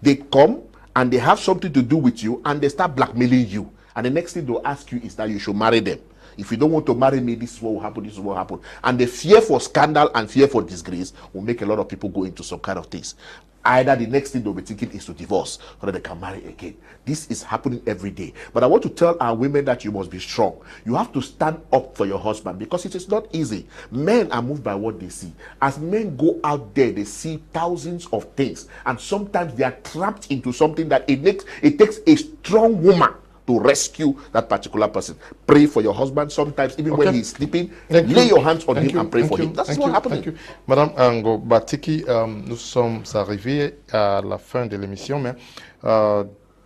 They come and they have something to do with you and they start blackmailing you. And the next thing they'll ask you is that you should marry them. If you don't want to marry me, this is what will happen, this is what will happen. And the fear for scandal and fear for disgrace will make a lot of people go into some kind of things. Either the next thing they'll be thinking is to divorce, so that they can marry again. This is happening every day. But I want to tell our women that you must be strong. You have to stand up for your husband, because it is not easy. Men are moved by what they see. As men go out there, they see thousands of things, and sometimes they are trapped into something that it takes a strong woman to rescue that particular person. Pray for your husband. Sometimes, even when he's sleeping, lay your hands on him and pray for him. That's what happens. Madame Ango Batiki, nous sommes arrivés à la fin de l'émission, mais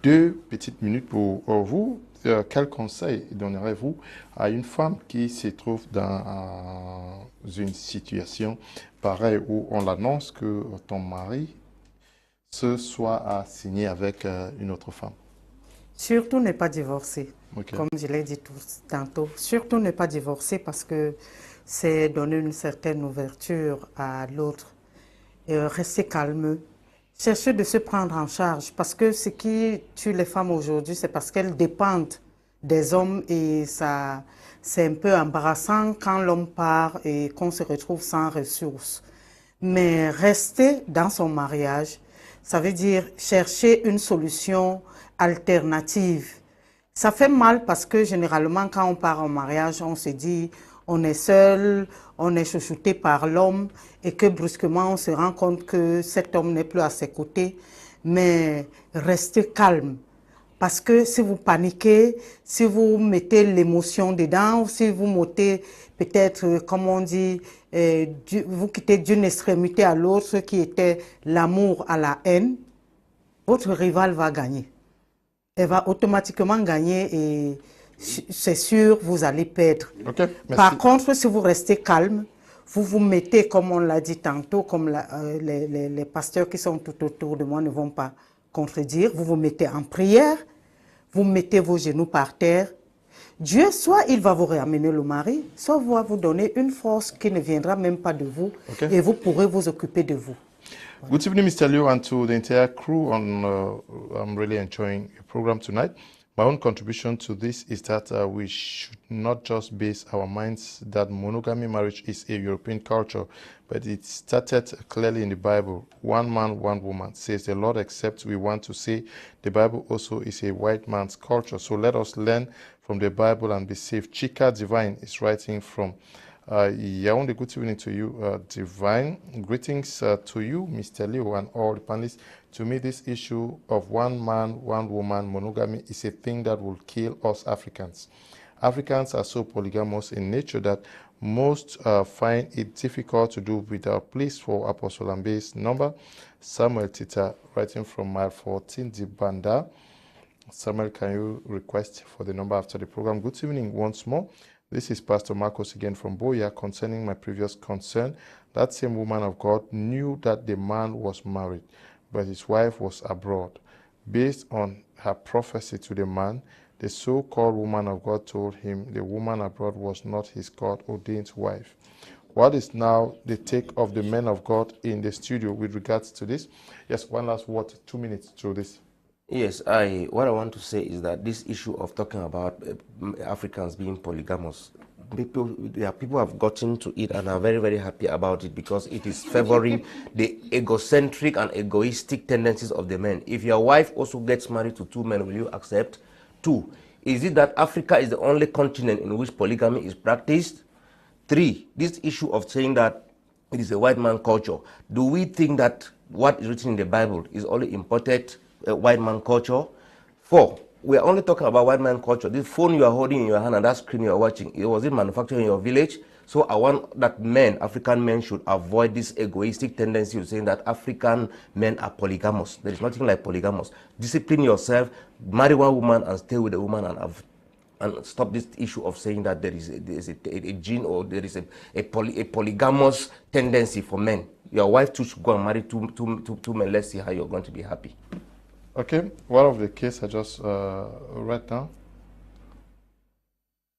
2 petites minutes pour vous. Quel conseil donnerez-vous à une femme qui se trouve dans une situation pareille où on l'annonce que ton mari se soit signé avec une autre femme? Surtout ne pas divorcer, comme je l'ai dit tantôt. Surtout ne pas divorcer, parce que c'est donner une certaine ouverture à l'autre. Rester calme. Chercher de se prendre en charge, parce que ce qui tue les femmes aujourd'hui, c'est parce qu'elles dépendent des hommes, et ça, c'est un peu embarrassant quand l'homme part et qu'on se retrouve sans ressources. Mais rester dans son mariage, ça veut dire chercher une solution alternative. Ça fait mal, parce que généralement quand on part en mariage, on se dit on est seul, on est chouchouté par l'homme, et que brusquement on se rend compte que cet homme n'est plus à ses côtés. Mais restez calme, parce que si vous paniquez, si vous mettez l'émotion dedans, si vous mettez peut-être, comme on dit, vous quittez d'une extrémité à l'autre, qui était l'amour à la haine, votre rival va gagner. Elle va automatiquement gagner, et c'est sûr, vous allez perdre. Par contre, si vous restez calme, vous vous mettez, comme on l'a dit tantôt, comme les pasteurs qui sont tout autour de moi ne vont pas contredire, vous vous mettez en prière, vous mettez vos genoux par terre. Dieu, soit il va vous ramener le mari, soit il va vous donner une force qui ne viendra même pas de vous, et vous pourrez vous occuper de vous. Good evening, Mr. Liu, and to the entire crew. I'm really enjoying your program tonight. My own contribution to this is that we should not just base our minds that monogamy marriage is a European culture, but it started clearly in the Bible. One man, one woman, says the Lord, except we want to say the Bible also is a white man's culture. So let us learn from the Bible and be safe. Chika Divine is writing from Yaoundé. Good evening to you, Divine. Greetings to you, Mr. Leo, and all the panelists. To me, this issue of one man, one woman monogamy is a thing that will kill us Africans. Africans are so polygamous in nature that most find it difficult to do without. Please, for Apostle Ambe's number, Samuel Tita, writing from mile 14, Dibanda. Samuel, can you request for the number after the program? Good evening once more. This is Pastor Marcos again from Boya. Concerning my previous concern, that same woman of God knew that the man was married, but his wife was abroad. Based on her prophecy to the man, the so-called woman of God told him the woman abroad was not his God-ordained wife. What is now the take of the men of God in the studio with regards to this? Yes, one last word, 2 minutes to this. Yes, what I want to say is that this issue of talking about Africans being polygamous, people have gotten to it and are very, very happy about it, because it is favoring the egocentric and egoistic tendencies of the men. If your wife also gets married to 2 men, will you accept? 2, is it that Africa is the only continent in which polygamy is practiced? 3, this issue of saying that it is a white man culture. Do we think that what is written in the Bible is only imported white man culture? 4, we are only talking about white man culture. This phone you are holding in your hand and that screen you are watching, was it manufactured in your village? So I want that African men should avoid this egoistic tendency of saying that African men are polygamous. There is nothing like polygamous. Discipline yourself, marry one woman and stay with a woman, and stop this issue of saying that there is a gene, or there is a polygamous tendency for men. Your wife too should go and marry two men. Let's see how you're going to be happy. Okay, one of the case I just read down.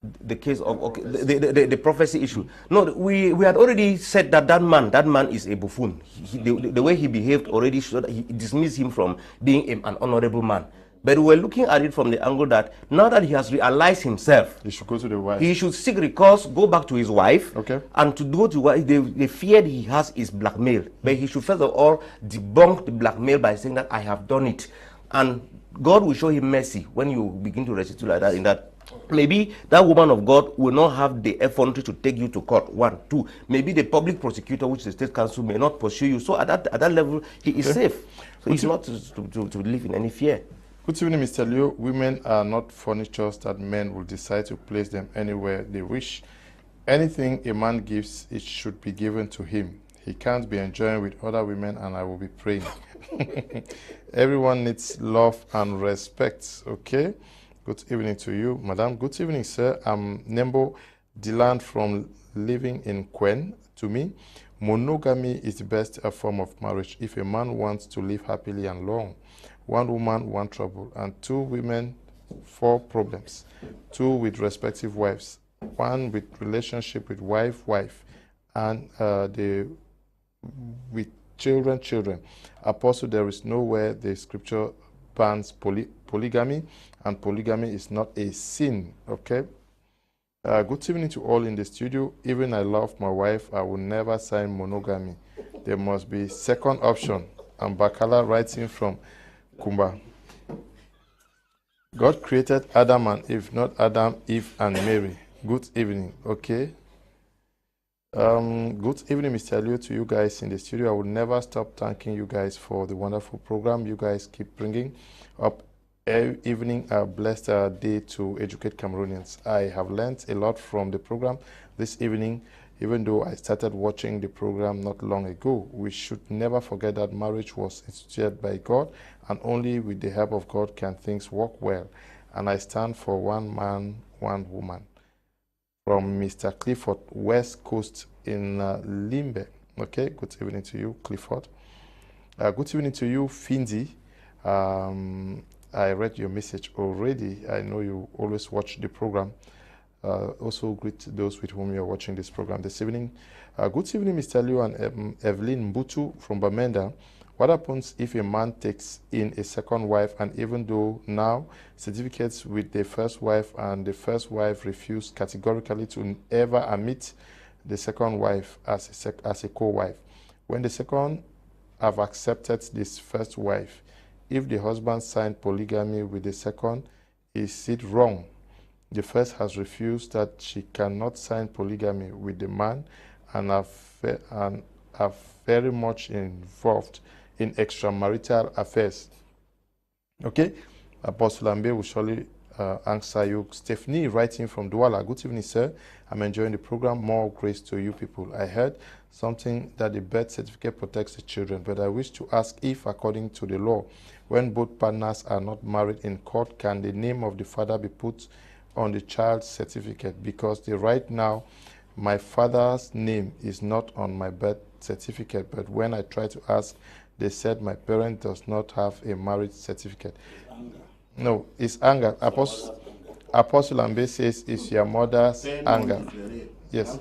The case of the prophecy issue. No, we had already said that man is a buffoon. The way he behaved already showed he dismissed him from being an honorable man. But we're looking at it from the angle that now that he has realized himself, He should go to the wife. he should seek recourse, go back to his wife, Okay. and to go to wife, the fear he has is blackmail. But he should first of all debunk the blackmail by saying that I have done it. And God will show him mercy when you begin to restitute like that, in that maybe that woman of God will not have the effrontery to take you to court. 1, 2. Maybe the public prosecutor, which is the state council, may not pursue you. So at that level, he is safe. So he's not to live in any fear. Good evening, Mr. Leo. Women are not furnitures that men will decide to place them anywhere they wish. Anything a man gives, it should be given to him. He can't be enjoying with other women, and I will be praying. Everyone needs love and respect, okay? Good evening to you, madam. Good evening, sir. I'm Nembo Dylan from living in Quen. To me, monogamy is the best form of marriage if a man wants to live happily and long. 1 woman, 1 trouble, and 2 women, 4 problems. 2 with respective wives, 1 with relationship with wife, and with children. Apostle, there is nowhere the scripture bans polygamy, and polygamy is not a sin, okay? Good evening to all in the studio. Even I love my wife, I will never sign monogamy. There must be second option. And Bakala writing from Kumba. God created Adam and Eve, not Adam, Eve, and Mary. Good evening, okay? Good evening, Mr. Leo, to you guys in the studio. I will never stop thanking you guys for the wonderful program you guys keep bringing up. Evening, a blessed day to educate Cameroonians. I have learned a lot from the program this evening, even though I started watching the program not long ago. We should never forget that marriage was instituted by God, and only with the help of God can things work well. And I stand for 1 man, 1 woman. From Mr. Clifford, West Coast in Limbe. Okay, good evening to you, Clifford. Good evening to you, Findy. I read your message already. I know you always watch the program. Also greet those with whom you are watching this program this evening. Good evening, Mr. Leo and Evelyn Mbutu from Bamenda. What happens if a man takes in a second wife, and even though now certificates with the first wife, and the first wife refused categorically to ever admit the second wife as a co-wife? When the second have accepted this first wife, if the husband signed polygamy with the second, is it wrong? The first has refused that she cannot sign polygamy with the man, and are very much involved in extramarital affairs. Okay, Apostle Ambe will surely answer you. Stephanie writing from Douala. Good evening, sir. I'm enjoying the program. More grace to you people. I heard something that the birth certificate protects the children, but I wish to ask if, according to the law, when both partners are not married in court, can the name of the father be put on the child's certificate? Because right now, my father's name is not on my birth certificate, but when I try to ask, they said my parent does not have a marriage certificate. No, it's anger. Apostle Ambe says it's your mother's anger. Yes.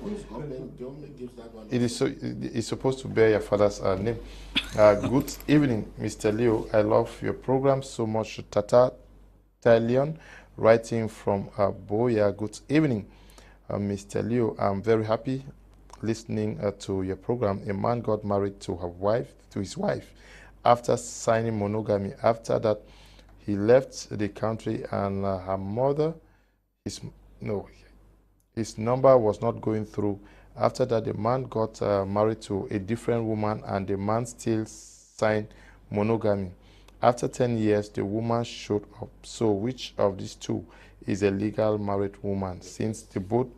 It's supposed to bear your father's name. Good evening, Mr. Leo. I love your program so much. Tata Talion, writing from Boya. Good evening, Mr. Leo. I'm very happy listening to your program. A man got married to his wife, after signing monogamy. After that, he left the country, and her mother, his number was not going through. After that, the man got married to a different woman, and the man still signed monogamy. After 10 years, the woman showed up. So which of these two is a legal married woman, since they both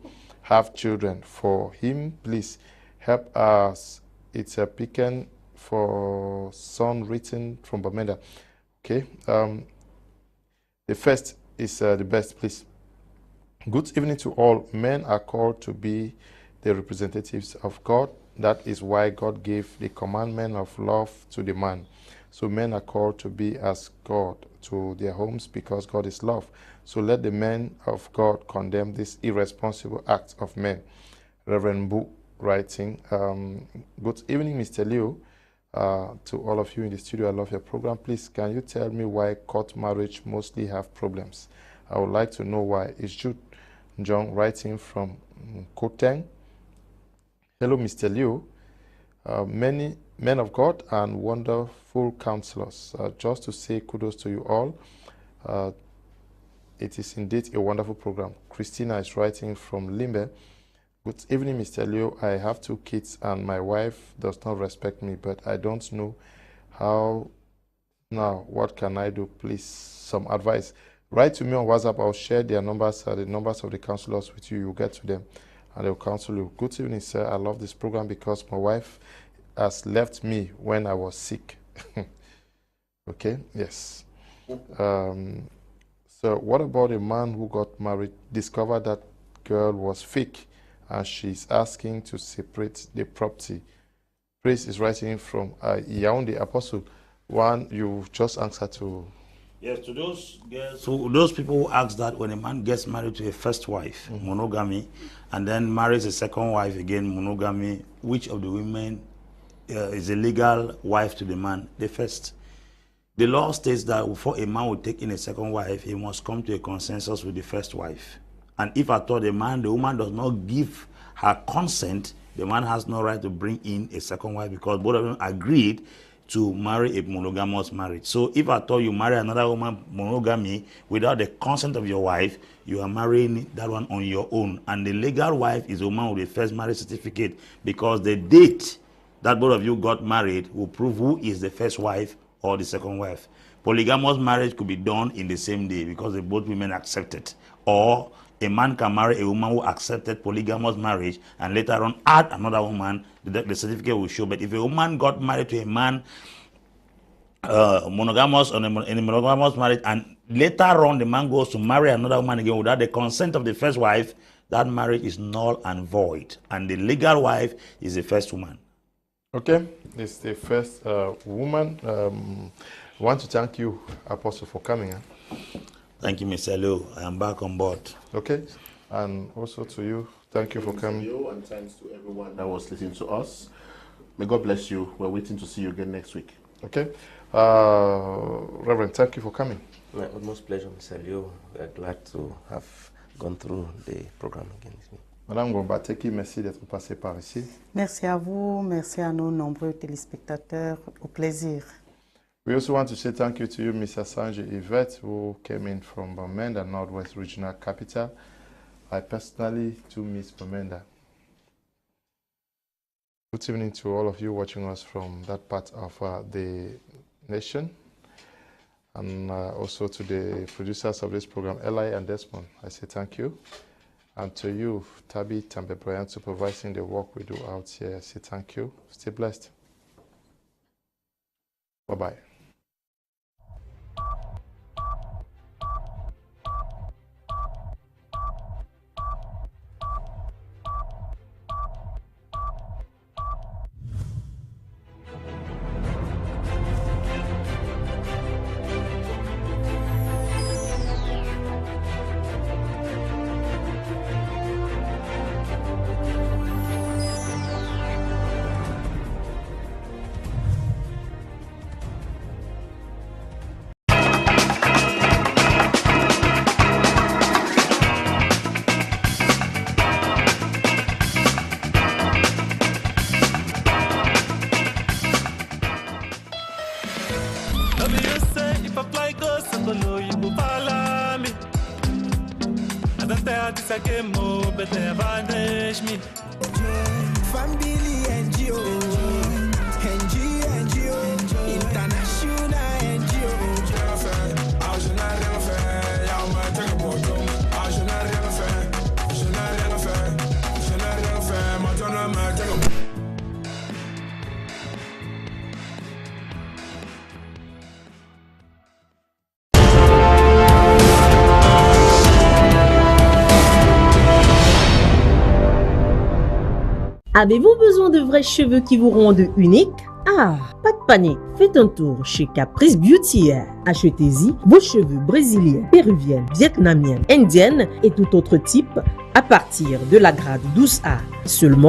have children? For him, please help us. It's a picking for son written from Bamenda. Okay. The first is the best, please. Good evening to all. Men are called to be the representatives of God. That is why God gave the commandment of love to the man. So men are called to be as God to their homes, because God is love. So let the men of God condemn this irresponsible act of men. Reverend Bu writing. Good evening, Mr. Leo. to all of you in the studio, I love your program. Please, can you tell me why court marriage mostly have problems? I would like to know why. It's Jude Jong writing from Koteng. Hello, Mr. Liu. Many men of God and wonderful counselors. Just to say kudos to you all. It is indeed a wonderful program. Christina is writing from Limbe. Good evening, Mr. Leo. I have 2 kids and my wife does not respect me, but I don't know how now. What can I do? Please, some advice. Write to me on WhatsApp. I'll share their numbers, the numbers of the counselors with you. You'll get to them and they'll counsel you. Good evening, sir. I love this program because my wife has left me when I was sick. Okay, yes. So what about a man who got married, discovered that girl was fake, and she's asking to separate the property? Praise is writing from Yaoundé. Apostle, one you just answered to. Yes, to those girls, so those people who ask that when a man gets married to a first wife, monogamy, and then marries a second wife again, monogamy, which of the women is a legal wife to the man? The first. The law states that before a man will take in a second wife, he must come to a consensus with the first wife. And if at all the woman does not give her consent, the man has no right to bring in a second wife because both of them agreed to marry a monogamous marriage. So if at all you marry another woman monogamy without the consent of your wife, you are marrying that one on your own. And the legal wife is the woman with the first marriage certificate, because the date that both of you got married will prove who is the first wife or the second wife. Polygamous marriage could be done in the same day because both women accept it. Or a man can marry a woman who accepted polygamous marriage and later on add another woman, the certificate will show. But if a woman got married to a man monogamous in a monogamous marriage and later on the man goes to marry another woman again without the consent of the first wife, that marriage is null and void. And the legal wife is the first woman. Okay, it's the first woman. I want to thank you, Apostle, for coming. Thank you, Mr. Lou. I am back on board. Okay, and also to you, thank you for coming. And thanks to everyone that was listening to us. May God bless you. We're waiting to see you again next week. Okay, Reverend, thank you for coming. My utmost pleasure, Mr. Leo. We are glad to have gone through the program again with me. Madame Gombateki, merci d'être passée par ici. Merci à vous, merci à nos nombreux téléspectateurs. Au plaisir. We also want to say thank you to you, Mr. Sanjay Yvette, who came in from Bamenda, Northwest Regional Capital. I personally to Miss Bamenda. Good evening to all of you watching us from that part of the nation. And also to the producers of this program, Eli and Desmond. I say thank you. And to you, Tabi Tambe Brian, supervising the work we do out here, I say thank you. Stay blessed. Bye-bye. Family NGO, international NGO. Avez-vous besoin de vrais cheveux qui vous rendent unique? Ah, pas de panique, faites un tour chez Caprice Beauty. Achetez-y vos cheveux brésiliens, péruviens, vietnamiens, indiennes et tout autre type à partir de la grade 12A seulement